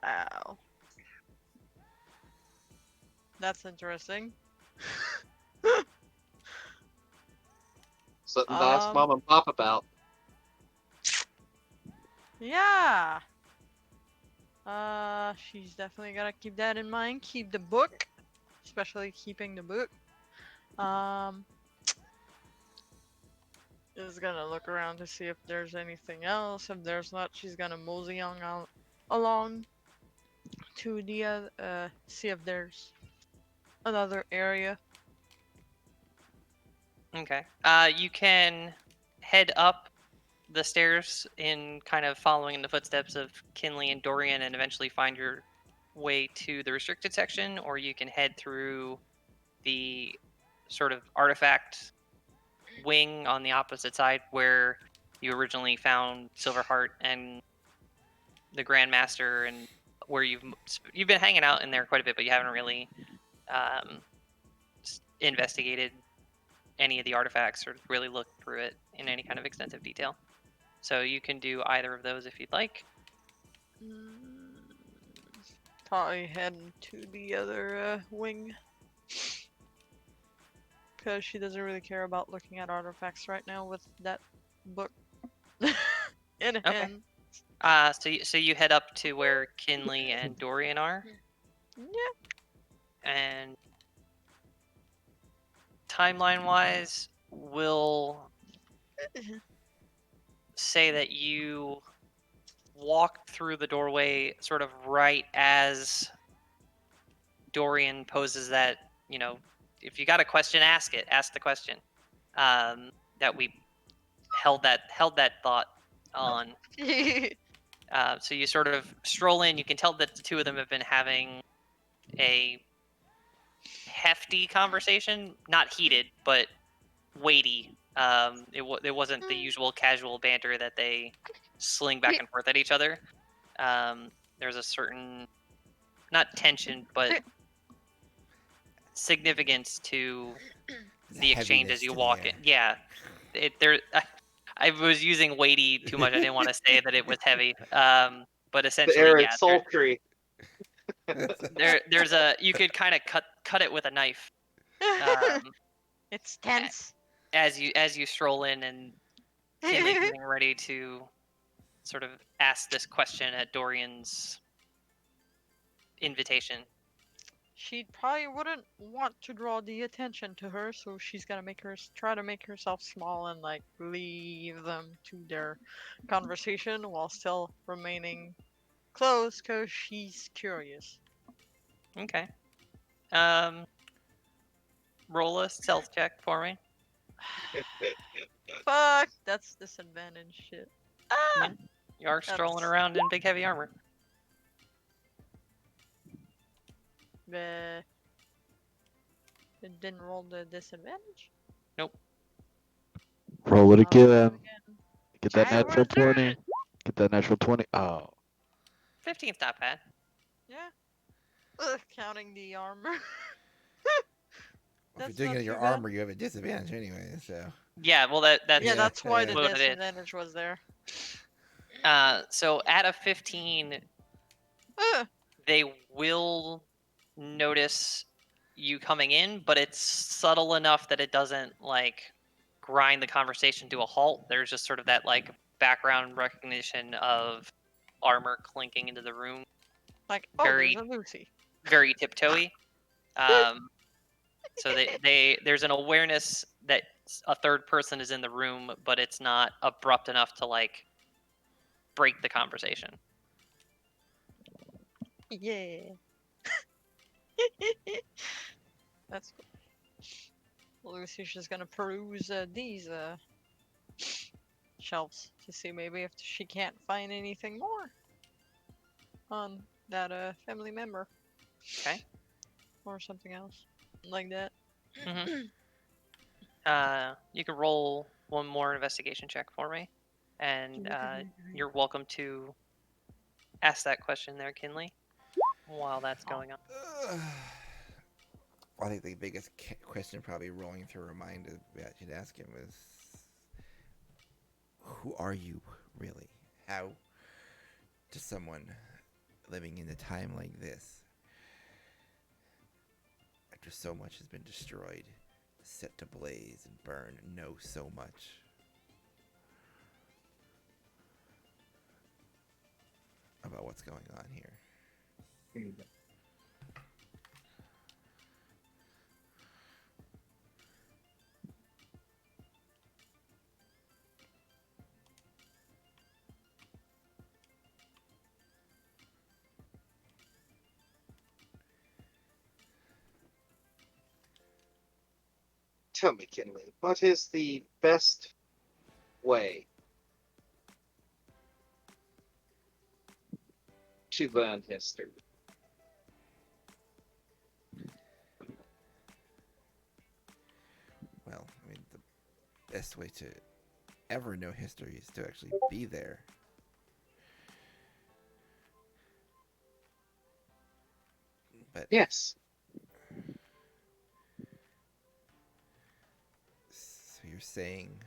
Wow. That's interesting. Something to ask Mom and Pop about. Yeah. She's definitely gotta keep that in mind. Keep the book, especially keeping the book. Is gonna look around to see if there's anything else. If there's not, she's gonna mosey on along to the other, see if there's another area. Okay. You can head up the stairs in kind of following in the footsteps of Kinley and Dorian and eventually find your way to the restricted section, or you can head through the sort of artifact wing on the opposite side where you originally found Silverheart and the Grandmaster, and where you've been hanging out in there quite a bit, but you haven't really investigated any of the artifacts or really looked through it in any kind of extensive detail. So you can do either of those if you'd like. Probably head to the other wing. Because she doesn't really care about looking at artifacts right now with that book in hand. So you head up to where Kinley and Dorian are. Yeah. And timeline-wise, we'll say that you walked through the doorway sort of right as Dorian poses that, if you got a question, ask it. Ask the question. That we held that thought on. So you sort of stroll in. You can tell that the two of them have been having a hefty conversation, not heated, but weighty. It wasn't the usual casual banter that they sling back and forth at each other. There's a certain, not tension, but significance to the exchange as you walk in. Yeah, I was using weighty too much. I didn't want to say that it was heavy. But essentially, The air yeah, is sultry. there's a, you could kind of cut it with a knife. It's tense. As you stroll in and Kinley getting ready to sort of ask this question at Dorian's invitation. She probably wouldn't want to draw the attention to her, so she's gonna try to make herself small and like leave them to their conversation while still remaining close, cause she's curious. Okay. Roll a stealth check for me. Fuck, that's disadvantage shit. You are strolling around in big heavy armor. It didn't roll the disadvantage? Nope. Roll it again. Get that I natural was doing 20. it. Get that natural 20. Oh. 15's not bad. Yeah. Counting the armor. If you're doing it in your armor, you have a disadvantage anyway, so. Yeah, well that's why the what it is. disadvantage was there. So at a 15, they will notice you coming in, but it's subtle enough that it doesn't like grind the conversation to a halt. There's just sort of that like background recognition of armor clinking into the room. Like, very, there's a Lucy. Very tiptoey. So there's an awareness that a third person is in the room, but it's not abrupt enough to like break the conversation. Yeah. That's cool. Lucy's just gonna peruse these shelves to see maybe if she can't find anything more on that family member. Okay. Or something else like that. Mm-hmm. You can roll one more investigation check for me, and you're welcome to ask that question there, Kinley, while that's going on. I think the biggest question probably rolling through her mind that she'd ask him is, who are you, really? How does someone living in a time like this, after so much has been destroyed, set to blaze and burn, know so much? About what's going on here. Tell me, Kinley, what is the best way to learn history? best way to ever know history is to actually be there. But Yes. so you're saying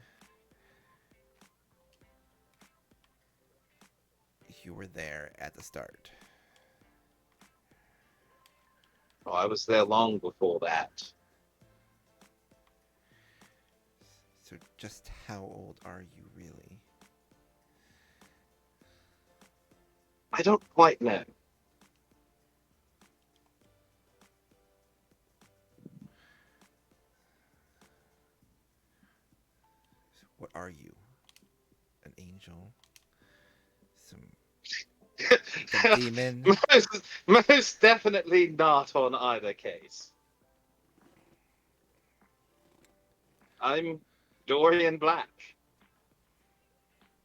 you were there at the start. Oh, I was there long before that. So just how old are you really? I don't quite know. So what are you? An angel? Some demon? most definitely not on either case. I'm Dorian Black.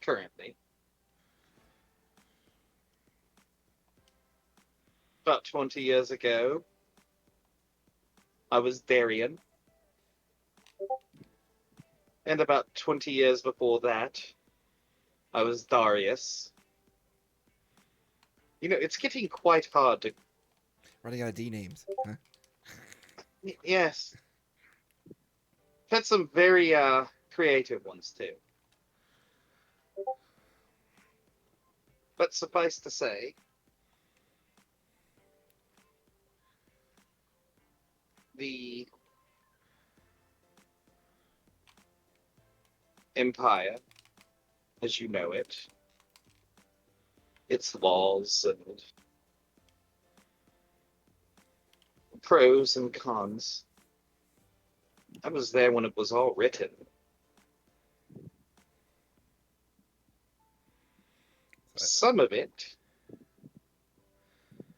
Currently. About 20 years ago, I was Darian. And about 20 years before that, I was Darius. You know, it's getting quite hard to... Running out of D names. Huh? Yes. Had some very creative ones too. But suffice to say, the Empire, as you know it, its laws and pros and cons. I was there when it was all written. Some of it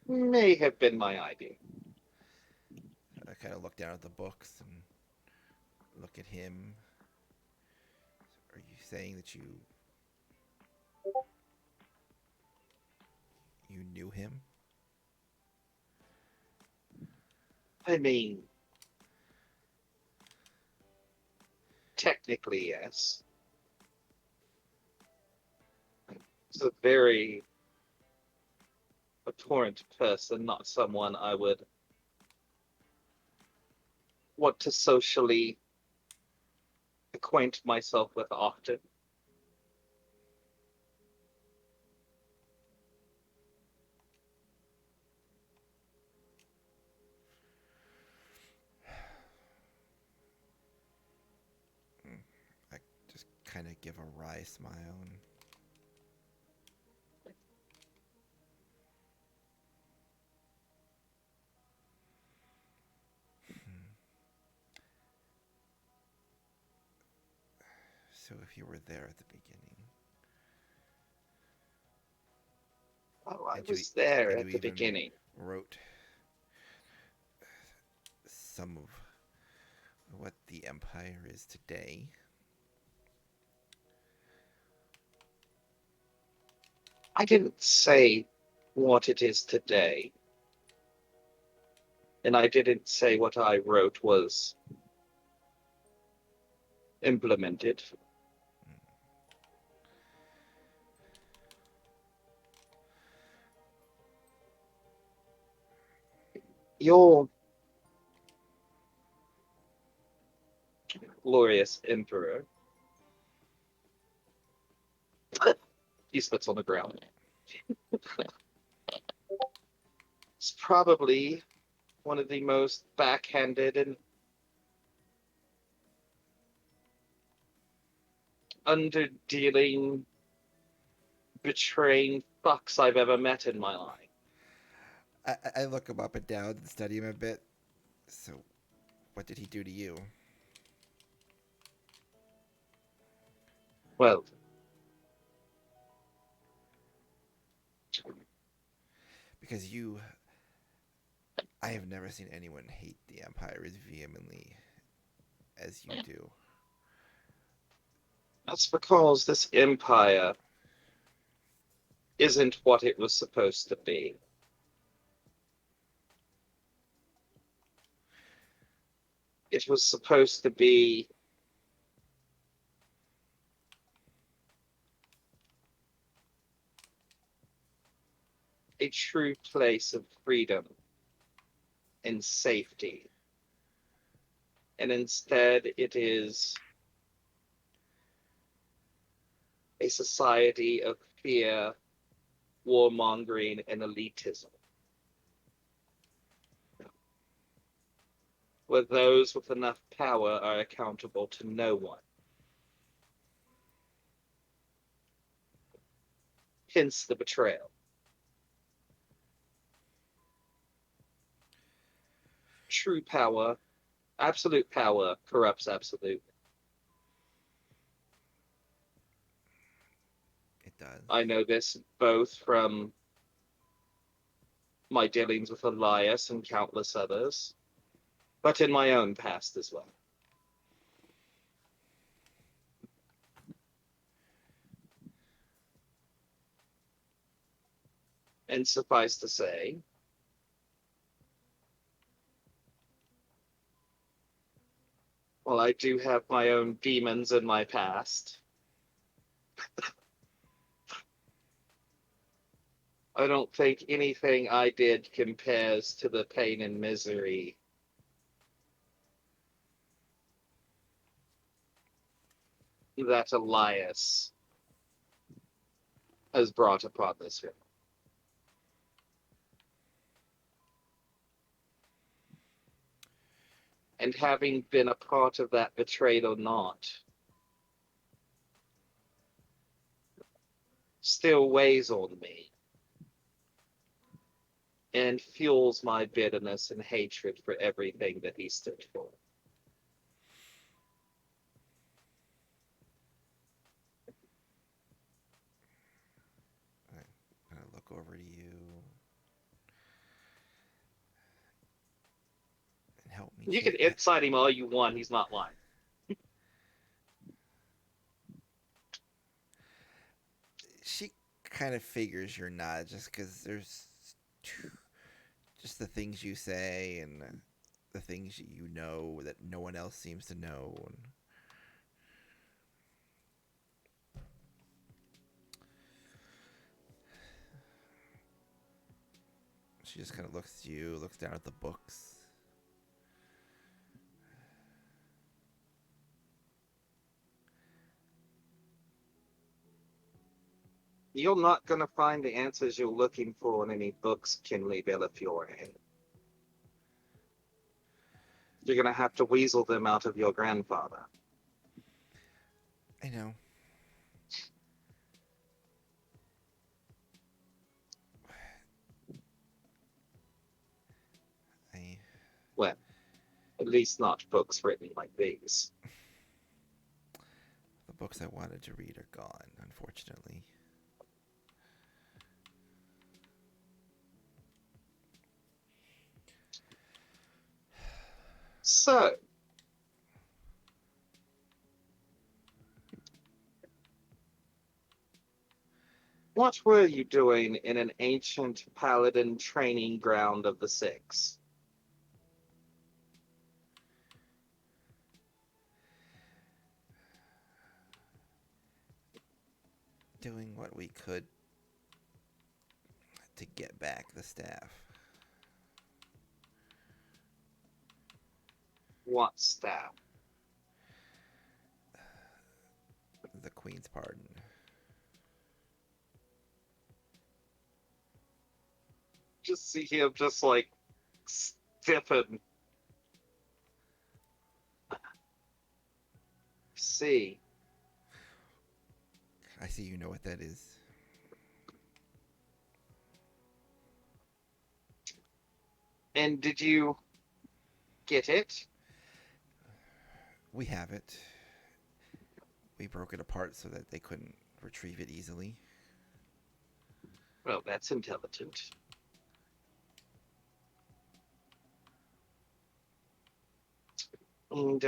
may have been my idea. I kind of look down at the books and look at him. Are you saying that you knew him? I mean, technically, yes. He's a very abhorrent person, not someone I would want to socially acquaint myself with often. I just kind of give a wry smile and so if you were there at the beginning. Oh, I was there at the even beginning. Wrote some of what the Empire is today. I didn't say what it is today. And I didn't say what I wrote was implemented. Your glorious emperor. He spits on the ground. It's probably one of the most backhanded and underdealing, betraying fucks I've ever met in my life. I look him up and down and study him a bit. So, what did he do to you? Well, because I have never seen anyone hate the Empire as vehemently as you do. that's because this empire isn't what it was supposed to be. It was supposed to be a true place of freedom and safety. And instead, it is a society of fear, warmongering, and elitism, where those with enough power are accountable to no one. Hence the betrayal. True power, absolute power, corrupts absolute. It does. I know this both from my dealings with Elias and countless others, but in my own past as well. And suffice to say, while I do have my own demons in my past, I don't think anything I did compares to the pain and misery that Elias has brought upon this family. And having been a part of that betrayal or not, still weighs on me and fuels my bitterness and hatred for everything that he stood for. I'm gonna look over to you and help me. You can incite him all you want, he's not lying. She kind of figures you're not, just because there's just the things you say and the things you know that no one else seems to know. And she just kind of looks at you, looks down at the books. You're not going to find the answers you're looking for in any books, Kinley Bellafiore. You're going to have to weasel them out of your grandfather. I know. Well, at least not books written like these. The books I wanted to read are gone, unfortunately. So, what were you doing in an ancient paladin training ground of the Six? Doing what we could to get back the staff. What staff? The Queen's pardon. Just see him just like stiffen. See. I see you know what that is. And did you get it? We have it. We broke it apart so that they couldn't retrieve it easily. Well, that's intelligent. And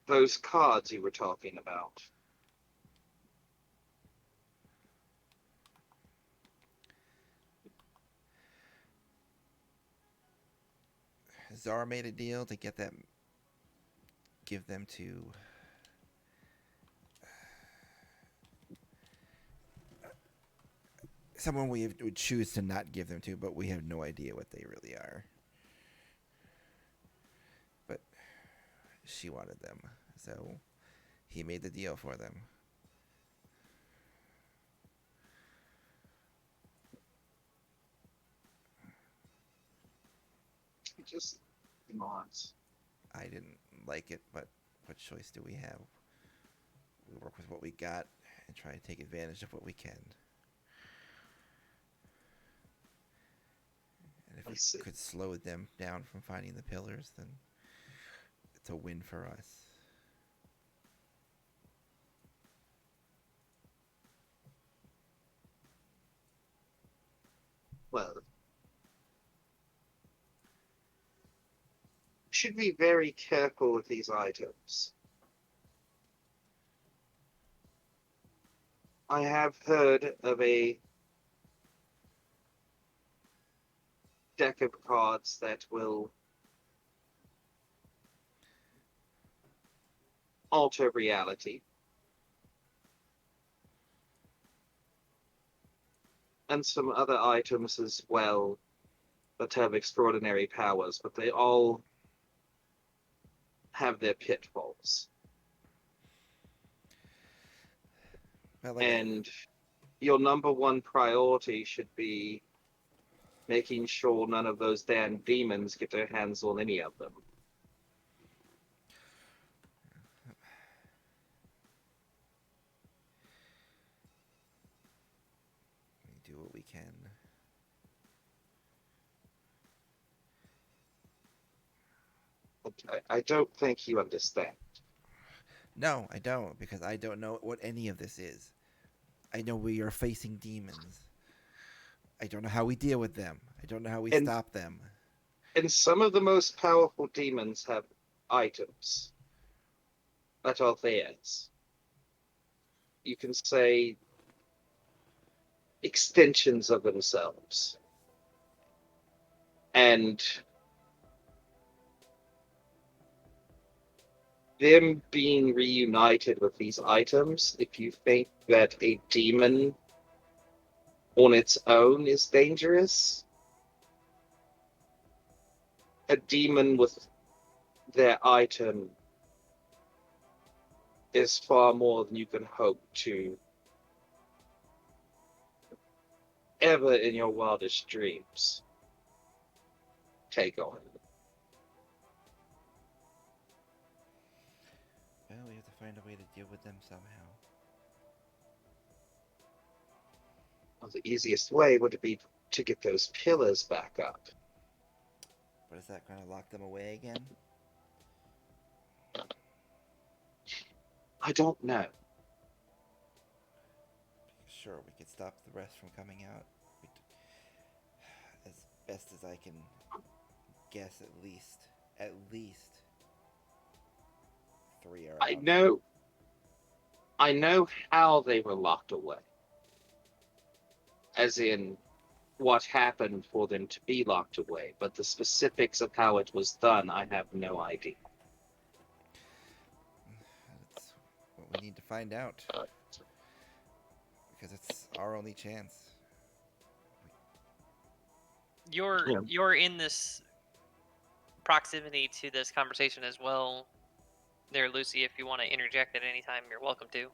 those cards you were talking about. Zara made a deal to get them, give them to someone we would choose to not give them to, but we have no idea what they really are. But she wanted them, so he made the deal for them. He just wants. I didn't like it, but what choice do we have? We work with what we got and try to take advantage of what we can. And if I we see. could slow them down from finding the pillars, then it's a win for us. Well, should be very careful with these items. I have heard of a deck of cards that will alter reality. And some other items as well that have extraordinary powers, but they all have their pitfalls. Well, like And your number one priority should be making sure none of those damn demons get their hands on any of them. we do what we can. I don't think you understand. No, I don't, because I don't know what any of this is. I know we are facing demons. I don't know how we deal with them. I don't know how we stop them. And some of the most powerful demons have items that are theirs. You can say extensions of themselves. And them being reunited with these items, if you think that a demon on its own is dangerous, a demon with their item is far more than you can hope to ever in your wildest dreams take on. Well, we have to find a way to deal with them somehow. Well, the easiest way would be to get those pillars back up. But is that going to lock them away again? I don't know. Sure, we could stop the rest from coming out. As best as I can guess, at least 3 are out. I know how they were locked away. As in what happened for them to be locked away, but the specifics of how it was done, I have no idea. That's what we need to find out. Because it's our only chance. You're in this proximity to this conversation as well. There, Lucy, if you want to interject at any time, you're welcome to.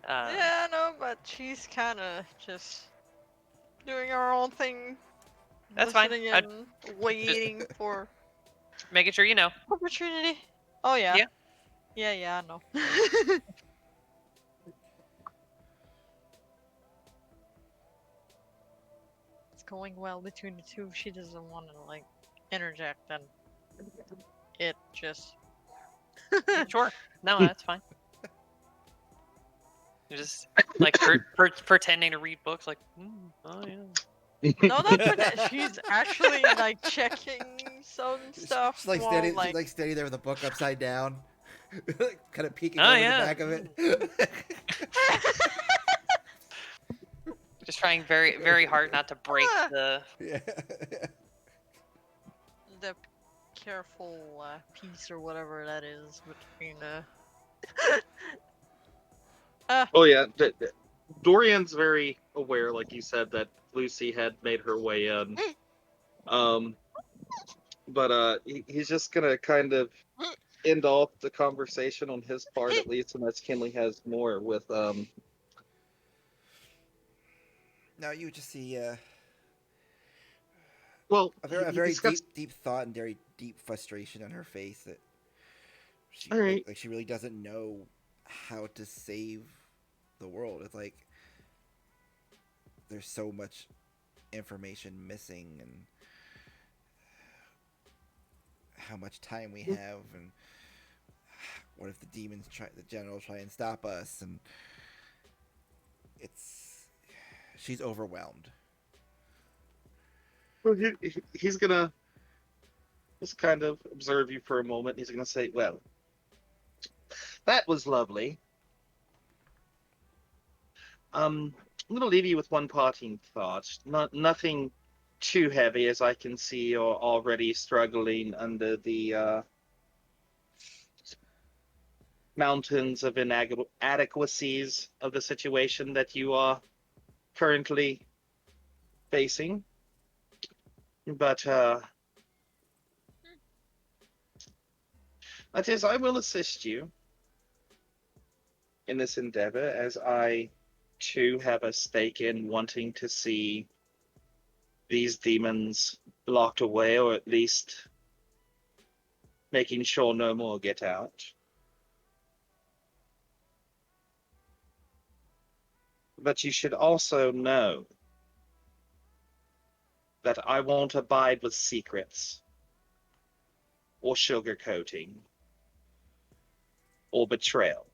Yeah, no, but she's kind of just doing her own thing. That's fine. listening and waiting for Making sure you know. opportunity. Oh yeah. Yeah. Yeah, I know. It's going well between the two. She doesn't want to like interject, and it just. Sure. No, that's fine. You're just like pretending to read books, like, oh yeah. No, not that. She's actually like checking some stuff. She's like while, standing, like... like standing there with the book upside down, kind of peeking Oh, over yeah. the back of it. Just trying very, very hard not to break the. Yeah. The careful piece or whatever that is between. Oh yeah, Dorian's very aware, like you said, that Lucy had made her way in. Um, but he's just gonna kind of end off the conversation on his part, at least, unless Kinley has more with Now you just see Well, a he very discussed. deep thought and very deep frustration on her face that she All right. like she really doesn't know how to save the world. It's like there's so much information missing and how much time we have and what if the generals try and stop us, and she's overwhelmed. Well, he's gonna just kind of observe you for a moment. He's gonna say, "Well, that was lovely. I'm gonna leave you with one parting thought. Nothing too heavy, as I can see you're already struggling under the mountains of inadequacies of the situation that you are currently facing. But that is, I will assist you in this endeavor, as I too have a stake in wanting to see these demons locked away, or at least making sure no more get out. But you should also know that I won't abide with secrets, or sugarcoating, or betrayal.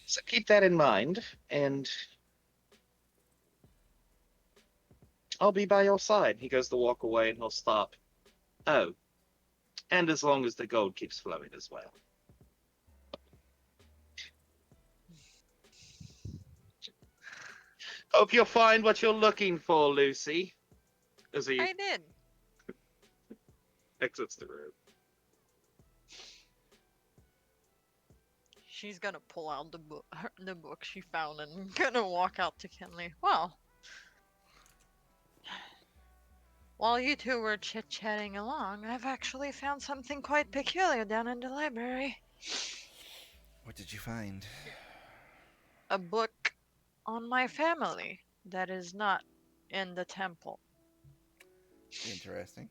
So keep that in mind, and I'll be by your side. He goes to walk away, and he'll stop. Oh, and as long as the gold keeps flowing as well. Hope you'll find what you're looking for, Lucy. As he I did. exits the room. She's gonna pull out the book she found and gonna walk out to Kenley. Well, while you two were chit-chatting along, I've actually found something quite peculiar down in the library. What did you find? A book on my family that is not in the temple. Interesting.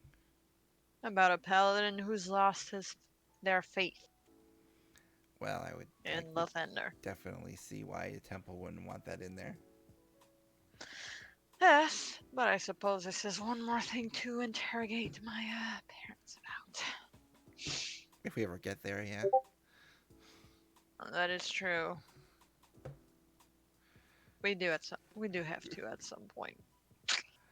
About a paladin who's lost their faith Well, I would in Lathander. definitely see why the temple wouldn't want that in there. Yes, but I suppose this is one more thing to interrogate my parents about. If we ever get there, yeah. That is true. We do have to at some point.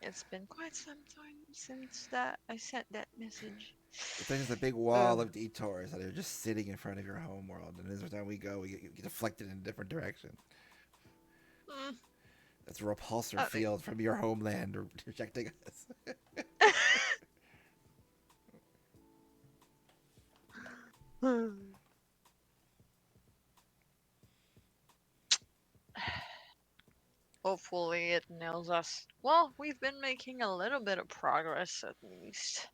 It's been quite some time since that I sent that message. But there's a big wall of detours that are just sitting in front of your home world, and every time we go, we get deflected in a different direction. That's a repulsor field from your homeland rejecting us. Hopefully it nails us. Well, we've been making a little bit of progress at least.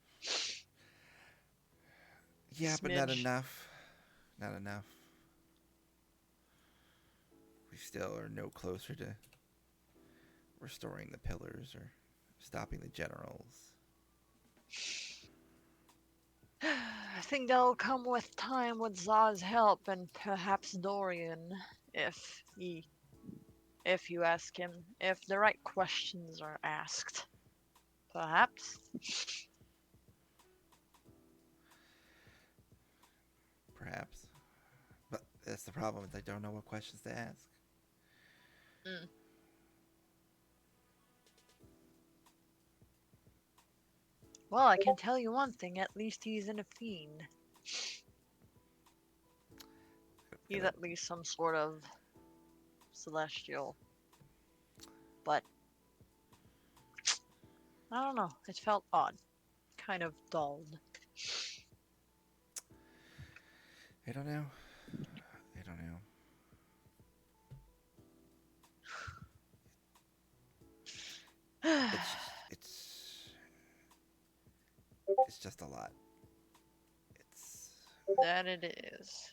Yeah, but not Smidge. enough. Not enough. We still are no closer to restoring the pillars or stopping the generals. I think that'll come with time with Zah's help and perhaps Dorian, if you ask him, if the right questions are asked. Perhaps. Perhaps. But that's the problem, is I don't know what questions to ask. Well, I can tell you one thing, at least he's in a fiend. He's at least some sort of celestial. But I don't know. It felt odd. Kind of dulled. I don't know. I don't know. It's just a lot. It's That it is.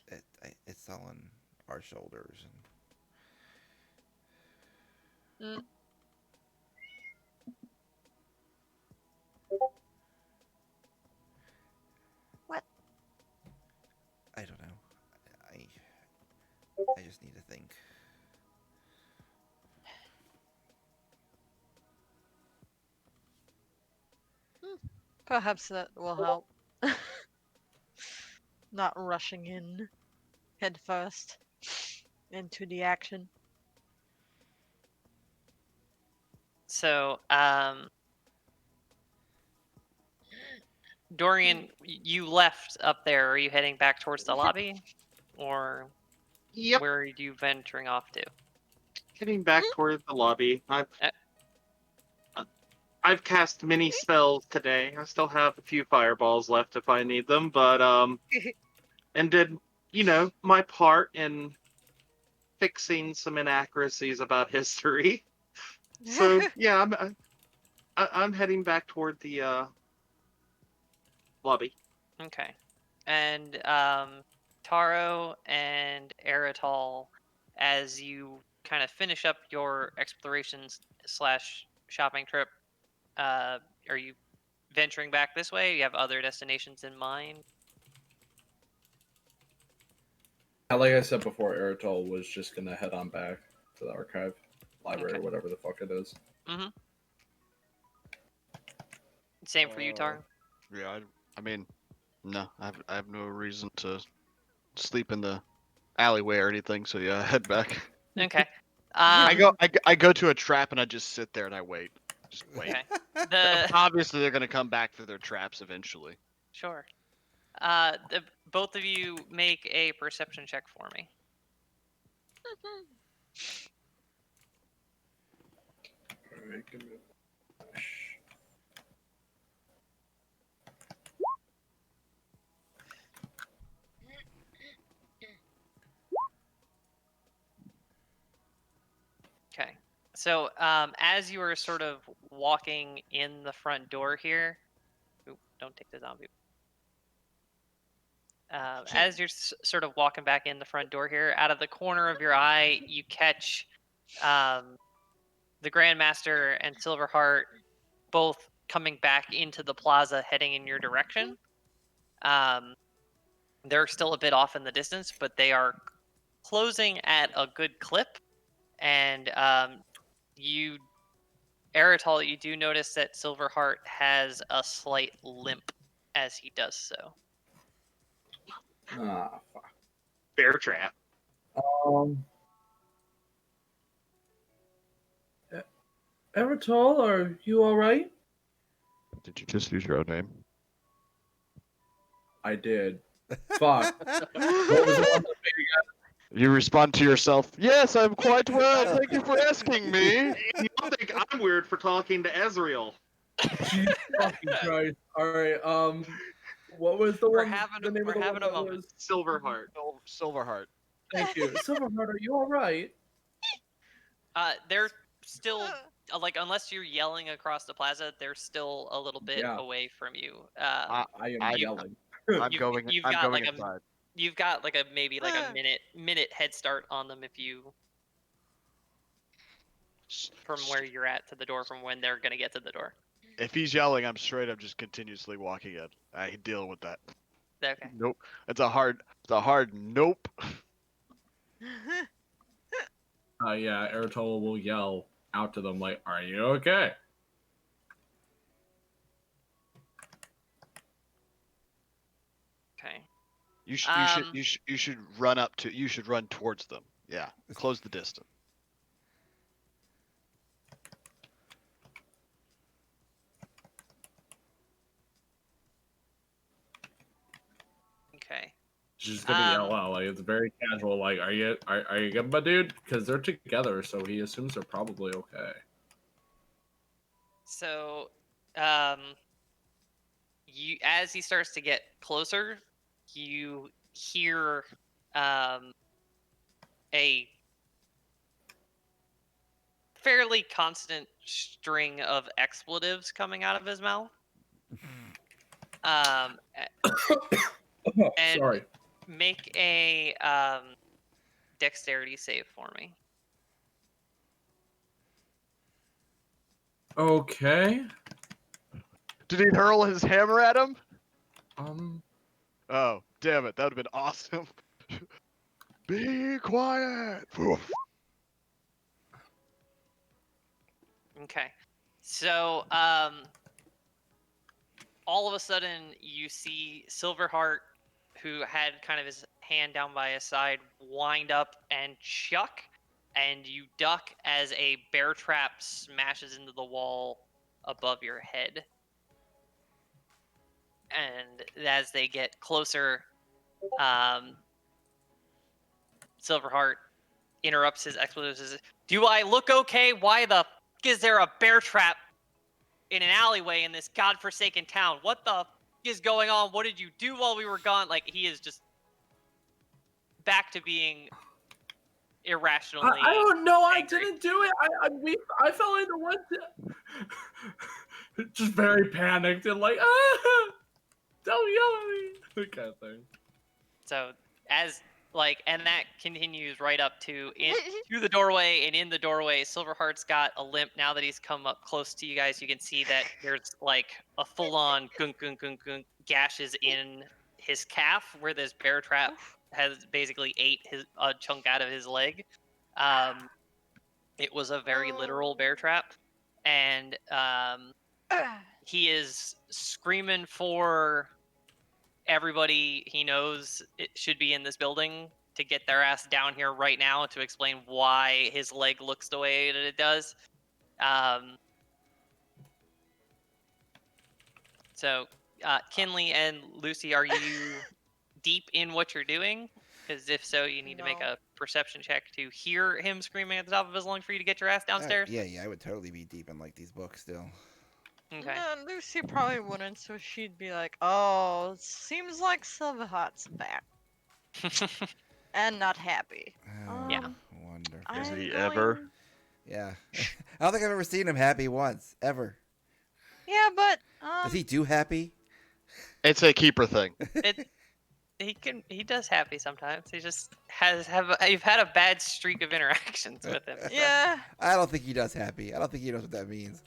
it's all on our shoulders, and Mm. What? I don't know. I just need to think. Perhaps that will help. Not rushing in head first into the action. So, Dorian, you left up there. Are you heading back towards the lobby, or Yep. where are you venturing off to? Heading back toward the lobby. Uh, I've cast many spells today. I still have a few fireballs left if I need them, but and did my part in fixing some inaccuracies about history. So yeah, I'm heading back toward the lobby. Okay. And Taro and Eritol, as you kind of finish up your explorations slash shopping trip, are you venturing back this way? You have other destinations in mind? Like I said before, Eritol was just gonna head on back to the archive library, Okay. whatever the fuck it is. Mm-hmm. Same for you, Taro. Yeah, I mean, no, I have no reason to sleep in the alleyway or anything. So yeah, head back. Okay. I go to a trap and I just sit there and I wait. Just wait. Okay. The Obviously, they're gonna come back through their traps eventually. Sure. Both of you make a perception check for me. Alright, give me a- Okay. So, as you are sort of walking in the front door here, oop, don't take the zombie. As you're sort of walking back in the front door here, out of the corner of your eye, you catch the Grandmaster and Silverheart both coming back into the plaza, heading in your direction. They're still a bit off in the distance, but they are closing at a good clip. And Eritol, you do notice that Silverheart has a slight limp as he does so. Ah, fuck. Bear trap. Eritol, are you alright? Did you just use your own name? I did. Fuck. What was the one that You respond to yourself. Yes, I'm quite well. Thank you for asking me. You think I'm weird for talking to Ezreal? Jesus fucking Christ. Alright, what was the We're one? having the name we're of the having one a that moment. was? Silverheart. Silverheart. Thank you. Silverheart, are you alright? They're still like, unless you're yelling across the plaza, they're still a little bit Yeah. away from you. I am yelling. I'm going inside. You've got like maybe a minute head start on them if you from where you're at to the door from when they're gonna get to the door. If he's yelling, I'm straight up just continuously walking in. I can deal with that. Okay. Nope. It's a hard nope. Yeah, Eritol will yell out to them like, "Are you okay?" Okay. You should run towards them. Yeah. Close the distance. Okay. She's gonna yell out like it's very casual. Like, are you good, my dude? Because they're together, so he assumes they're probably okay. So, as he starts to get closer, you hear a fairly constant string of expletives coming out of his mouth. And Sorry. make a dexterity save for me. Okay. Did he hurl his hammer at him? Um. Oh, damn it. That would have been awesome. Be quiet. Okay. So, all of a sudden, you see Silverheart, who had kind of his hand down by his side, wind up and chuck, and you duck as a bear trap smashes into the wall above your head. And as they get closer, Silverheart interrupts his expletives. Says, "Do I look okay? Why the f*** is there a bear trap in an alleyway in this godforsaken town? What the f*** is going on? What did you do while we were gone?" Like, he is just back to being irrationally. I don't know. I angry. didn't do it. I fell into one. Just very panicked and like, don't yell at me. That kind of thing. So and that continues right up to through the doorway, and in the doorway, Silverheart's got a limp. Now that he's come up close to you guys, you can see that there's like a full-on gunk gashes in his calf where this bear trap has basically ate a chunk out of his leg. It was a very literal bear trap, and he is screaming for everybody he knows it should be in this building to get their ass down here right now to explain why his leg looks the way that it does. So, Kinley and Lucy, are you deep in what you're doing? Because if so, you need to make a perception check to hear him screaming at the top of his lungs for you to get your ass downstairs. Yeah, I would totally be deep in like these books still. Okay. No, Lucy probably wouldn't, so she'd be like, "Oh, it seems like Silverheart's back." And not happy. Yeah. Wonderful. Is he ever? Yeah. I don't think I've ever seen him happy once, ever. Yeah, but Does he do happy? It's a keeper thing. He does happy sometimes. He just you've had a bad streak of interactions with him. So. Yeah. I don't think he does happy. I don't think he knows what that means.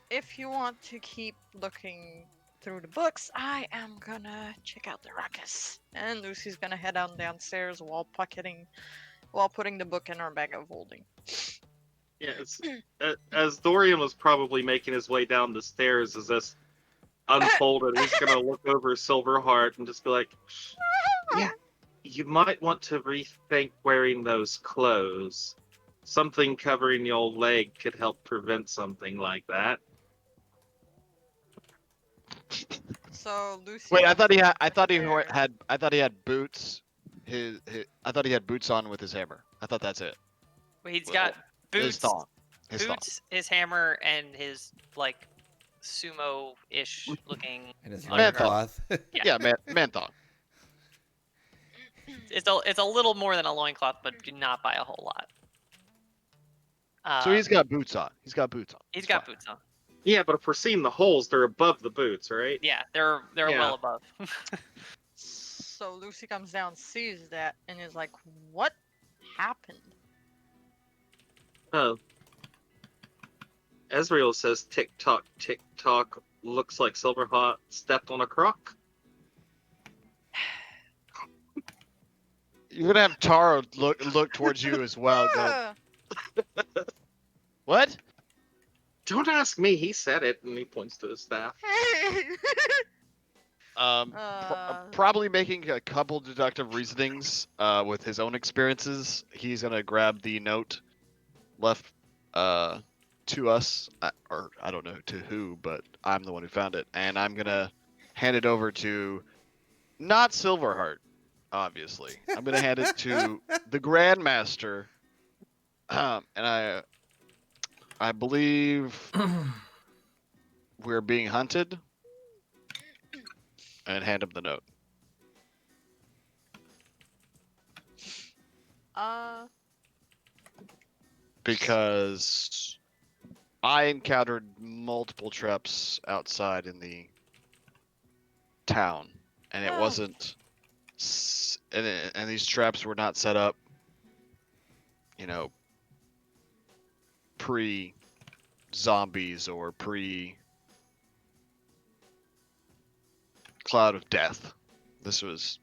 If you want to keep looking through the books, I am gonna check out the ruckus. And Lucy's gonna head on downstairs while putting the book in her bag of holding. Yes. As Dorian was probably making his way down the stairs as this unfolded, he's gonna look over Silverheart and just be like, "Yeah, you might want to rethink wearing those clothes. Something covering your leg could help prevent something like that." So Lucy. Wait, I thought he had boots. I thought he had boots on with his hammer. I thought that's it. He's got boots, His thong. His thong. his hammer, and his like sumo-ish looking. And his Man cloth. Yeah, man thong. It's a little more than a loincloth, but not by a whole lot. So he's got boots on. He's got boots on. He's got boots on. Yeah, but if we're seeing the holes, they're above the boots, right? Yeah, they're well above. So Lucy comes down, sees that, and is like, "What happened?" Oh. Ezreal says, "Tick tock, tick tock. Looks like Silverheart stepped on a croc." You're gonna have Taro look towards you as well. Go, what? Don't ask me. He said it, and he points to his staff. Probably making a couple deductive reasonings with his own experiences. He's gonna grab the note left to us, or I don't know to who, but I'm the one who found it, and I'm gonna hand it over to not Silverheart, obviously. I'm gonna hand it to the Grandmaster, and I believe we're being hunted, and hand him the note. Uh, Because I encountered multiple traps outside in the town, and it Oh. wasn't, and these traps were not set up, pre zombies or pre Cloud of Death. This was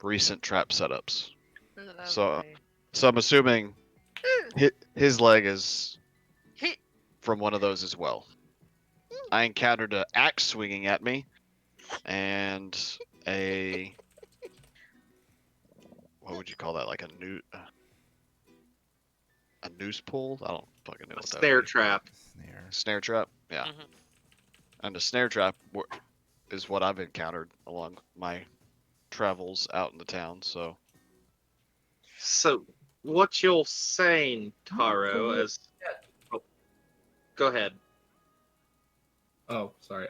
recent trap setups. lovely. So I'm assuming his leg is from one of those as well. I encountered an axe swinging at me, and what would you call that? Like a noose pull? I don't fucking know A what that snare would be. trap. Snare. Snare trap? Yeah. Mhm. And a snare trap is what I've encountered along my travels out in the town, so. So, what you're saying, Taro, is. Oh, go ahead. Oh, sorry.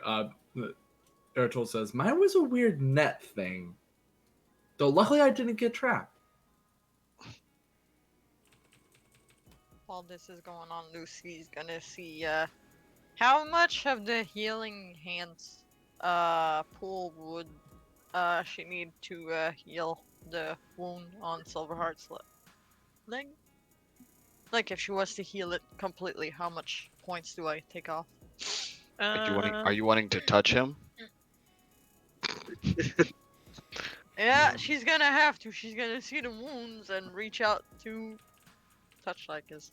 Eritol says, mine was a weird net thing. Though luckily I didn't get trapped. While this is going on, Lucy's gonna see how much of the healing hands pool would she need to heal the wound on Silverheart's leg? Like if she was to heal it completely, how much points do I take off? Are you wanting to touch him? Yeah, she's gonna have to. She's gonna see the wounds and reach out to touch like his.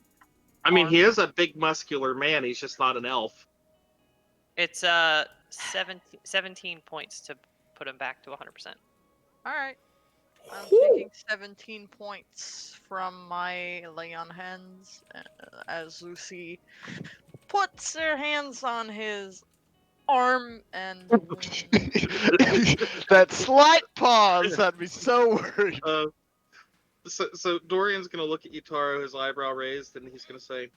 I mean, arm. he is a big, muscular man. He's just not an elf. It's 17 points to put him back to 100%. Alright. I'm taking 17 points from my lay on hands as Lucy puts her hands on his arm and wound. That slight pause had me so worried. So Dorian's gonna look at you, Taro, his eyebrow raised, and he's gonna say,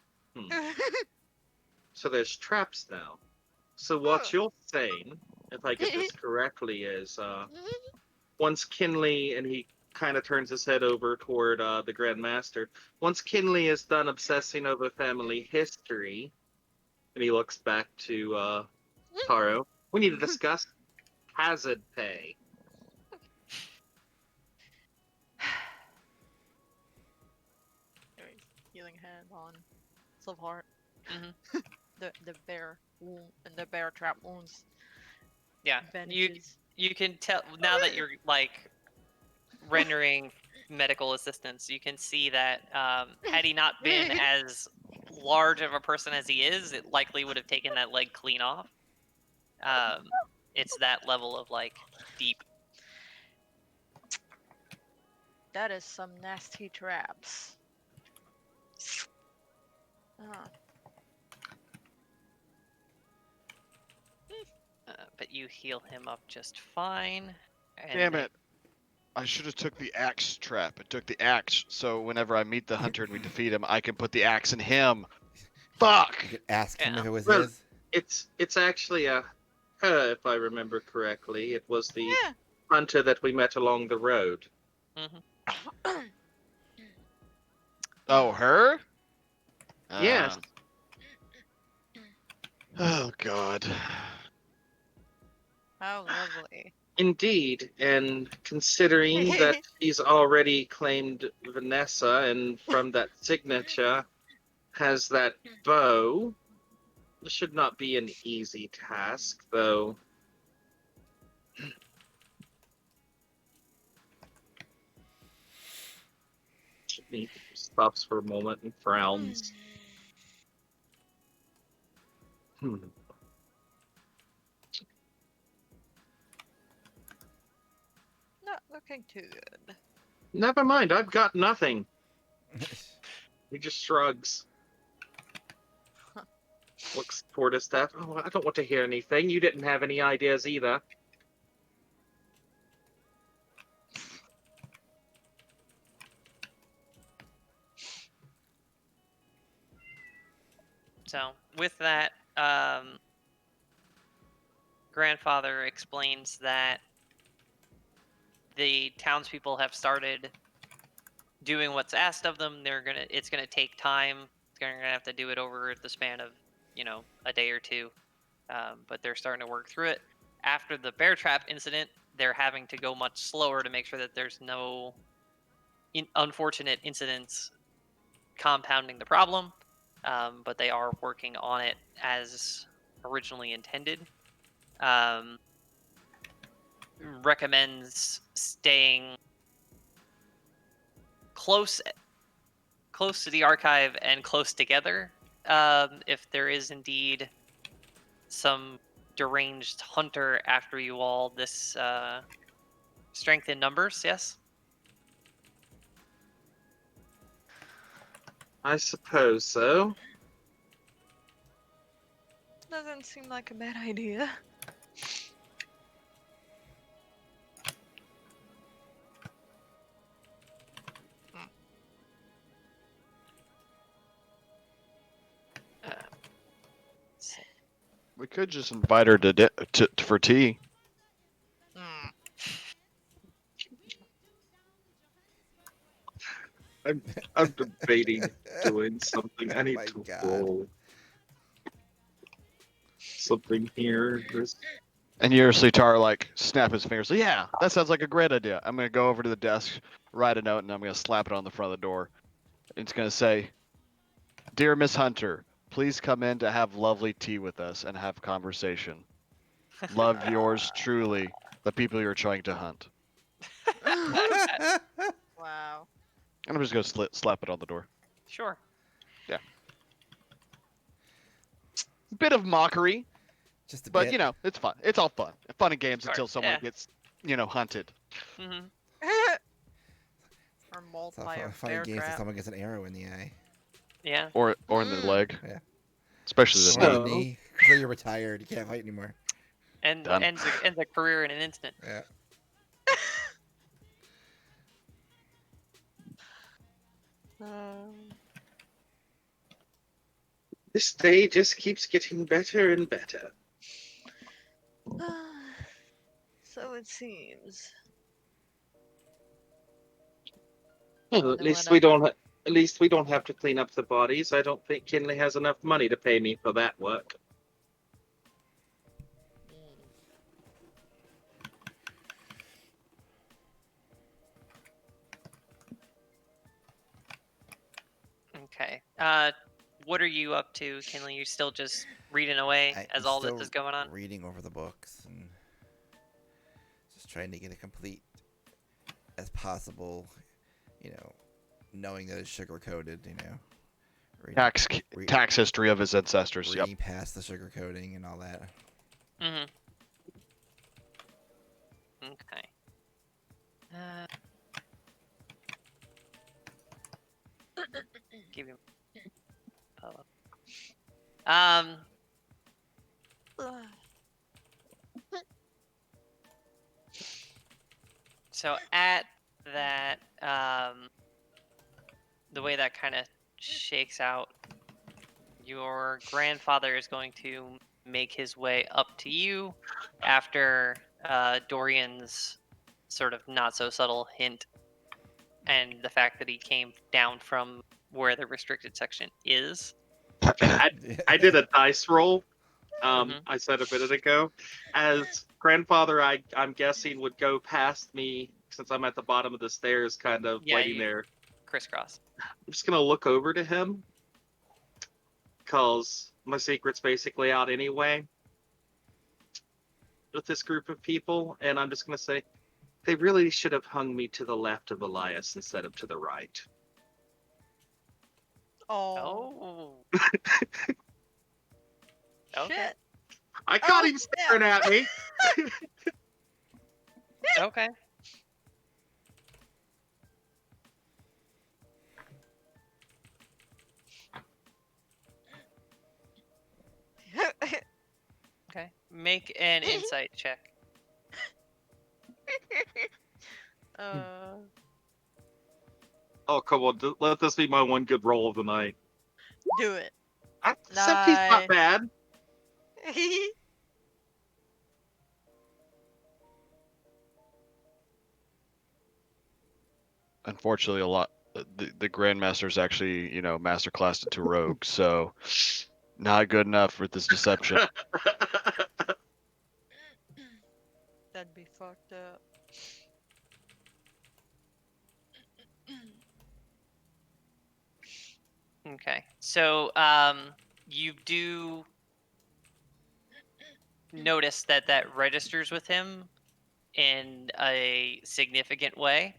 So there's traps now. So what you're saying, if I get this correctly, is once Kinley, and he kind of turns his head over toward the Grand Master, once Kinley is done obsessing over family history, and he looks back to Taro, we need to discuss hazard pay. Healing hand on Silverheart. Mhm. the bear wound and the bear trap wounds. Yeah, Bandages. you can tell now that you're like rendering medical assistance. You can see that had he not been as large of a person as he is, it likely would have taken that leg clean off. It's that level of like deep. That is some nasty traps. But you heal him up just fine. And Damn it. I should have took the axe trap. I took the axe, so whenever I meet the hunter and we defeat him, I can put the axe in him. Fuck! You could ask him if it was Well, his. It's actually if I remember correctly, it was the hunter that we met along the road. Mhm. Oh, her? Yes. Oh, God. How lovely. Indeed, and considering that he's already claimed Vanessa, and from that signature has that bow, this should not be an easy task, though. He stops for a moment and frowns. Not looking too good. Never mind, I've got nothing. He just shrugs. Looks toward his staff. Oh, I don't want to hear anything. You didn't have any ideas either. So with that, grandfather explains that the townspeople have started doing what's asked of them. It's gonna take time. They're gonna have to do it over the span of, a day or two. But they're starting to work through it. After the bear trap incident, they're having to go much slower to make sure that there's no unfortunate incidents compounding the problem. But they are working on it as originally intended. Recommends staying close to the archive and close together. If there is indeed some deranged hunter after you all, this strength in numbers, yes? I suppose so. Doesn't seem like a bad idea. We could just invite her for tea. I'm debating doing something. I need my to God. roll something here. And you see Tara like snap his fingers. So, yeah, that sounds like a great idea. I'm gonna go over to the desk, write a note, and I'm gonna slap it on the front of the door. It's gonna say, "Dear Miss Hunter, please come in to have lovely tea with us and have conversation. Love yours truly, the people you're trying to hunt." Wow. And I'm just gonna slap it on the door. Sure. Yeah. Bit of mockery, Just a but bit. you know, it's fun. It's all fun. Fun and games Sure, until someone yeah. gets, hunted. Mm-hmm. Or mauled It's all by a funny bear games if trap. someone gets an arrow in the eye. Yeah. Or in the leg. Yeah. Especially the Or knee. in So- the knee. Until you're retired, you can't fight anymore. And Done. ends a career in an instant. Yeah. This day just keeps getting better and better. So it seems. Well, at No least one we don't. At least we don't have to clean up the bodies. I don't think Kinley has enough money to pay me for that work. Okay. What are you up to, Kinley? You still just reading away I'm as all this still is going on? reading over the books and just trying to get it complete as possible. Knowing that it's sugar coated. Reading, Tax history of his ancestors. Yep. reading past the sugar coating and all that. Mm-hmm. Okay. Give him. So at that, the way that kind of shakes out, your grandfather is going to make his way up to you after Dorian's sort of not so subtle hint and the fact that he came down from where the restricted section is. I did a dice roll. Mhm. I said a minute ago. As grandfather, I'm guessing would go past me since I'm at the bottom of the stairs, kind of Yeah, waiting you- there. Crisscross. I'm just gonna look over to him, cause my secret's basically out anyway. With this group of people, and I'm just gonna say, they really should have hung me to the left of Elias instead of to the right. Oh. Oh. Okay. Shit. I caught Oh, him staring at me. Okay. Okay. Make an insight check. uh, Oh, come on. Let this be my one good roll of the night. do it. Sifty's not bad. Unfortunately, the Grandmaster's actually, master classed into rogue, so not good enough for this deception. That'd be fucked up. Okay. So, you do notice that registers with him in a significant way.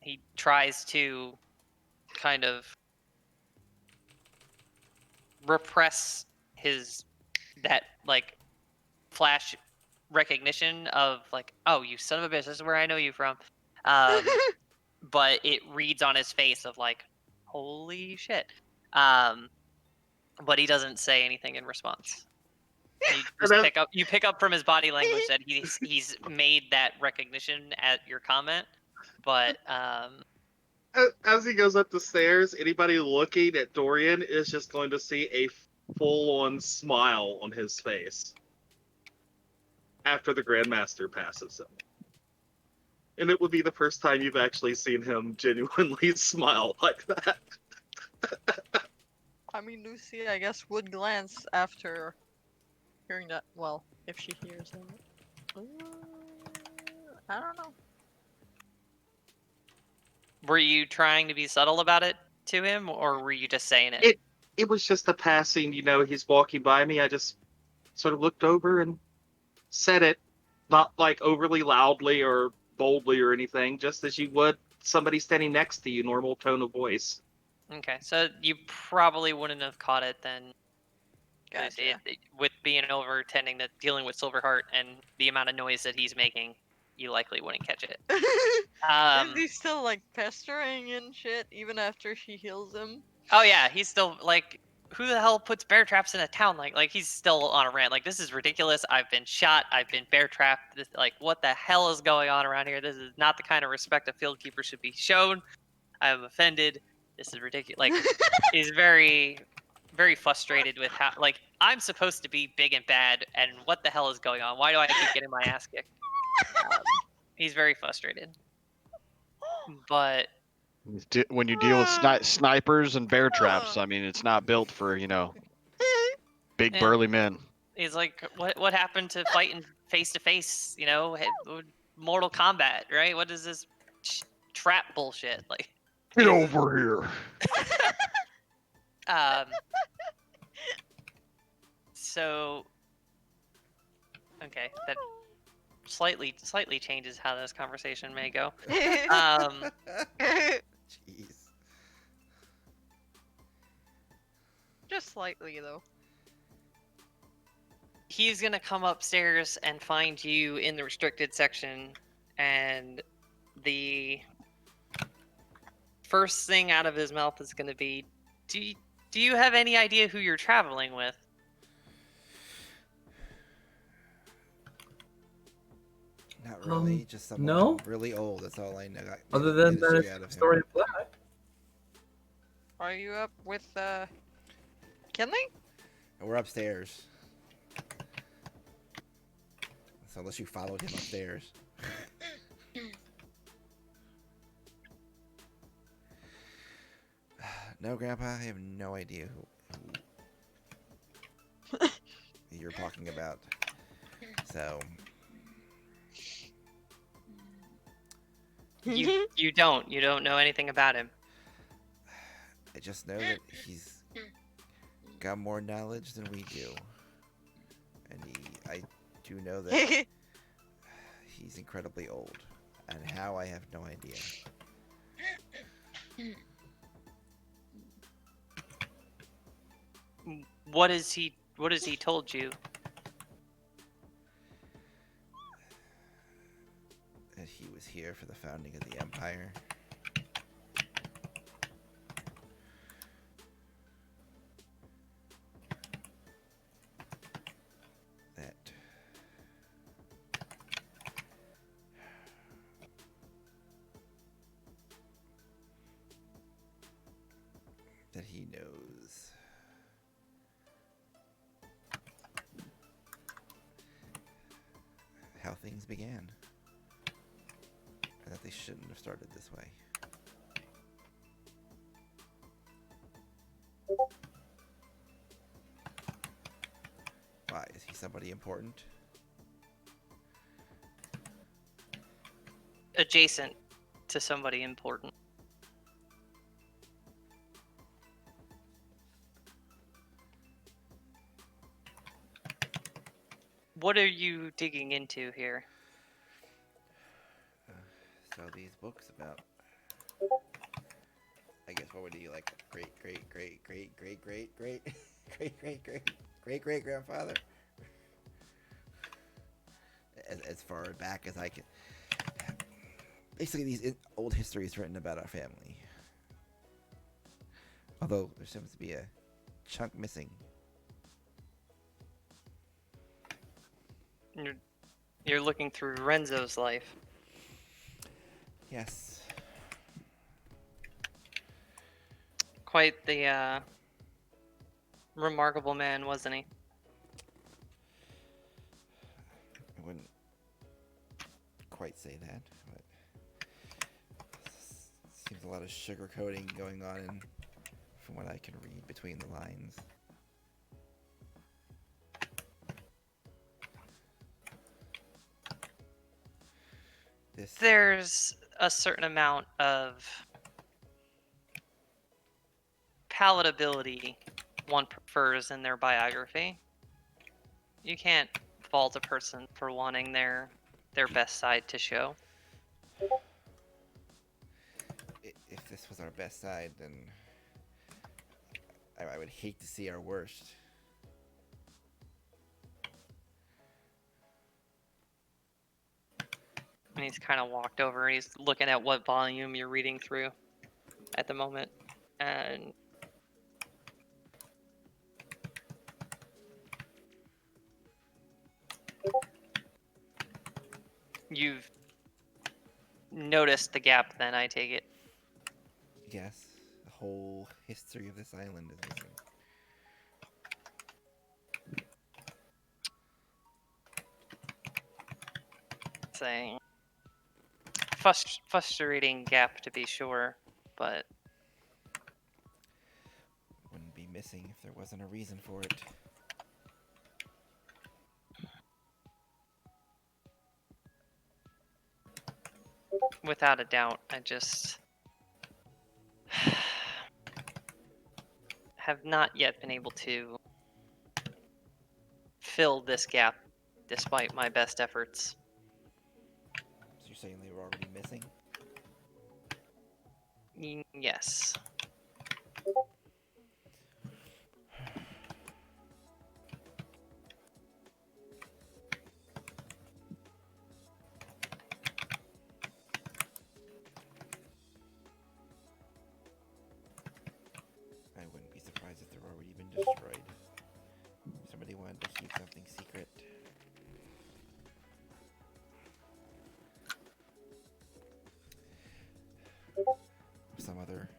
He tries to kind of repress that like flash recognition of like, oh, you son of a bitch, this is where I know you from. But it reads on his face of like, holy shit. But he doesn't say anything in response. You pick up from his body language that he's made that recognition at your comment, but As he goes up the stairs, anybody looking at Dorian is just going to see a full-on smile on his face after the Grandmaster passes him. And it would be the first time you've actually seen him genuinely smile like that. I mean, Lucy, I guess, would glance after hearing that. Well, if she hears it. I don't know. were you trying to be subtle about it to him, or were you just saying it? It was just a passing, he's walking by me. I just sort of looked over and said it, not like overly loudly or boldly or anything, just as you would somebody standing next to you, normal tone of voice. Okay, so you probably wouldn't have caught it then. Gotcha. With being over tending to dealing with Silverheart and the amount of noise that he's making, you likely wouldn't catch it. Is he still like pestering and shit even after she heals him? Oh yeah, he's still like, who the hell puts bear traps in a town? Like he's still on a rant. Like, this is ridiculous. I've been shot. I've been bear trapped. Like, what the hell is going on around here? This is not the kind of respect a field keeper should be shown. I'm offended. This is ridiculous. Like, he's very, very frustrated with how, like, I'm supposed to be big and bad, and what the hell is going on? Why do I keep getting my ass kicked? He's very frustrated. But When you deal with snipers and bear traps, I mean, it's not built for, big Yeah. burly men. he's like, what happened to fighting face to face? Mortal Kombat, right? What is this trap bullshit? Like, Get over here. So, okay, that slightly changes how this conversation may go. Jeez. Just slightly, though. He's gonna come upstairs and find you in the restricted section, and the first thing out of his mouth is gonna be, do you have any idea who you're traveling with? Not really, just someone no. really old. That's all I know. Other than Get a that, shit out of it's him. story of Black. Are you up with Kinley? And we're upstairs. So unless you followed him upstairs. No, Grandpa, I have no idea who you're talking about. So You don't know anything about him. I just know that he's got more knowledge than we do. And I do know that he's incredibly old. And how, I have no idea. What has he told you? That he was here for the founding of the Empire. That he knows things began. And that they shouldn't have started this way. Why? Is he somebody important? Adjacent to somebody important. What are you digging into here? So these books about, I guess, what would you like? Great grandfather. As far back as I can. Basically, these old histories written about our family. Although there seems to be a chunk missing. You're looking through Renzo's life. Yes. Quite the remarkable man, wasn't he? I wouldn't quite say that, but seems a lot of sugarcoating going on from what I can read between the lines. There's a certain amount of palatability one prefers in their biography. You can't fault a person for wanting their best side to show. If this was our best side, then I would hate to see our worst. And he's kind of walked over. He's looking at what volume you're reading through at the moment. And you've noticed the gap then, I take it. Yes, the whole history of this island is missing. Saying frustrating gap to be sure, but Wouldn't be missing if there wasn't a reason for it. without a doubt, I just have not yet been able to fill this gap despite my best efforts. So you're saying they were already missing? Yes. I wouldn't be surprised if they're already been destroyed. Somebody wanted to keep something secret. Some other...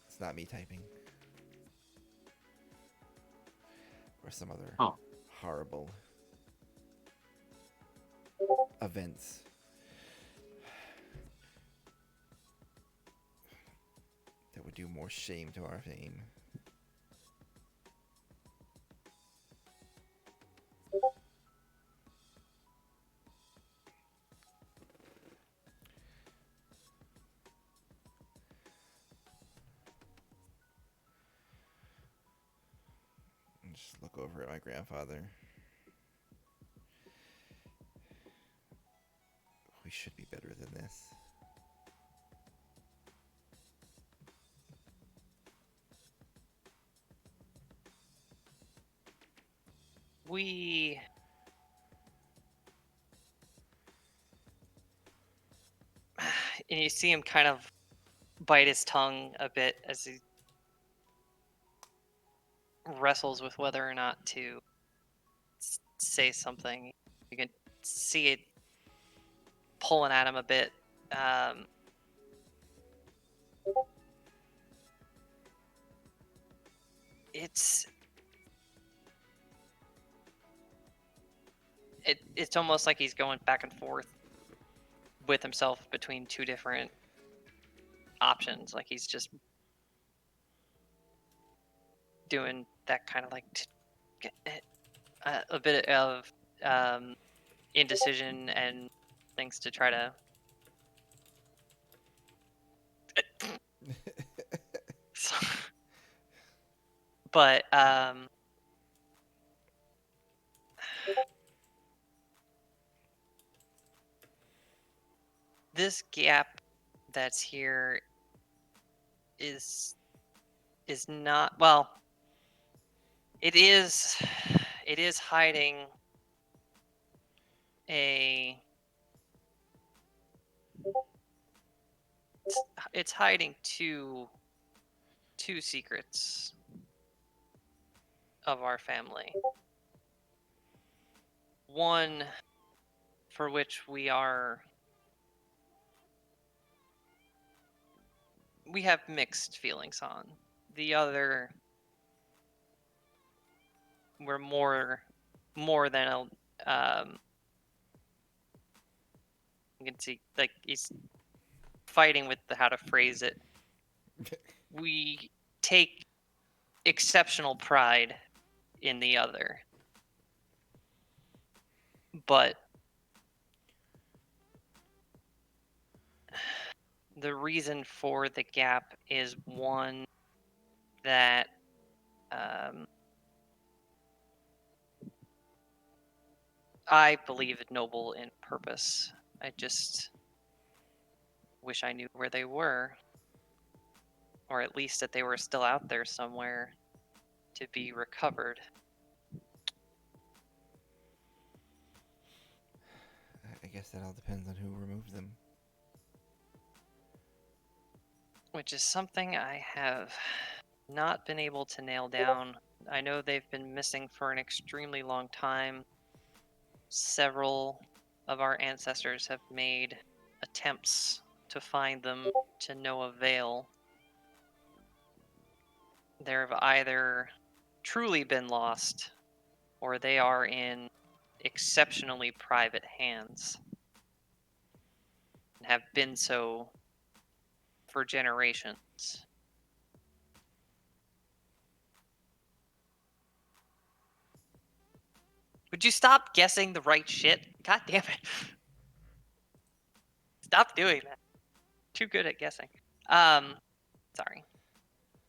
It's not me typing. Or some other horrible events. That would do more shame to our fame. Just look over at my grandfather. We should be better than this. We and you see him kind of bite his tongue a bit as he wrestles with whether or not to say something. You can see it pulling at him a bit. it's almost like he's going back and forth with himself between two different options. Like he's just doing that kind of like a bit of indecision and things to try to. But this gap that's here is not, well, it is hiding it's hiding two secrets of our family. One for which we have mixed feelings on. The other, we're more than you can see, like, he's fighting with how to phrase it. We take exceptional pride in the other, but the reason for the gap is one that I believe noble in purpose. I just wish I knew where they were, or at least that they were still out there somewhere to be recovered. I guess that all depends on who removes them. Which is something I have not been able to nail down. I know they've been missing for an extremely long time. Several of our ancestors have made attempts to find them to no avail. They've either truly been lost or they are in exceptionally private hands and have been so for generations. Would you stop guessing the right shit? God damn it. Stop doing that. Too good at guessing. Sorry.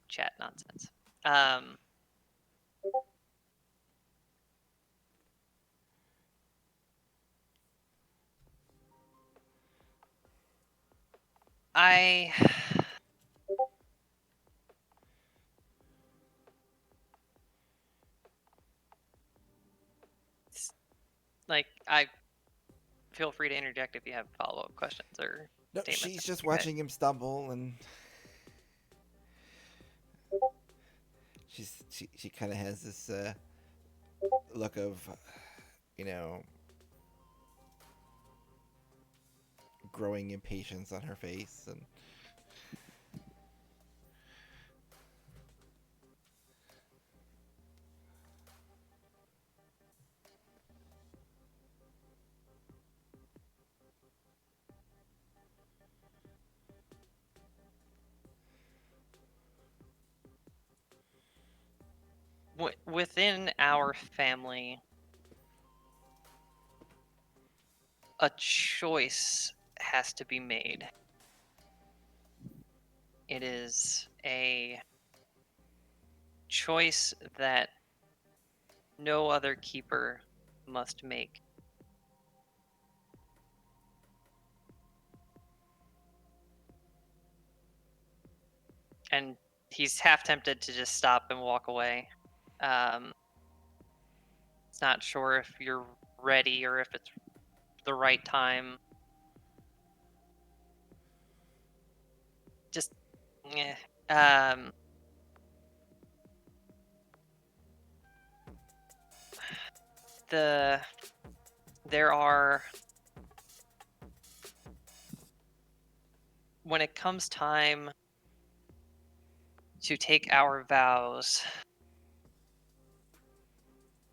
Chat nonsense. I feel free to interject if you have follow-up questions or No, statements. she's just watching him stumble, and she kind of has this look of, growing impatience on her face, and within our family, a choice has to be made. It is a choice that no other keeper must make. And he's half tempted to just stop and walk away. It's not sure if you're ready or if it's the right time. Just, there are, when it comes time to take our vows,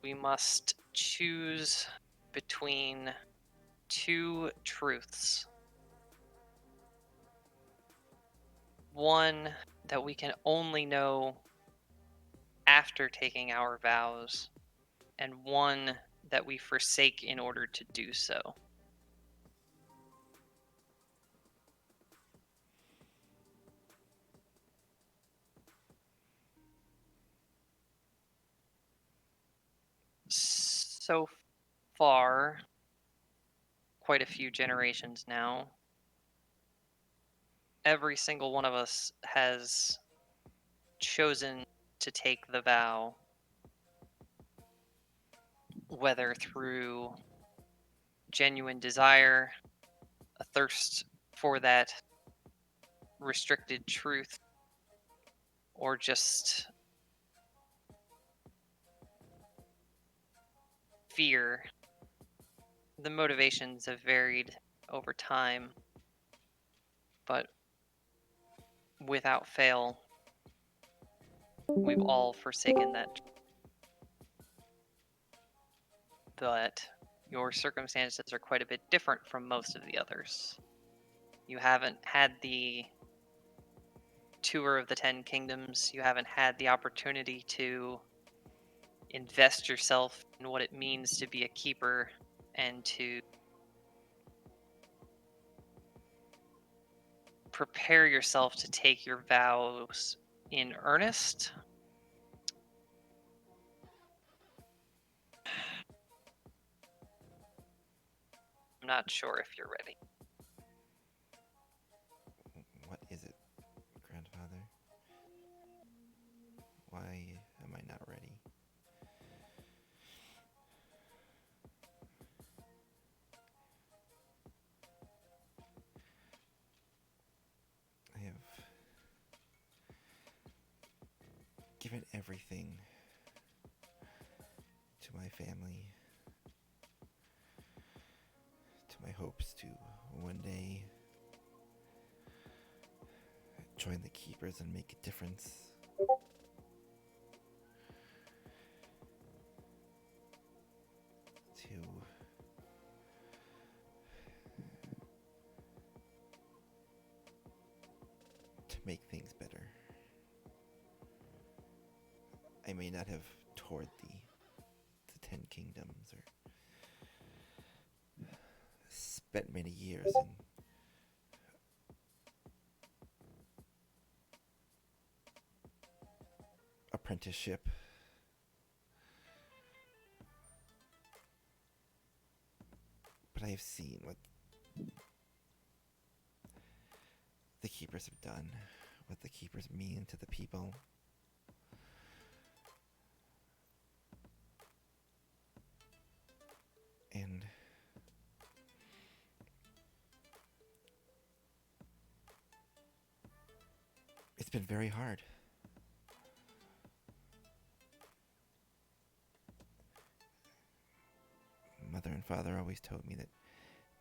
we must choose between two truths. One that we can only know after taking our vows, and one that we forsake in order to do so. So far, quite a few generations now, every single one of us has chosen to take the vow, whether through genuine desire, a thirst for that restricted truth, or just fear. The motivations have varied over time, but without fail, we've all forsaken that. But your circumstances are quite a bit different from most of the others. You haven't had the tour of the 10 kingdoms. You haven't had the opportunity to invest yourself in what it means to be a keeper and to prepare yourself to take your vows in earnest. I'm not sure if you're ready. What is it, grandfather? Why am I not ready? I have given everything to my family, to my hopes to one day join the Keepers and make a difference. To make things better. I may not have toured the 10 kingdoms or spent many years in apprenticeship. But I have seen what the Keepers have done, what the Keepers mean to the people. And it's been very hard. Mother and father always told me that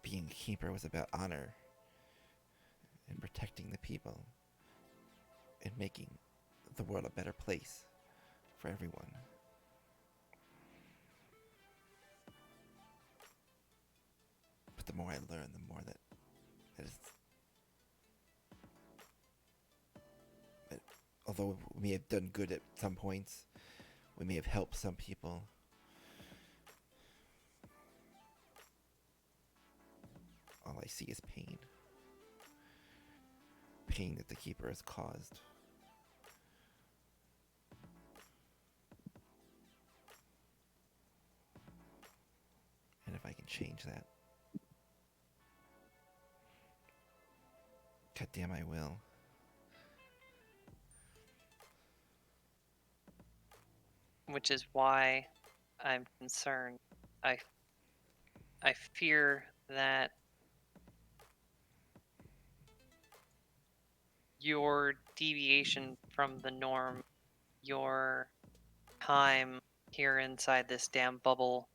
being a keeper was about honor and protecting the people and making the world a better place for everyone. But the more I learn, the more that although we may have done good at some points, we may have helped some people, all I see is pain. Pain that the Keeper has caused. And if I can change that, goddamn I will. Which is why I'm concerned. I fear that your deviation from the norm, your time here inside this damn bubble,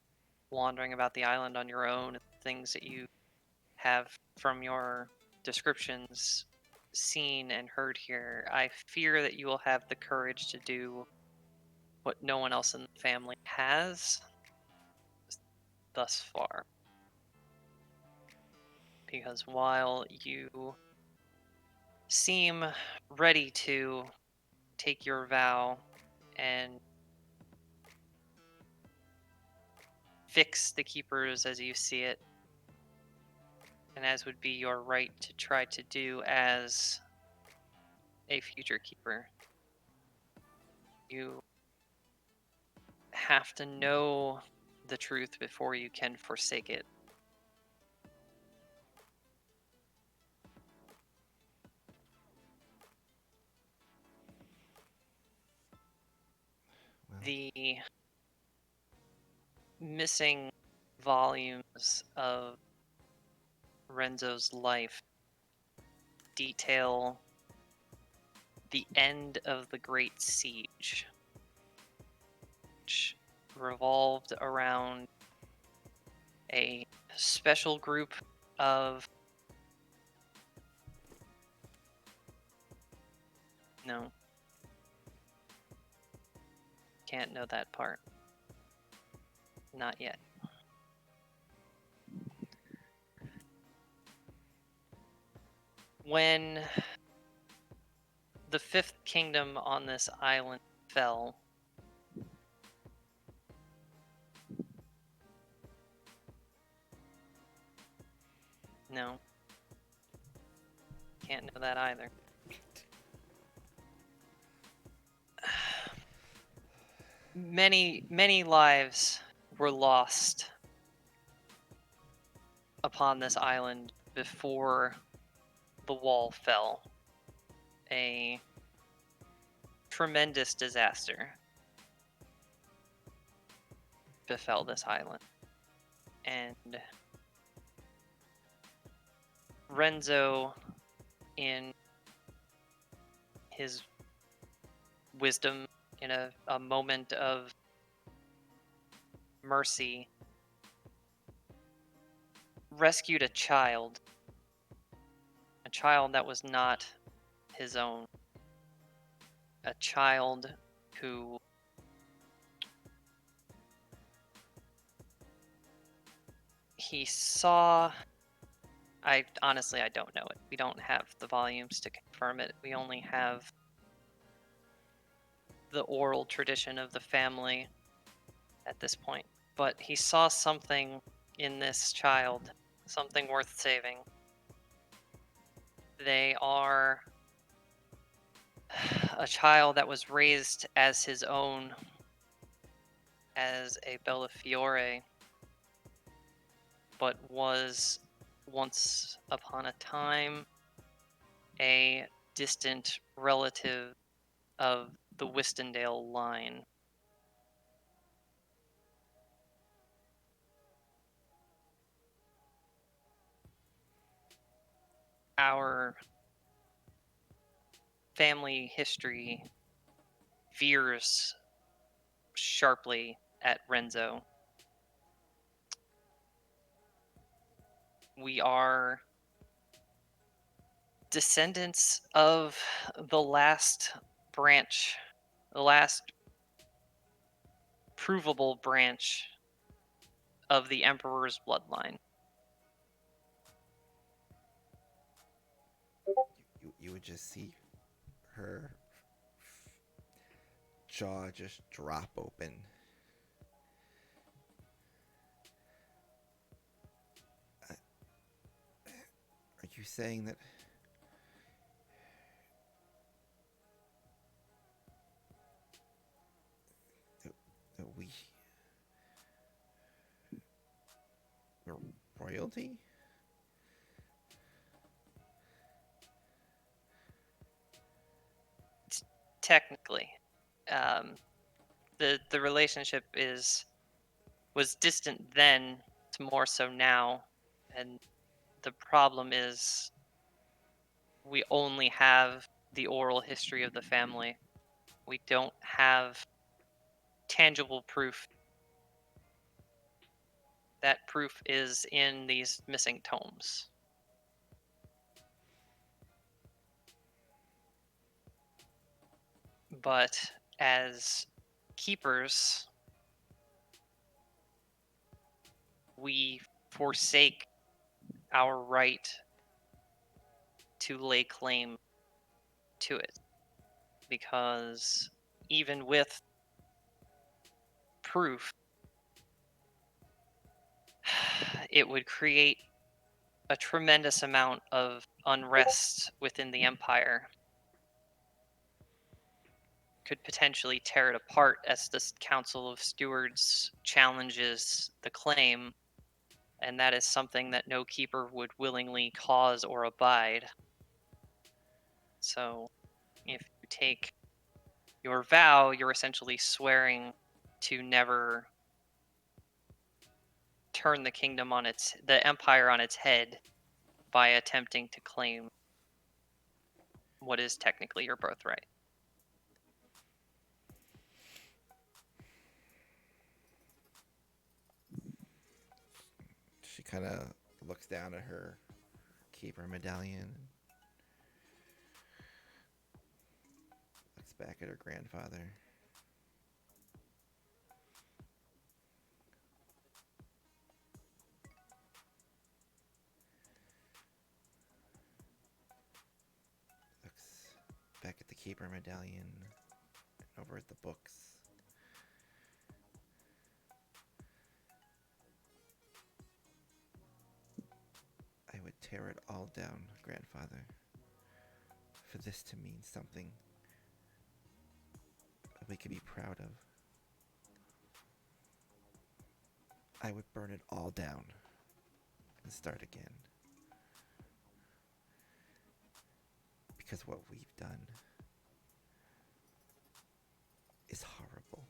wandering about the island on your own, things that you have from your descriptions seen and heard here, I fear that you will have the courage to do what no one else in the family has. thus far. Because while you seem ready to take your vow and fix the keepers as you see it, and as would be your right to try to do as a future keeper, you have to know the truth before you can forsake it. Well, The missing volumes of Renzo's life detail the end of the Great Siege, which revolved around a special group of... No. Can't know that part. Not yet. When the fifth kingdom on this island fell, no. Can't know that either. Many lives were lost upon this island before the wall fell. A tremendous disaster befell this island. And Renzo, in his wisdom, in a moment of mercy, rescued a child that was not his own, a child who he saw... I honestly don't know it. We don't have the volumes to confirm it. We only have the oral tradition of the family at this point. But he saw something in this child, something worth saving. They are a child that was raised as his own, as a Bellafiore, but was once upon a time a distant relative of the Wistendale line. Our family history veers sharply at Renzo. We are descendants of the last branch, the last provable branch of the Emperor's bloodline. You would just see her jaw just drop open. Are you saying that we're royalty? Technically, the relationship was distant then to more so now, and the problem is we only have the oral history of the family. We don't have tangible proof. That proof is in these missing tomes. But as keepers, we forsake our right to lay claim to it. Because even with proof, it would create a tremendous amount of unrest within the Empire. Could potentially tear it apart as this Council of Stewards challenges the claim, and that is something that no keeper would willingly cause or abide. So, if you take your vow, you're essentially swearing to never turn the empire on its head by attempting to claim what is technically your birthright. She kind of looks down at her keeper medallion. Looks back at her grandfather. Looks back at the keeper medallion. Over at the books. I would tear it all down, grandfather, for this to mean something that we could be proud of. I would burn it all down and start again. Because what we've done is horrible.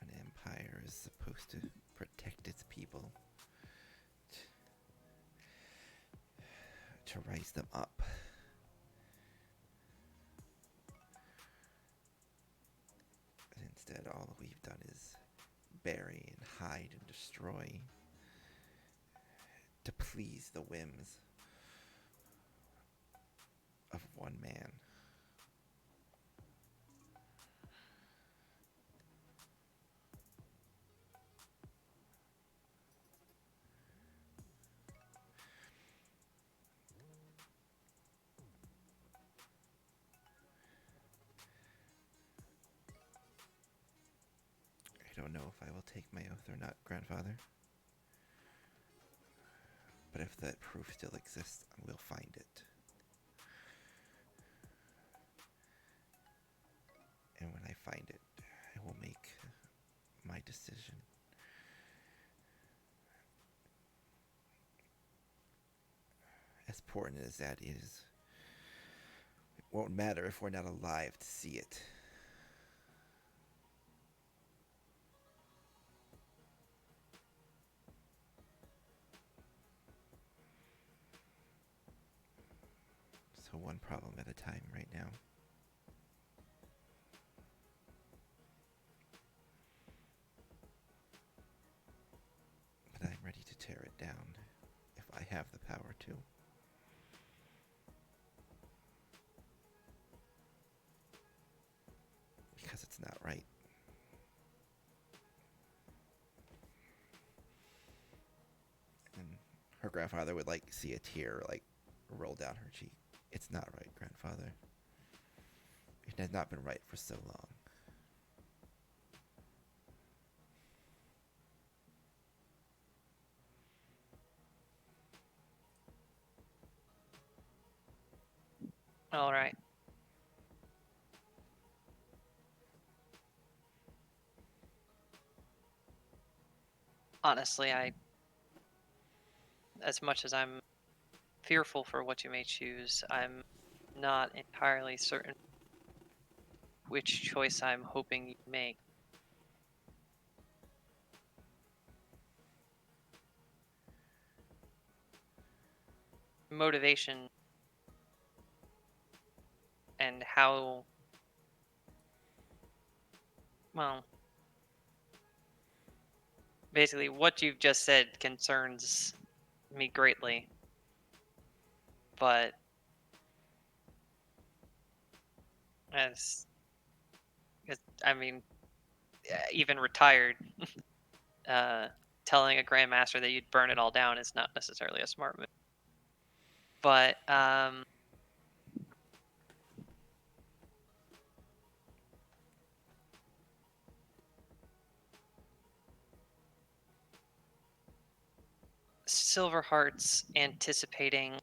An empire is supposed to protect its people, to raise them up. But instead, all we've done is bury and hide and destroy to please the whims of one man. I don't know if I will take my oath or not, grandfather. But if that proof still exists, we'll find it. And when I find it, I will make my decision. As important as that is, it won't matter if we're not alive to see it. So one problem at a time right now. But I'm ready to tear it down if I have the power to. Because it's not right. And her grandfather would see a tear roll down her cheek. It's not right, grandfather. It has not been right for so long. All right. Honestly, as much as I'm fearful for what you may choose, I'm not entirely certain which choice I'm hoping you make. motivation and how, well, basically what you've just said concerns me greatly. But as I mean, even retired, telling a grandmaster that you'd burn it all down is not necessarily a smart move. But Silverheart's anticipating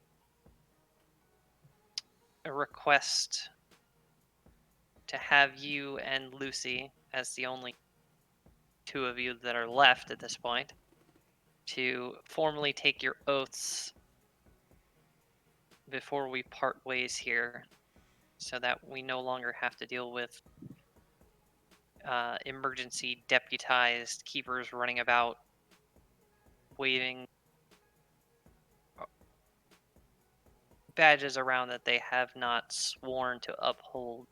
a request to have you and Lucy, as the only two of you that are left at this point, to formally take your oaths before we part ways here, so that we no longer have to deal with emergency deputized keepers running about waving badges around that they have not sworn to uphold.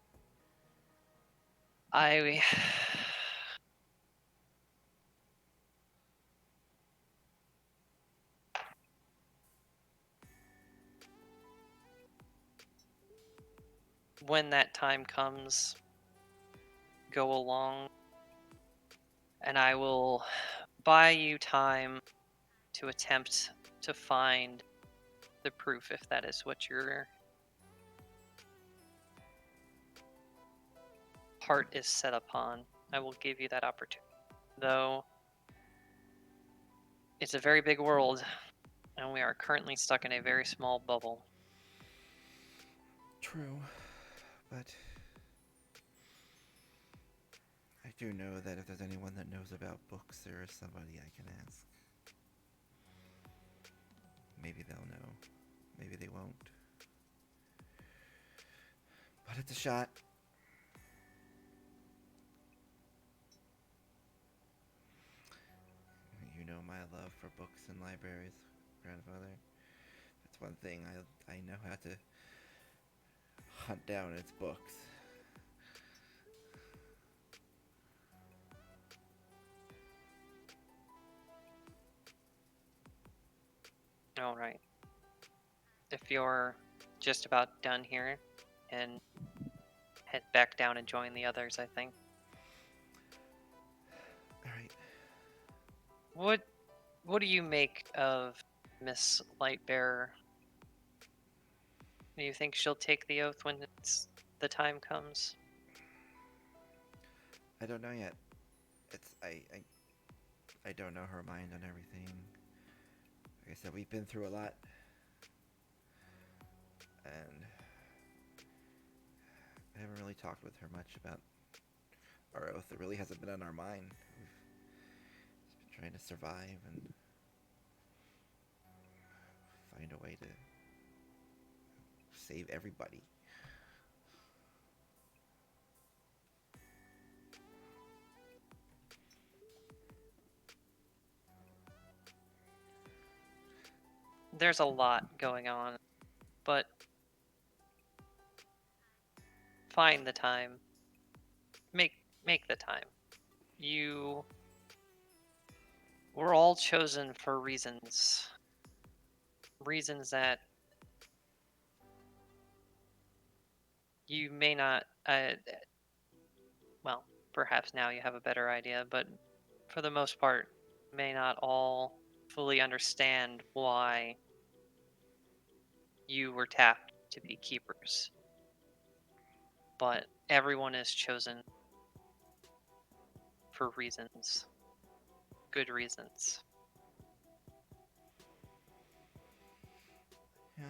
When that time comes, go along, and I will buy you time to attempt to find the proof if that is what your heart is set upon. I will give you that opportunity. Though it's a very big world, and we are currently stuck in a very small bubble. True, but I do know that if there's anyone that knows about books, there is somebody I can ask. Maybe they'll know. Maybe they won't. But it's a shot. You know my love for books and libraries, grandfather. That's one thing I know how to hunt down its books. All right. If you're just about done here, and head back down and join the others, I think. All right. What do you make of Miss Lightbearer? Do you think she'll take the oath when the time comes? I don't know yet. I don't know her mind on everything. Like I said, we've been through a lot. And I haven't really talked with her much about our oath. It really hasn't been on our mind. We've just been trying to survive and find a way to save everybody. There's a lot going on, but find the time. Make the time. We're all chosen for reasons. Reasons that you may not, well, perhaps now you have a better idea, but for the most part, may not all fully understand why you were tapped to be keepers. But everyone is chosen for reasons. Good reasons. Yeah.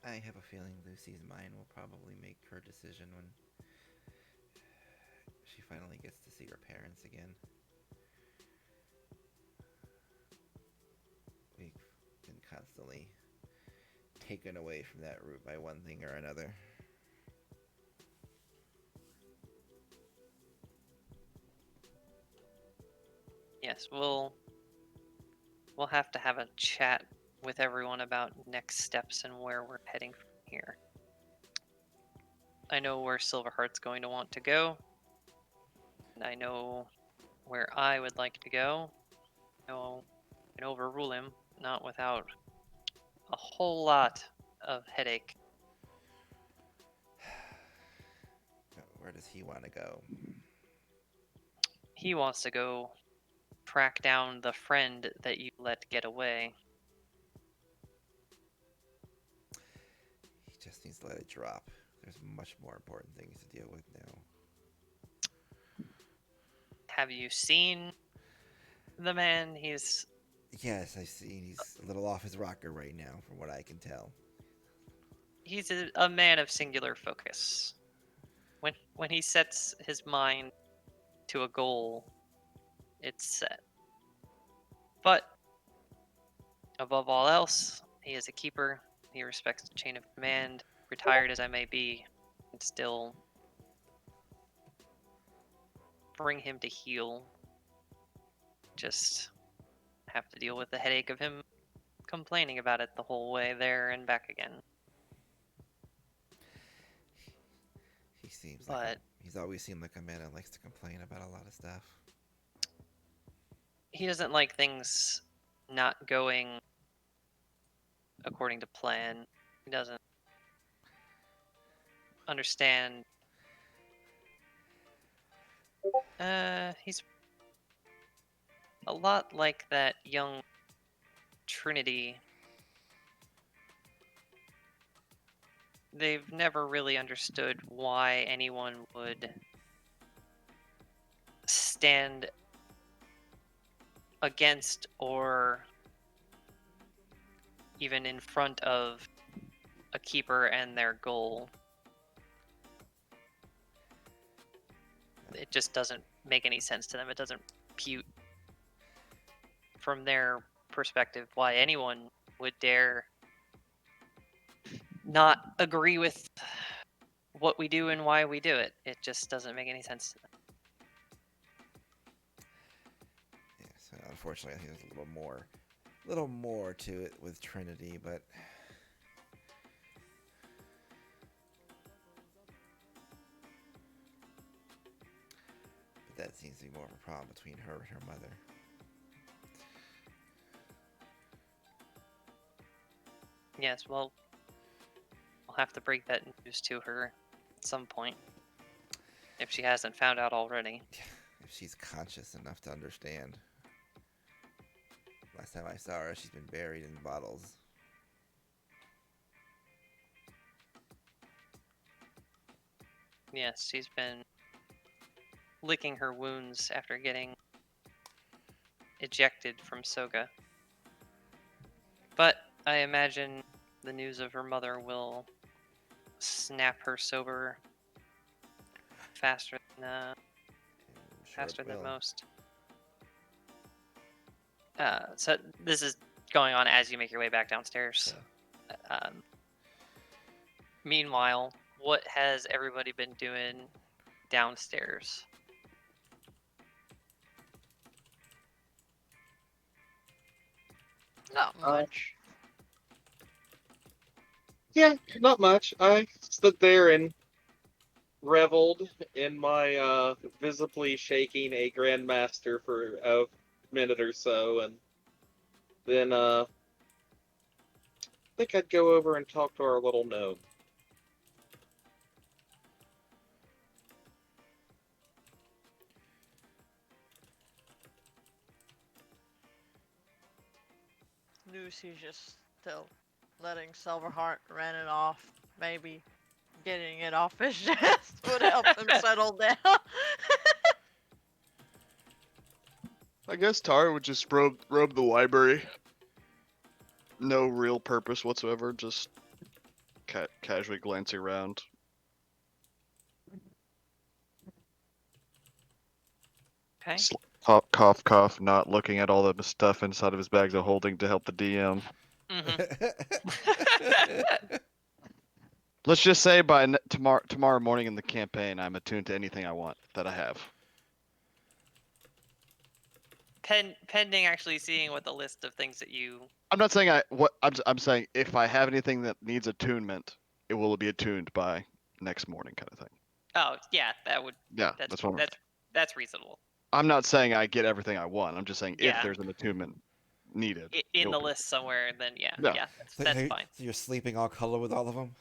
I have a feeling Lucy's mind will probably make her decision when she finally gets to see her parents again. We've been constantly taken away from that route by one thing or another. we'll have to have a chat with everyone about next steps and where we're heading from here. I know where Silverheart's going to want to go, and I know where I would like to go. I know I can overrule him, not without a whole lot of headache. Where does he want to go? He wants to go track down the friend that you let get away. He just needs to let it drop. There's much more important things to deal with now. Have you seen the man? He's Yes, I see. He's a little off his rocker right now, from what I can tell. a man of singular focus. When he sets his mind to a goal, it's set. But above all else, he is a keeper. He respects the chain of command. Retired as I may be, and still bring him to heel. Just have to deal with the headache of him complaining about it the whole way there and back again. He seems But like he's always seemed like a man that likes to complain about a lot of stuff. he doesn't like things not going according to plan. He doesn't understand. He's a lot like that young Trinity. They've never really understood why anyone would stand against or even in front of a keeper and their goal. It just doesn't make any sense to them. It doesn't compute from their perspective why anyone would dare not agree with what we do and why we do it. It just doesn't make any sense to them. Yeah, so unfortunately, I think there's a little more to it with Trinity, but that seems to be more of a problem between her and her mother. Yes, well, I'll have to break that news to her at some point. If she hasn't found out already. If she's conscious enough to understand. Last time I saw her, she's been buried in bottles. Yes, she's been licking her wounds after getting ejected from Soga. But I imagine the news of her mother will snap her sober faster than most. So this is going on as you make your way back downstairs. Meanwhile, what has everybody been doing downstairs? Not much. Yeah, not much. I stood there and reveled in my visibly shaking a Grandmaster for a minute or so, and then I think I'd go over and talk to our little gnome. Lucy's just still letting Silverheart run it off. Maybe getting it off his chest would help him settle down. I guess Tara would just robe the library. No real purpose whatsoever, just casually glancing around. Okay. Cough, cough, not looking at all the stuff inside of his bags of holding to help the DM. Let's just say by tomorrow morning in the campaign, I'm attuned to anything I want that I have. pending actually seeing what the list of things that you. I'm not saying I'm saying if I have anything that needs attunement, it will be attuned by next morning, kind of thing. Oh yeah, that would. Yeah, that's what That's reasonable. I'm not saying I get everything I want. I'm just saying if Yeah. there's an attunement needed In it'll the be- list somewhere, then yeah, Yeah. yeah, So, that's so fine. so you're sleeping all color with all of them.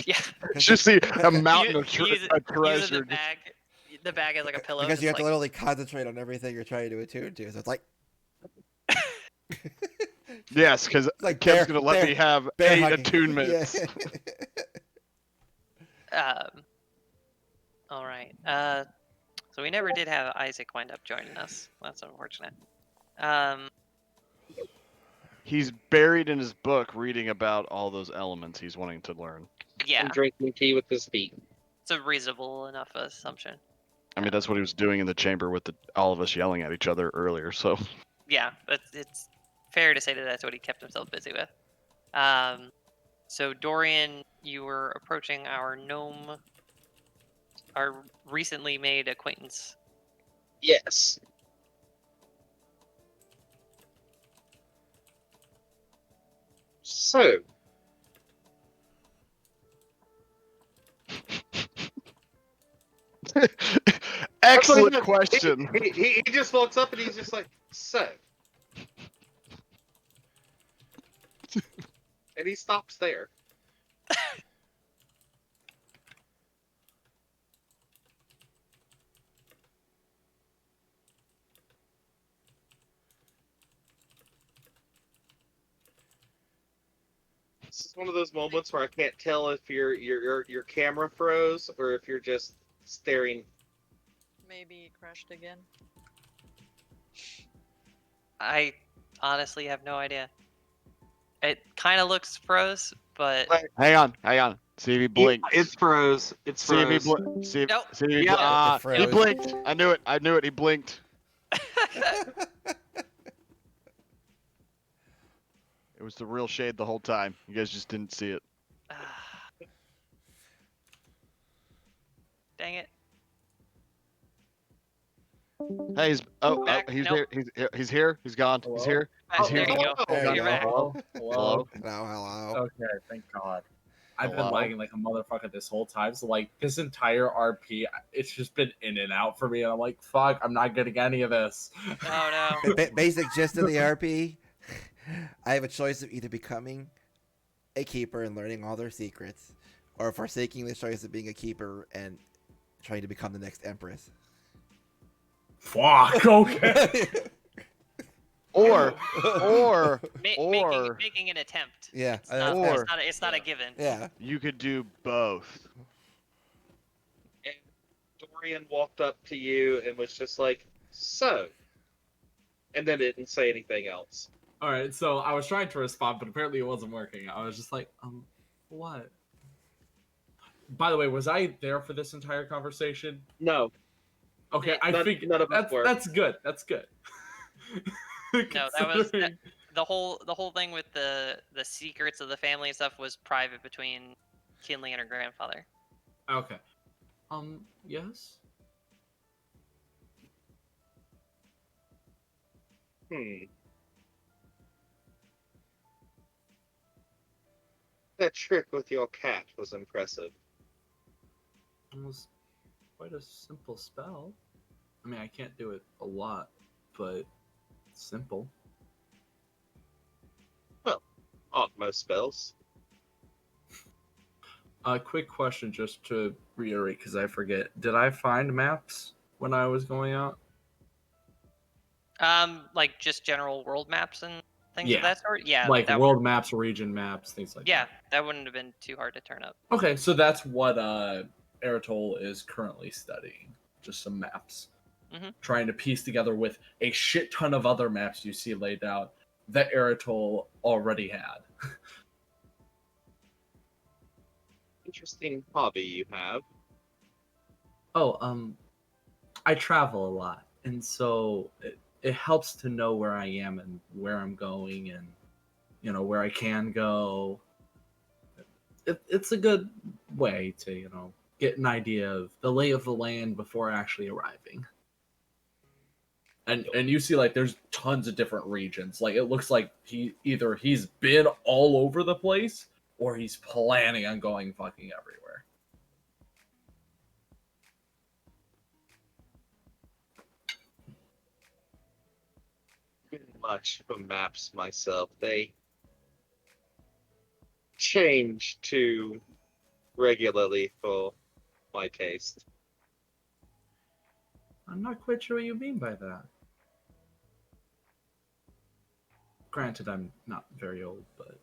Yeah. Just see a mountain of Use a it treasure. the bag. The bag is like a pillow. Because you have just to like, literally concentrate on everything you're trying to attune to. So it's like Yes, because like Kev's bear- gonna let bear- me have bear 8 hugging. attunements. Yeah. All right. So we never did have Isaac wind up joining us. That's unfortunate. He's buried in his book reading about all those elements he's wanting to learn. Yeah, And drinking tea with his feet. it's a reasonable enough assumption. I mean, that's what he was doing in the chamber with all of us yelling at each other earlier. So Yeah, but it's fair to say that that's what he kept himself busy with. So Dorian, you were approaching our gnome, our recently made acquaintance. Yes. So, excellent He- question. He just walks up and he's just like, so. And he stops there. This is one of those moments where I can't tell if your camera froze or if you're just staring. Maybe it crashed again. I honestly have no idea. It kind of looks froze, but Hang on. See if he blinked. It's froze. It's See if he froze. see if, Nope. see if he, Yeah, it froze. he blinked. I knew it. He blinked. It was the real shade the whole time. You guys just didn't see it. dang it. Hey, he's Back. he's Nope. here. He's here. He's gone. He's Hello? here. Oh, here. there you go. There You're you back. go. Hello. Hello. Okay, thank God. I've been Hello? lagging like a motherfucker this whole time. So like this entire RP, it's just been in and out for me, and I'm like, fuck, I'm not getting any of this. Oh no. Basic gist of the RP. I have a choice of either becoming a keeper and learning all their secrets, or forsaking the choice of being a keeper and trying to become the next empress. Fuck. Okay. Or Making an attempt. Yeah. It's not, Or- it's not a given. Yeah. you could do both. And Dorian walked up to you and was just like, so. And then didn't say anything else. All right, so I was trying to respond, but apparently it wasn't working. I was just like, what? By the way, was I there for this entire conversation? No. Okay, I None- think none of us were. that's good. That's good. No, that was Considering- the whole thing with the secrets of the family and stuff was private between Kinley and her grandfather. Okay. Yes. That trick with your cat was impressive. It was quite a simple spell. I mean, I can't do it a lot, but it's simple. Aren't most spells. Quick question, just to reiterate, because I forget. Did I find maps when I was going out? Like just general world maps and things Yeah. of that sort. Yeah, Like that world maps, region maps, things like Yeah, that. that wouldn't have been too hard to turn up. Okay, so that's what Eritol is currently studying. Just some maps. Mhm. Trying to piece together with a shit ton of other maps you see laid out that Eritol already had. Interesting hobby you have. Oh, I travel a lot, and so it helps to know where I am and where I'm going, and where I can go. It's a good way to get an idea of the lay of the land before actually arriving. And you see like there's tons of different regions. Like it looks like he's been all over the place or he's planning on going fucking everywhere. Much for maps myself. They change too regularly for my taste. I'm not quite sure what you mean by that. Granted, I'm not very old, but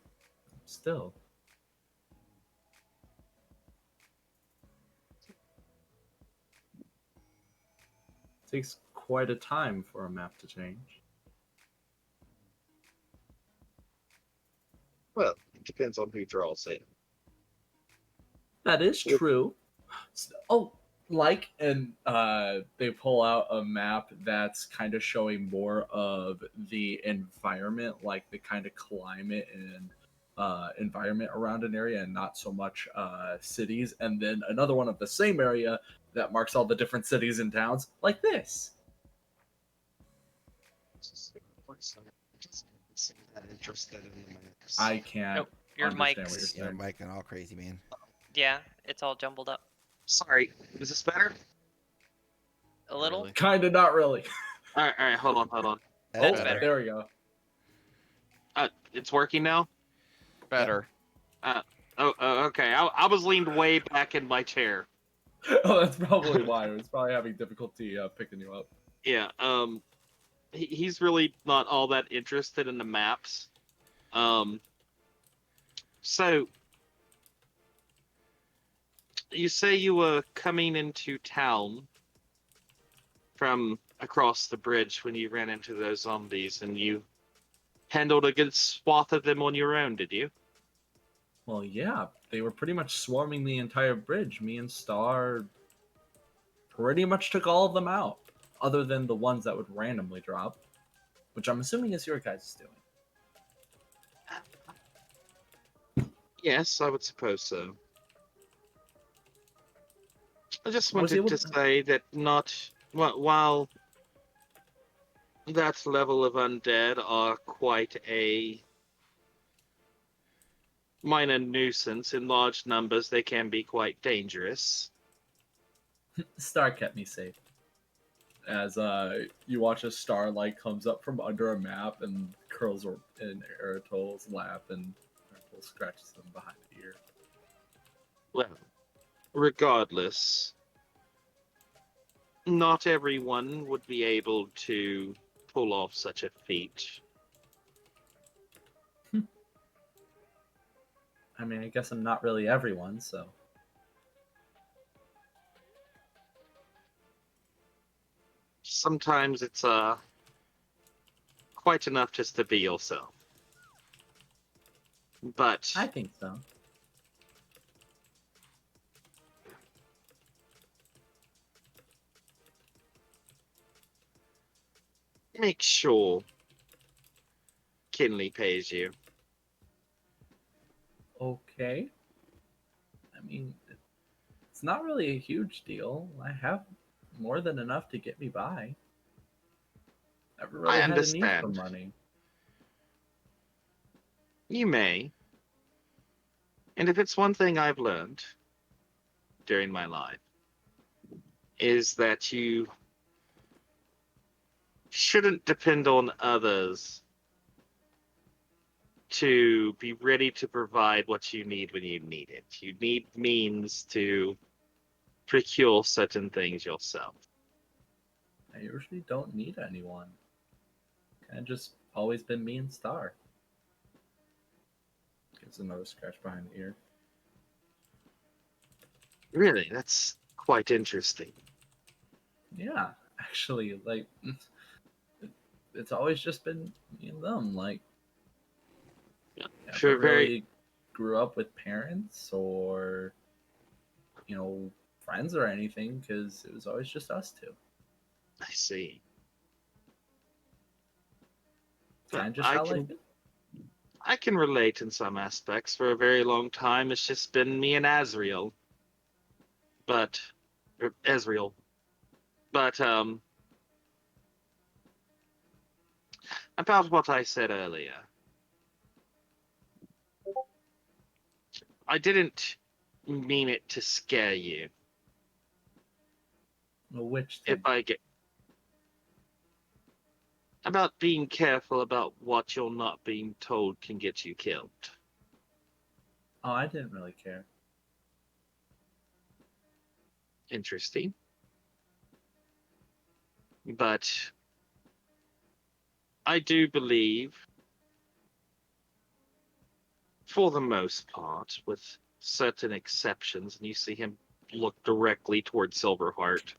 still. It takes quite a time for a map to change. Well, it depends on who draws it. That is true. Oh, and they pull out a map that's kind of showing more of the environment, like the kind of climate and environment around an area, and not so much cities. And then another one of the same area that marks all the different cities and towns, like this. I can't. Nope, your understand mic's- what you're Yeah, saying. Mike and all crazy, man. Yeah, it's all jumbled up. Sorry, is this better? A little? Really? Kind of, not really. All right, hold on. That's better. There we go. It's working now. Better. Okay. I was leaned way back in my chair. Oh, that's probably why. It was probably having difficulty picking you up. Yeah. He's really not all that interested in the maps. So you say you were coming into town from across the bridge when you ran into those zombies, and you handled a good swath of them on your own, did you? Well, yeah, they were pretty much swarming the entire bridge. Me and Star pretty much took all of them out, other than the ones that would randomly drop, which I'm assuming is your guys' doing. Yes, I would suppose so. I just Was he wanted to able- say that while that level of undead are quite a minor nuisance in large numbers, they can be quite dangerous. Star kept me safe. As you watch a starlight comes up from under a map and curls in Eritol's lap, and Eritol scratches him behind the ear. Well, regardless, not everyone would be able to pull off such a feat. I mean, I guess I'm not really everyone, so. Sometimes it's quite enough just to be yourself. But I think so. make sure Kinley pays you. Okay. I mean, it's not really a huge deal. I have more than enough to get me by. Never really I had a need understand. for money. You may. And if it's one thing I've learned during my life, is that you shouldn't depend on others to be ready to provide what you need when you need it. You need means to procure certain things yourself. I usually don't need anyone. Kind of just always been me and Star. Gives another scratch behind the ear. Really, that's quite interesting. Yeah, actually, like, it's always just been me and them. Like, Sure, never very- really grew up with parents or, friends or anything, because it was always just us two. I see. Kind of just I how can- life is. I can relate in some aspects. For a very long time, it's just been me and Azrael. Ezreal. But, about what I said earlier. I didn't mean it to scare you. Which If thing? I get about being careful about what you're not being told can get you killed. Oh, I didn't really care. Interesting. But I do believe, for the most part, with certain exceptions, and you see him look directly toward Silverheart,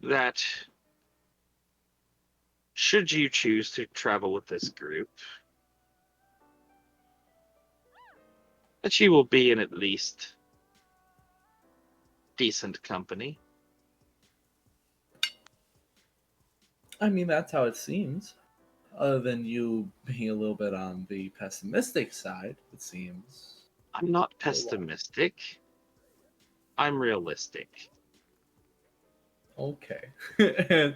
that should you choose to travel with this group, that you will be in at least decent company. I mean, that's how it seems. Other than you being a little bit on the pessimistic side, it seems. I'm not pessimistic. I'm realistic. Okay. and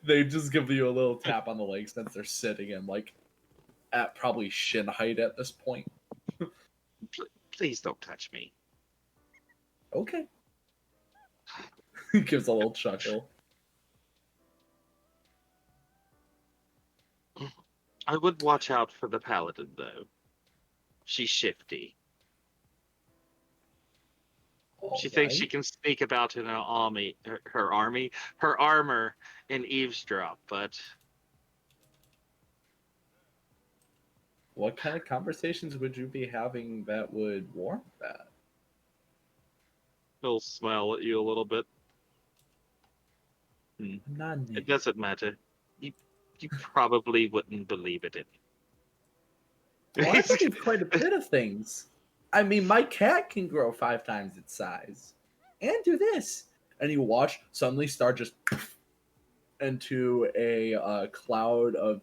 they just give you a little tap on the leg since they're sitting in, like, at probably shin height at this point. Please don't touch me. Okay. He gives a little chuckle. I would watch out for the paladin, though. She's shifty. She thinks she can sneak about in her armor, and eavesdrop, but What kind of conversations would you be having that would warrant that? he'll smile at you a little bit. I'm not an It idiot. doesn't matter. You probably wouldn't believe it. Well, I believe quite a bit of things. I mean, my cat can grow 5 times its size. And do this. And you watch suddenly start just into a cloud of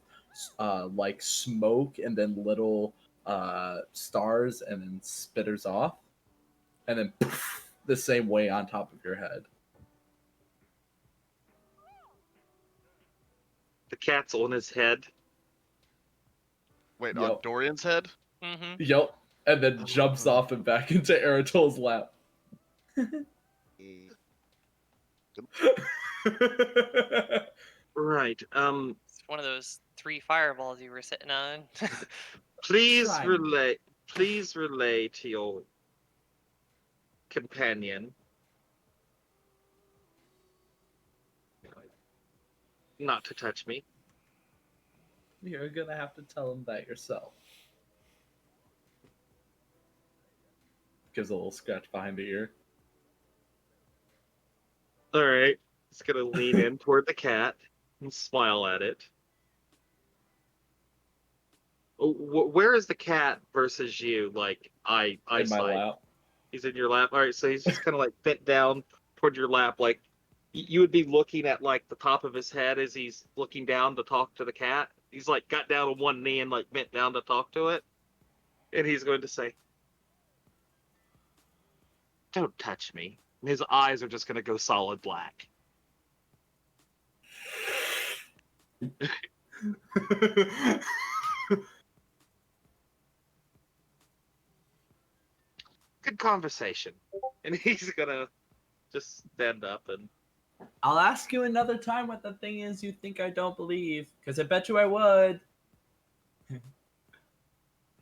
like smoke and then little stars and then spitters off. And then the same way on top of your head. The cat's on his head. Wait, Yep. on Dorian's head? Mm-hmm. Yep. And then jumps off and back into Eritol's lap. Right. It's one of those 3 fireballs you were sitting on. Please Try me. relay to your companion not to touch me. You're gonna have to tell him that yourself. Gives a little scratch behind the ear. All right. He's gonna lean in toward the cat and smile at it. Oh, where is the cat versus you? Like In my eyesight. lap. He's in your lap. All right, so he's just kind of like bent down toward your lap, like you would be looking at like the top of his head as he's looking down to talk to the cat. He's like got down on one knee and like bent down to talk to it, and he's going to say, "Don't touch me." And his eyes are just going to go solid black. Good conversation. And he's gonna just stand up and I'll ask you another time what the thing is you think I don't believe, because I bet you I would.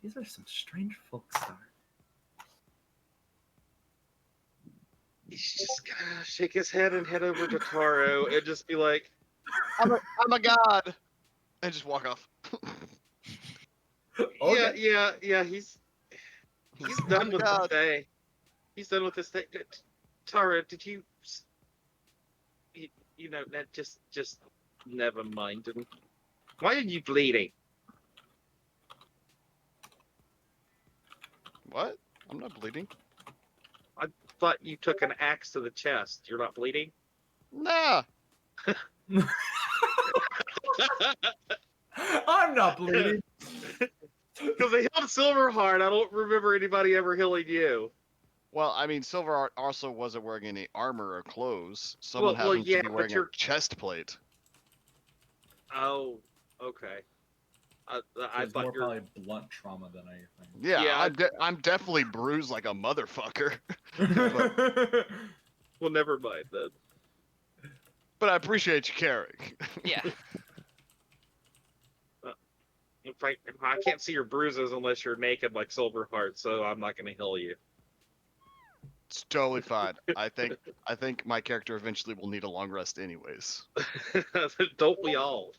These are some strange folks, Star. he's just gonna shake his head and head over to Taro and just be like, I'm a god! And just walk off. Okay. yeah, he's done with the God. day. He's done with this thing. Taro, did you know, that just never mind. And why are you bleeding? What? I'm not bleeding. I thought you took an axe to the chest. You're not bleeding? Nah. I'm not bleeding. Because they held Silverheart. I don't remember anybody ever healing you. Well, I mean, Silverheart also wasn't wearing any armor or clothes. Someone Well, happens yeah, to be but wearing you're- a chest plate. Oh, okay. I So I it's thought more you were. probably blunt trauma than anything. Yeah, Yeah, I'm definitely bruised like a motherfucker. well, never mind then. But I appreciate you caring. Yeah. In fact, I can't see your bruises unless you're naked like Silverheart, so I'm not going to heal you. It's totally fine. I think my character eventually will need a long rest anyways. Don't we all?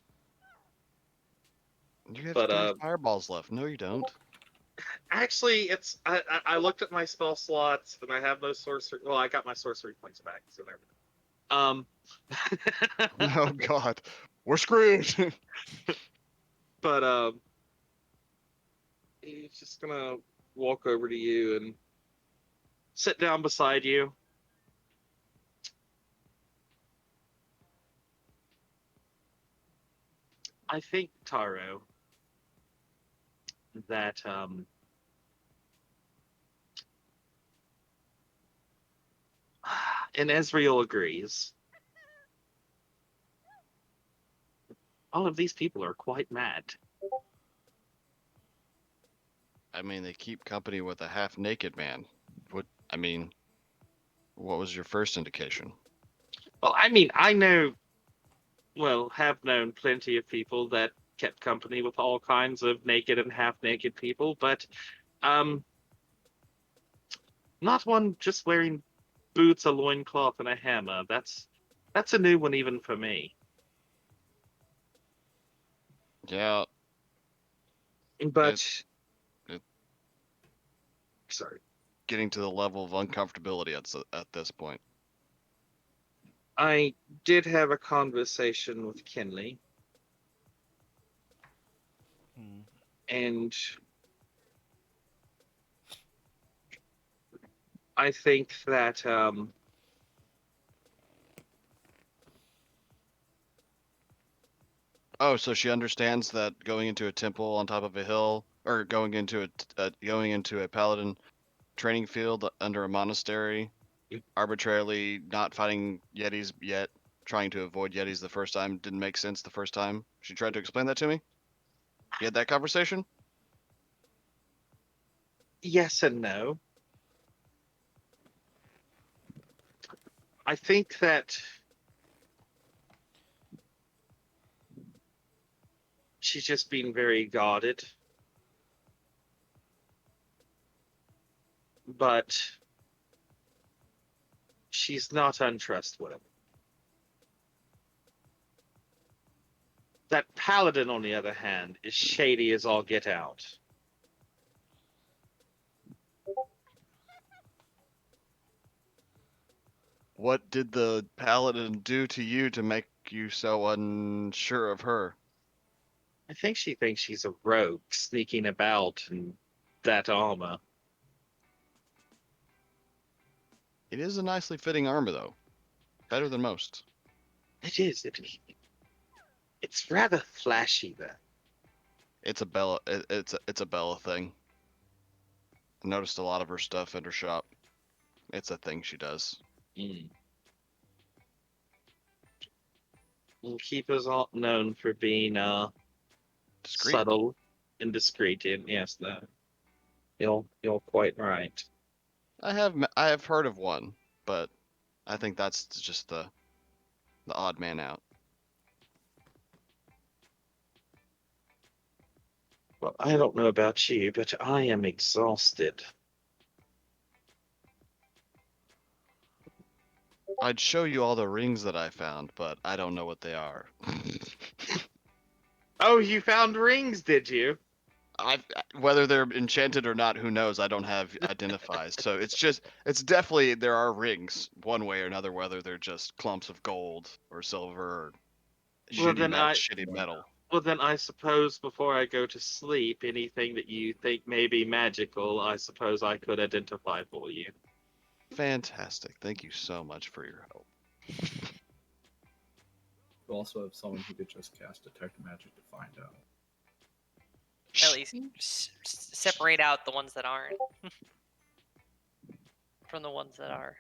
You have But 3 fireballs left. No, you don't. actually, it's I looked at my spell slots and I have no sorcery. Well, I got my sorcery points back, so there we go. Oh God, we're screwed. But he's just gonna walk over to you and sit down beside you. I think, Taro, that and Ezreal agrees. All of these people are quite mad. I mean, they keep company with a half-naked man. What was your first indication? Well, have known plenty of people that kept company with all kinds of naked and half-naked people, but not one just wearing boots, a loincloth, and a hammer. That's a new one even for me. Yeah, But it- sorry, getting to the level of uncomfortability at this point. I did have a conversation with Kinley, and I think that Oh, so she understands that going into a temple on top of a hill, or going into a paladin training field under a monastery, arbitrarily not fighting yetis yet, trying to avoid yetis the first time didn't make sense the first time. She tried to explain that to me. You had that conversation? yes and no. I think that she's just being very guarded. But she's not untrustworthy. That paladin, on the other hand, is shady as all get out. What did the paladin do to you to make you so unsure of her? I think she thinks she's a rogue sneaking about in that armor. It is a nicely fitting armor, though. Better than most. It is. It's rather flashy, though. It's a Bella. It's a Bella thing. I noticed a lot of her stuff in her shop. It's a thing she does. And Keeper's all known for being Discreet. subtle and discreet. And yes, you're quite right. I have heard of one, but I think that's just the odd man out. Well, I don't know about you, but I am exhausted. I'd show you all the rings that I found, but I don't know what they are. Oh, you found rings, did you? Whether they're enchanted or not, who knows? I don't have identifies. So it's definitely there are rings one way or another, whether they're just clumps of gold or silver or shitty metal. Well, then I suppose before I go to sleep, anything that you think may be magical, I suppose I could identify for you. Fantastic. Thank you so much for your help. You also have someone who could just cast Detect Magic to find out. At least separate out the ones that aren't from the ones that are.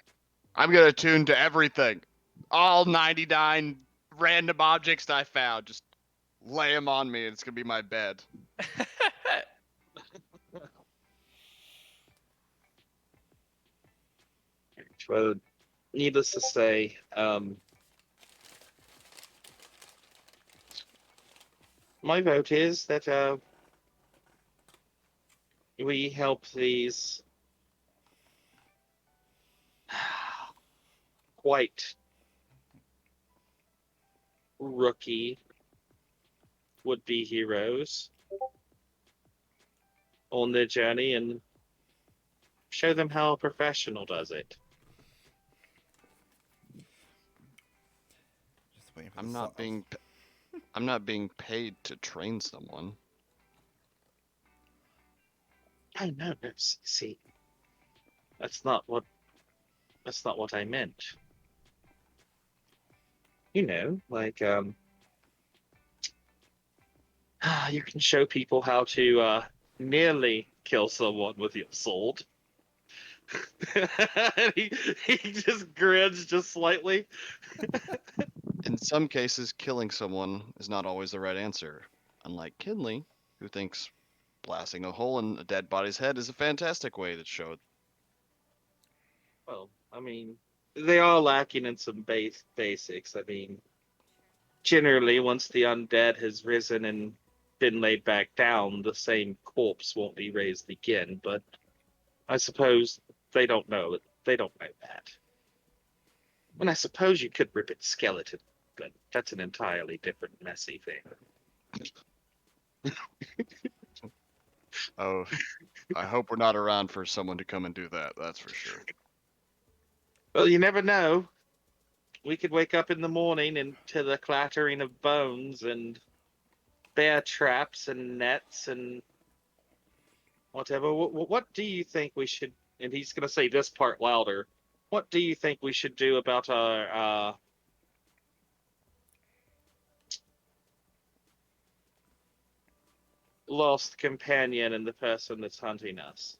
I'm gonna tune to everything. All 99 random objects I found. Just lay him on me. It's gonna be my bed. Well, needless to say, my vote is that we help these quite rookie would-be heroes on their journey and show them how a professional does it. Just waiting for I'm the not sauce. I'm not being paid to train someone. I know. No, see, that's not what I meant. You know, like you can show people how to nearly kill someone with your sword. he just grins just slightly. In some cases, killing someone is not always the right answer. Unlike Kinley, who thinks blasting a hole in a dead body's head is a fantastic way to show it. Well, I mean, they are lacking in some basics. I mean, generally, once the undead has risen and been laid back down, the same corpse won't be raised again. But I suppose they don't know. They don't know that. And I suppose you could rip its skeleton, but that's an entirely different, messy thing. Oh, I hope we're not around for someone to come and do that. That's for sure. Well, you never know. We could wake up in the morning and to the clattering of bones and bear traps and nets and whatever. What do you think we should? And he's going to say this part louder. What do you think we should do about our lost companion and the person that's hunting us?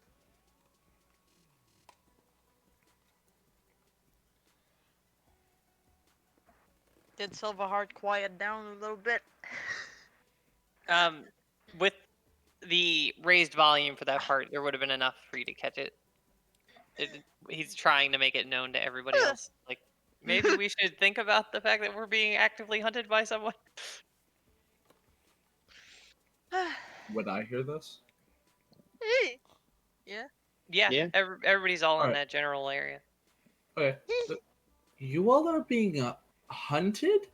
Did Silverheart quiet down a little bit? With the raised volume for that part, there would have been enough for you to catch it. He's trying to make it known to everybody else. Like, maybe we should think about the fact that we're being actively hunted by someone. Would I hear this? Yeah. Yeah, Yeah. everybody's all in Alright. that general area. Okay. You all are being hunted?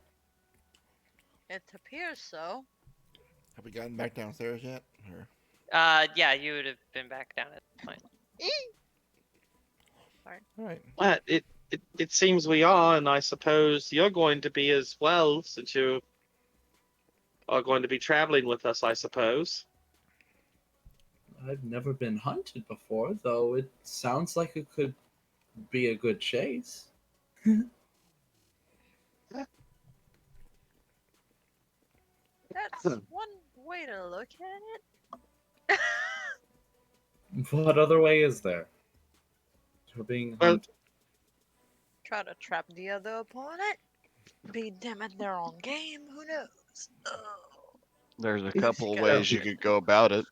It appears so. Have we gotten back downstairs yet? Or... Yeah, you would have been back down at this point. All right. Well, it seems we are, and I suppose you're going to be as well, since you are going to be traveling with us, I suppose. I've never been hunted before, though it sounds like it could be a good chase. That's one way to look at it. What other way is there? We're being Well- hunted. Try to trap the other opponent. Beat them at their own game. Who knows? Oh. There's a couple of gotta ways you could go about it.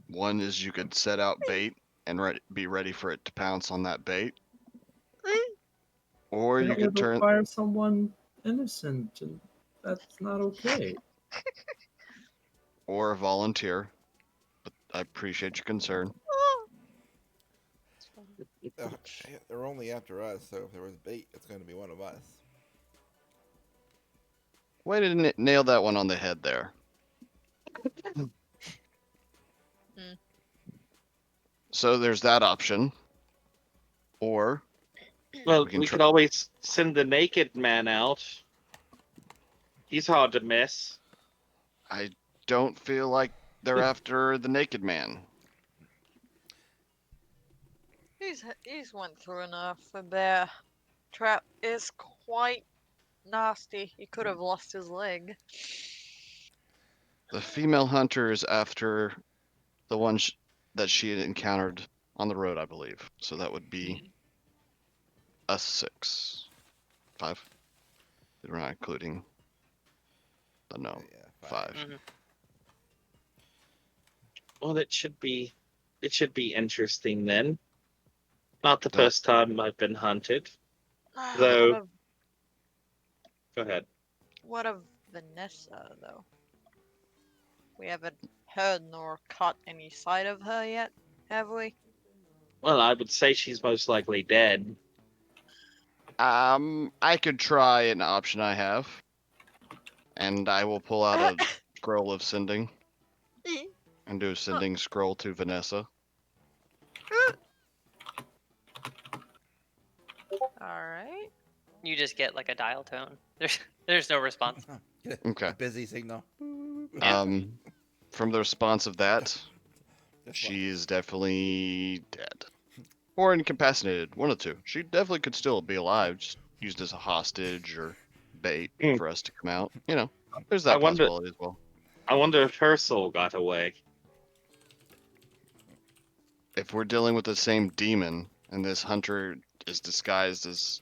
One is you could set out bait and be ready for it to pounce on that bait. Or you That could would turn require someone innocent, and that's not okay. or volunteer. But I appreciate your concern. They're only after us, so if there was bait, it's going to be one of us. Way to nail that one on the head there. So there's that option. Or Well, We can we try- could always send the naked man out. He's hard to miss. I don't feel like they're after the naked man. He's went through enough. The bear trap is quite nasty. He could have lost his leg. The female hunter is after the one that she had encountered on the road, I believe. So that would be a 6. 5. We're not including the gnome. Yeah, 5. Mhm. Well, it should be interesting then. Not the That- first time I've been hunted. What Though, of go ahead. what of Vanessa though? We haven't heard nor caught any sight of her yet, have we? Well, I would say she's most likely dead. I could try an option I have, and I will pull out a scroll of sending and do a sending scroll to Vanessa. Alright. You just get like a dial tone. There's no response. Okay. A busy signal. From the response of that, Just one. she is definitely dead. Or incapacitated, one of the two. She definitely could still be alive, just used as a hostage or bait Hmm. for us to come out. You know, there's that I wonder- possibility as well. I wonder if her soul got away. If we're dealing with the same demon, and this hunter is disguised as...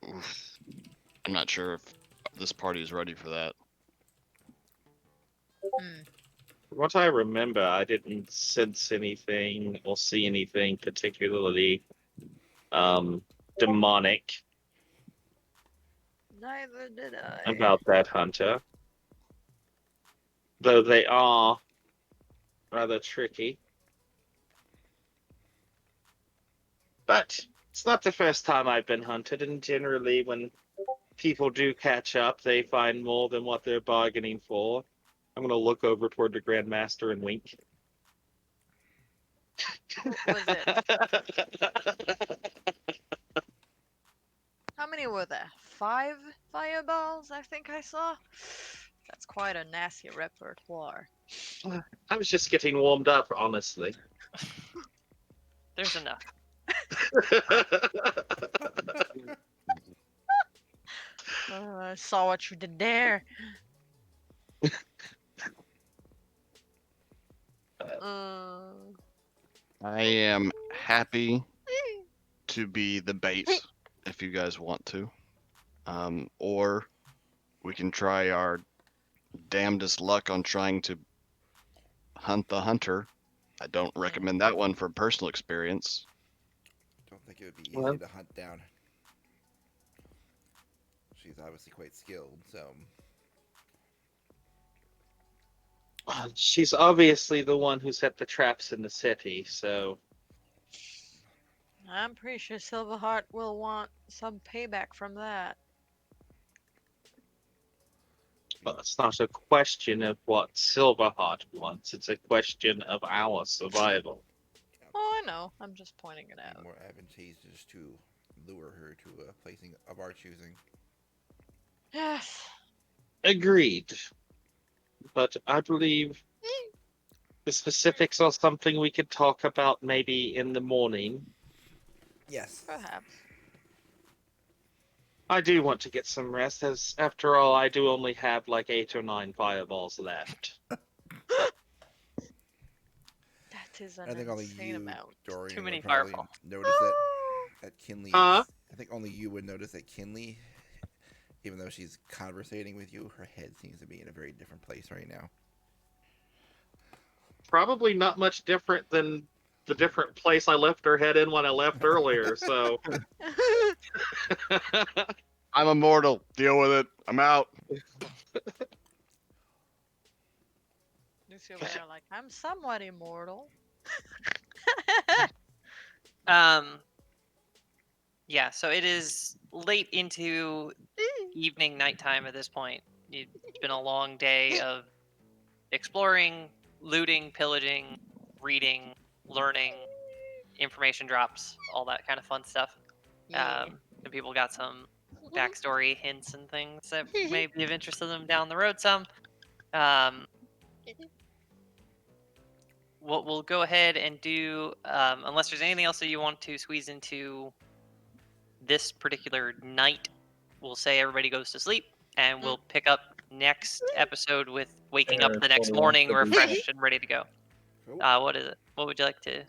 Oof. I'm not sure if this party is ready for that. What I remember, I didn't sense anything or see anything particularly demonic Neither did I. about that hunter. Though they are rather tricky. But it's not the first time I've been hunted, and generally when people do catch up, they find more than what they're bargaining for. I'm going to look over toward the Grandmaster and wink. Was it? How many were there? 5 fireballs, I think I saw? That's quite a nasty repertoire. I was just getting warmed up, honestly. There's enough. I saw what you did there. I am happy to be the bait if you guys want to. Or we can try our damnedest luck on trying to hunt the hunter. I don't recommend that one from personal experience. Don't think it would be easy Well- to hunt down. She's obviously quite skilled, so She's obviously the one who set the traps in the city, so I'm pretty sure Silverheart will want some payback from that. but it's not a question of what Silverheart wants. It's a question of our survival. Oh, I know. I'm just pointing it out. more advantageous to lure her to a placing of our choosing. Yes. Agreed. But I believe the specifics are something we could talk about maybe in the morning. Yes. Perhaps. I do want to get some rest, as after all, I do only have like 8 or 9 fireballs left. That is an I think only insane you, amount. Dorian, Too many would probably fireballs. notice it at Kinley's. Huh? I think only you would notice that Kinley, even though she's conversating with you, her head seems to be in a very different place right now. Probably not much different than the different place I left her head in when I left earlier, so. I'm immortal. Deal with it. I'm out. Lucy over there like, I'm somewhat immortal. Yeah, so it is late into evening, nighttime at this point. It's been a long day of exploring, looting, pillaging, reading, learning, information drops, all that kind of fun stuff. Yeah. And people got some backstory hints and things that may be of interest to them down the road some. What we'll go ahead and do, unless there's anything else that you want to squeeze into this particular night, we'll say everybody goes to sleep, and we'll pick up next episode with waking up Fair, the next 21, morning 17. refreshed and ready to go. Cool. What is it? What would you like to?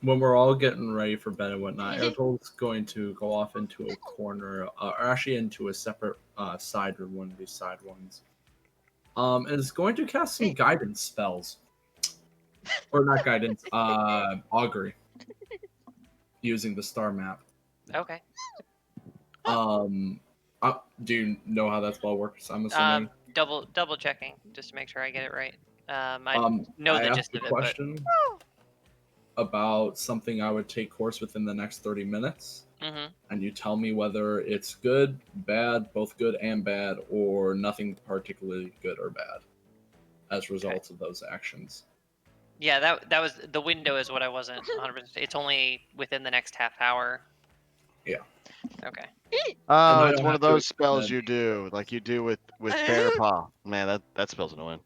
when we're all getting ready for bed and whatnot, Airtol's going to go off into a corner, or actually into a separate side room, one of these side ones. And is going to cast some guidance spells. Or not guidance, augury. Using the star map. Okay. Do you know how that spell works? I'm assuming. Double checking just to make sure I get it right. I know I the asked gist the of it, question about something I would take course within the next 30 minutes. but And you tell me whether it's good, bad, both good and bad, or nothing particularly good or bad as results of those actions. yeah, that was the window is what I wasn't 100%. It's only within the next half hour. Yeah. Okay. Oh, I it's don't one have of to those spells extend. you do, like you do with Bear Paw. Man, that spell's annoying.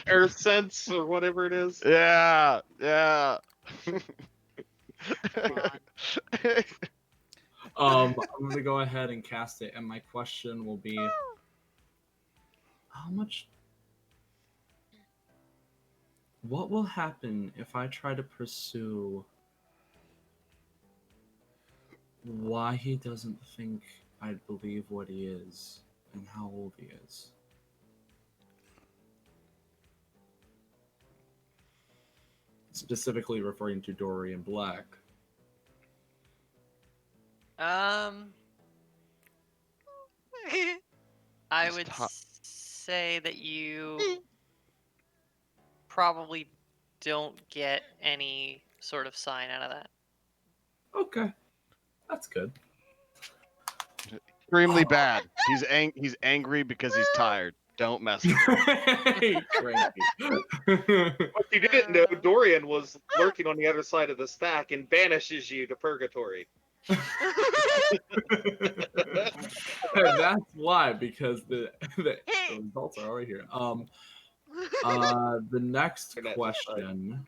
Air sense or whatever it is. Yeah, yeah. I'm gonna go ahead and cast it, and my question will be, how much? What will happen if I try to pursue why he doesn't think I believe what he is and how old he is? Specifically referring to Dorian Black. I It's would tou- say that you probably don't get any sort of sign out of that. Okay, that's good. Extremely bad. He's angry because he's tired. Don't mess with him. Hey, Cranky. What you didn't know, Dorian was lurking on the other side of the stack and banishes you to purgatory. And that's why, because the results are already here. The next question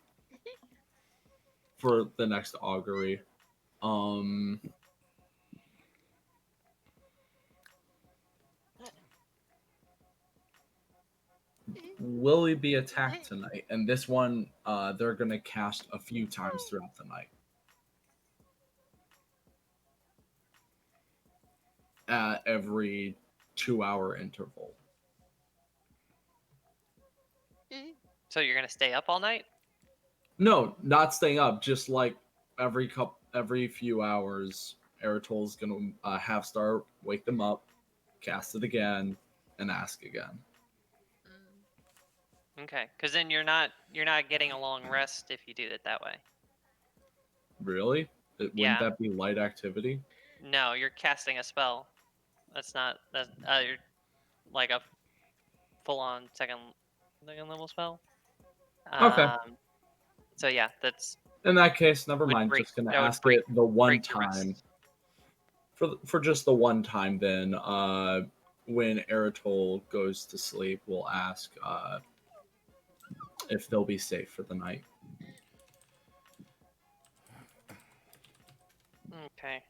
for the next augury, will he be attacked tonight? And this one, they're gonna cast a few times throughout the night. At every 2-hour interval. So you're gonna stay up all night? No, not staying up. Just like every few hours, Eritol's gonna have Star wake them up, cast it again, and ask again. Okay, because then you're not getting a long rest if you do it that way. Really? Wouldn't Yeah. that be light activity? No, you're casting a spell. That's you're like a full-on second level spell. Okay. So yeah, that's In that case, never Would mind. break- Just gonna that would ask break- it the one break your rest. time. For just the one time, then when Eritol goes to sleep, we'll ask if they'll be safe for the night. okay.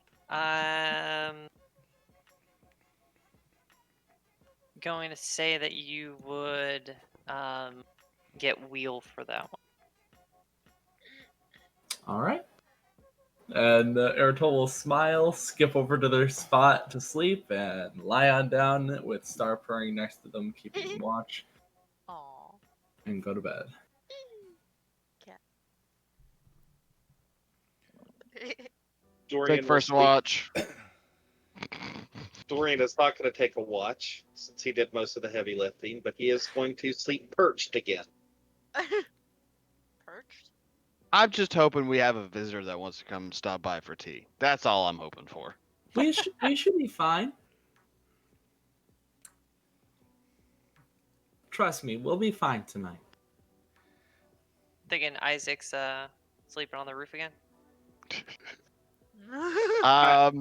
Going to say that you would get wheel for that one. All right. And Eritol will smile, skip over to their spot to sleep, and lie on down with Star purring next to them, keeping watch, Aww. and go to bed. Dorian Take first will sleep. watch. Dorian is not going to take a watch since he did most of the heavy lifting, but he is going to sleep perched again. Perched? I'm just hoping we have a visitor that wants to come stop by for tea. That's all I'm hoping for. We should be fine. Trust me, we'll be fine tonight. Thinking Isaac's sleeping on the roof again. I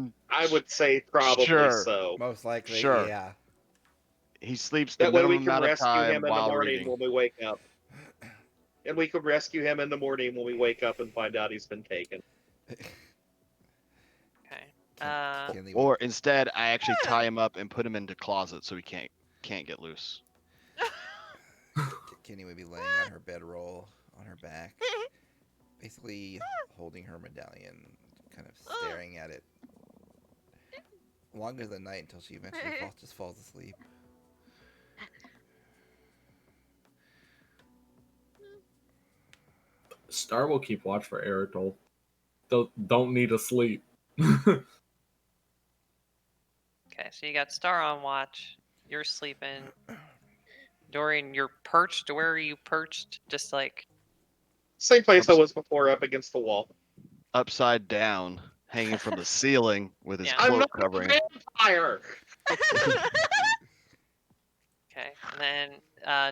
would say probably Sure. so. Most likely, Sure. yeah. He sleeps the That way we minimum can amount of rescue him time in the while morning reading. when we wake up. And we can rescue him in the morning when we wake up and find out he's been taken. Okay. Kenley would- Or instead, I actually tie him up and put him into closet so he can't get loose. Kenny would be laying on her bedroll on her back, basically holding her medallion, kind of staring at it longer than night until she eventually just falls asleep. Star will keep watch for Eritol. Don't need to sleep. Okay, so you got Star on watch. You're sleeping. Dorian, you're perched. Where are you perched? Just like Same place I was before, up against the wall. Upside down, hanging from the ceiling with his Yeah. I'm cloak not covering. a vampire. okay, and then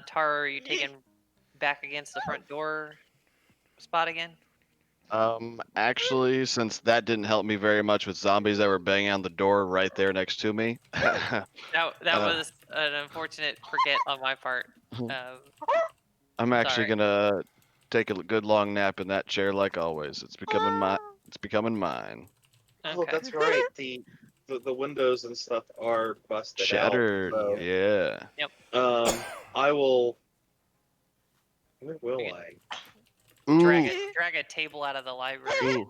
Tara, are you taking back against the front door spot again? Actually, since that didn't help me very much with zombies that were banging on the door right there next to me. That Uh, was an unfortunate forget on my part. I'm actually sorry. gonna take a good long nap in that chair like always. It's becoming mine. Oh, Okay. that's right. The windows and stuff are busted Shattered. out. So, Yeah. I will. Where will You I? Ooh. drag a table out of the library Ooh. and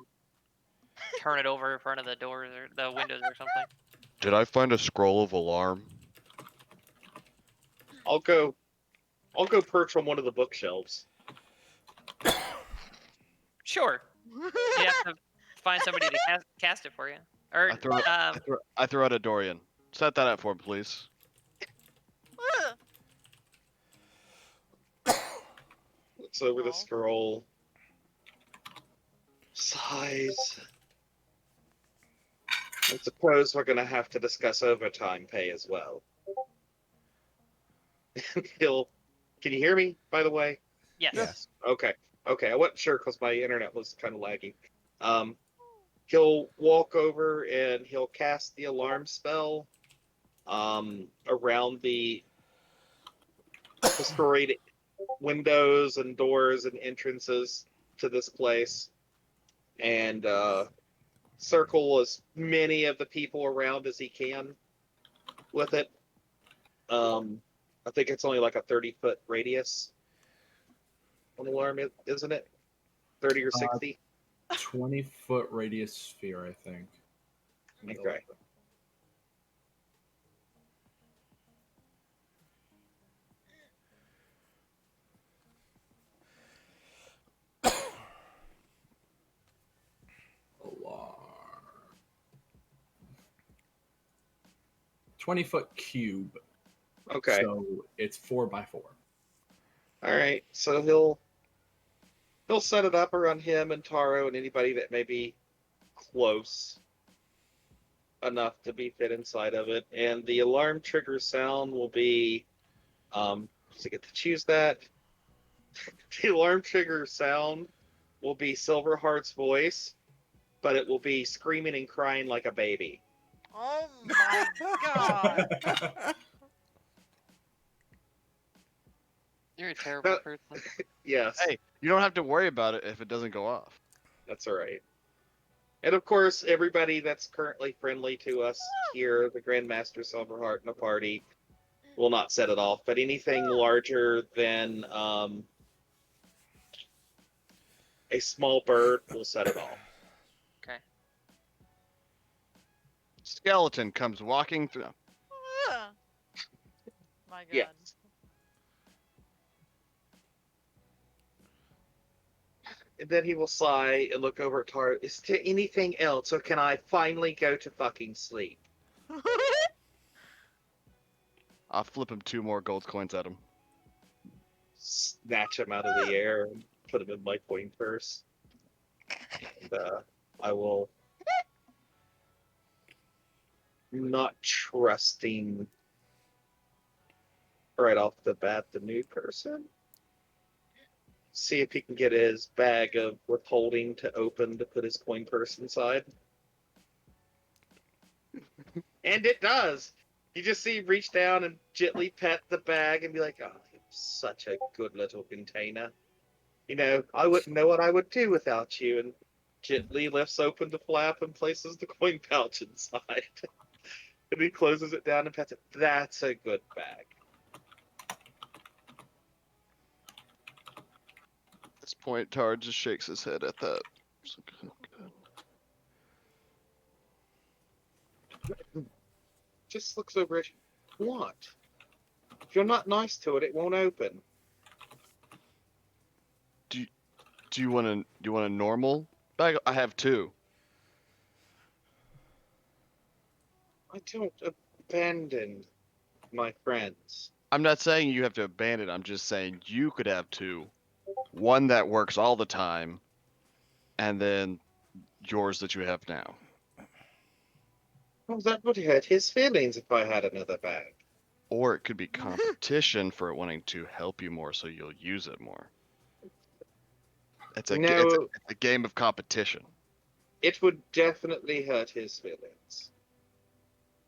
turn it over in front of the doors or the windows or something. Did I find a scroll of alarm? I'll go perch on one of the bookshelves. Sure. You have to find somebody to cast it for you. Or I throw out a Dorian. Set that up for him, please. Looks over the scroll. Size. I suppose we're gonna have to discuss overtime pay as well. Can you hear me, by the way? yes. Yes. Okay. I wasn't sure because my internet was kind of laggy. He'll walk over and he'll cast the alarm spell around the destroyed windows and doors and entrances to this place, and circle as many of the people around as he can with it. I think it's only like a 30-foot radius on alarm, isn't it? 30 or 60? 20-foot radius sphere, I think. Okay. Alarm. 20-foot cube. Okay. So it's 4x4. All right. So he'll set it up around him and Taro and anybody that may be close enough to be fit inside of it. And the alarm trigger sound will be, so I get to choose that. The alarm trigger sound will be Silverheart's voice, but it will be screaming and crying like a baby. Oh my god. You're a terrible person. Yes. Hey, you don't have to worry about it if it doesn't go off. That's all right. And of course, everybody that's currently friendly to us here, the Grandmaster Silverheart and the party, will not set it off. But anything larger than a small bird will set it off. Okay. Skeleton comes walking through. My god. Yes. And then he will sigh and look over at Taro. Is there anything else, or can I finally go to fucking sleep? I'll flip him 2 more gold coins at him. Snatch him out of the air and put him in my coin purse. And I will, not trusting right off the bat the new person, see if he can get his bag of withholding to open to put his coin purse inside. And it does. You just see him reach down and gently pet the bag and be like, oh, you're such a good little container. You know, I wouldn't know what I would do without you. And gently lifts open the flap and places the coin pouch inside. And he closes it down and pets it. That's a good bag. At this point, Tar just shakes his head at that. It's like, "Oh, God." Just looks over at you. What? If you're not nice to it, it won't open. Do you want a normal bag? I have two. I don't abandon my friends. I'm not saying you have to abandon. I'm just saying you could have two. One that works all the time, and then yours that you have now. Well, that would hurt his feelings if I had another bag. Or it could be competition for it wanting to help you more, so you'll use it more. It's a game of competition. It would definitely hurt his feelings.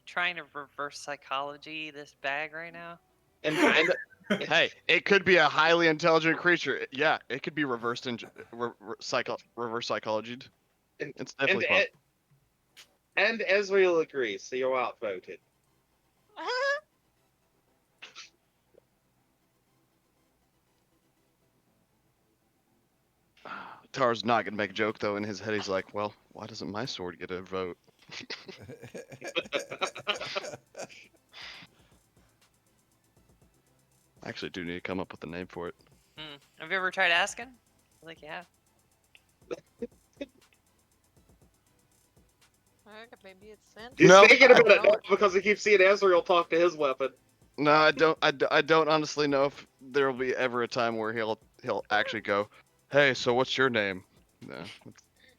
Trying to reverse psychology this bag right now. And Hey, it could be a highly intelligent creature. Yeah, it could be reverse psychology. It's definitely possible. And Ezreal agrees, so you're outvoted. Tar's not gonna make a joke though. In his head, he's like, "Well, why doesn't my sword get a vote?" I actually do need to come up with a name for it. Have you ever tried asking? Like, yeah. Maybe it's sent. He's No, thinking about it because he keeps seeing Ezreal talk to his weapon. No, I don't. I don't honestly know if there will be ever a time where he'll actually go, "Hey, so what's your name?" No,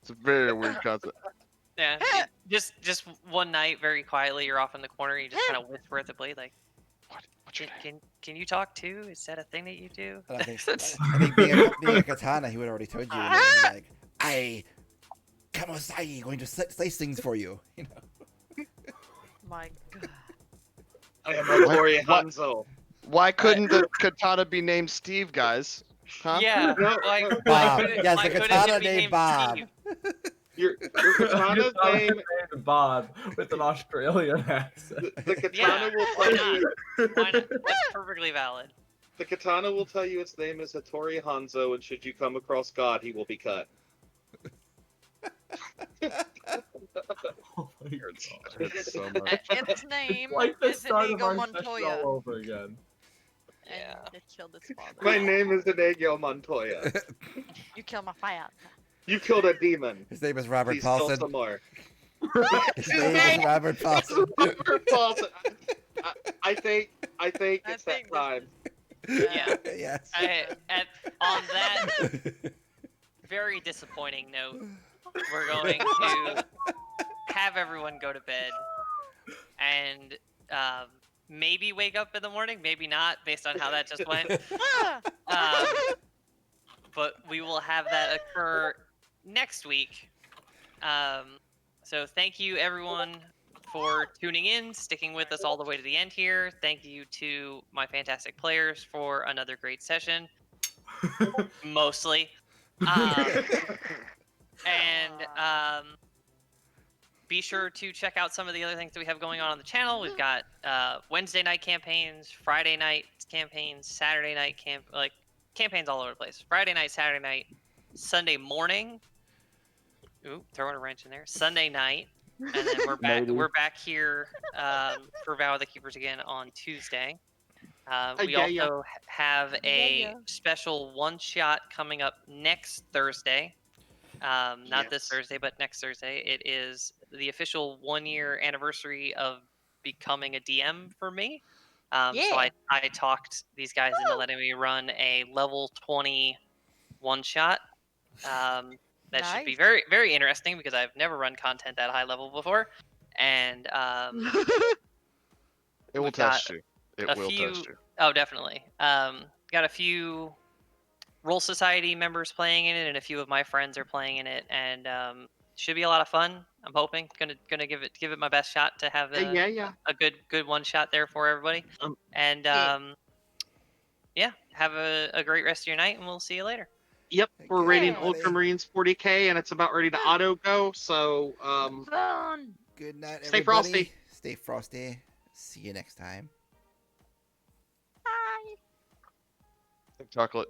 it's a very weird concept. Yeah. just one night, very quietly, you're off in the corner. You just kind of whisper at the blade, like, What's your name? Can you talk too? Is that a thing that you do? And I think being a katana, he would have already told you. And he'd be like, I, Kamosai, going to slice things for you. You know. My God. I am Tori Hanzo. Why couldn't the katana be named Steve, guys? Huh? Yeah. Like, Bob. couldn't- Yes, why the couldn't katana it be named Bob. Steve? Your katana's name. Bob with an Australian accent. The katana Yeah, will why tell you. Why not? That's perfectly valid. The katana will tell you its name is Hattori Hanzo, and should you come across God, he will be cut. Oh my God. Hurts so much. Its name Like the is start of Inigo our session Montoya. all over again. Yeah. And it killed its father. My name is Inigo Montoya. You killed my father. You killed a demon. His name is Robert Please kill Paulson. some more. His name is Robert Paulson. Robert Paulson. I think it's that think time. Yeah. Yes. On that very disappointing note, we're going to have everyone go to bed and maybe wake up in the morning, maybe not, based on how that just went. But we will have that occur next week. So thank you, everyone, for tuning in, sticking with us all the way to the end here. Thank you to my fantastic players for another great session. Mostly. And be sure to check out some of the other things that we have going on the channel. We've got Wednesday night campaigns, Friday night campaigns, Saturday night campaigns all over the place. Friday night, Saturday night, Sunday morning. Ooh, throwing a wrench in there. Sunday night, and then we're back. Maybe. We're back here for Vow of the Keepers again on Tuesday. We yeah. also have a Yeah. special one-shot coming up next Thursday. Not this Yes. Thursday, but next Thursday. It is the official 1-year anniversary of becoming a DM for me. So Yeah. I talked these guys into letting me run a level 20 one-shot. That should be Nice. very, very interesting because I've never run content that high level before. And It will We've got test you. It a will few- test you. Oh, definitely. Got a few Roll Society members playing in it, and a few of my friends are playing in it, and should be a lot of fun. I'm hoping. Gonna give it my best shot to have Yeah. a good one shot there for everybody. And yeah, have a great rest of your night, and we'll see you later. Yep, we're rating Yeah. Ultramarines 40k, and it's about ready to auto go. So, Fun. Good night, Stay everybody. frosty. Stay frosty. See you next time. Bye. Chocolate.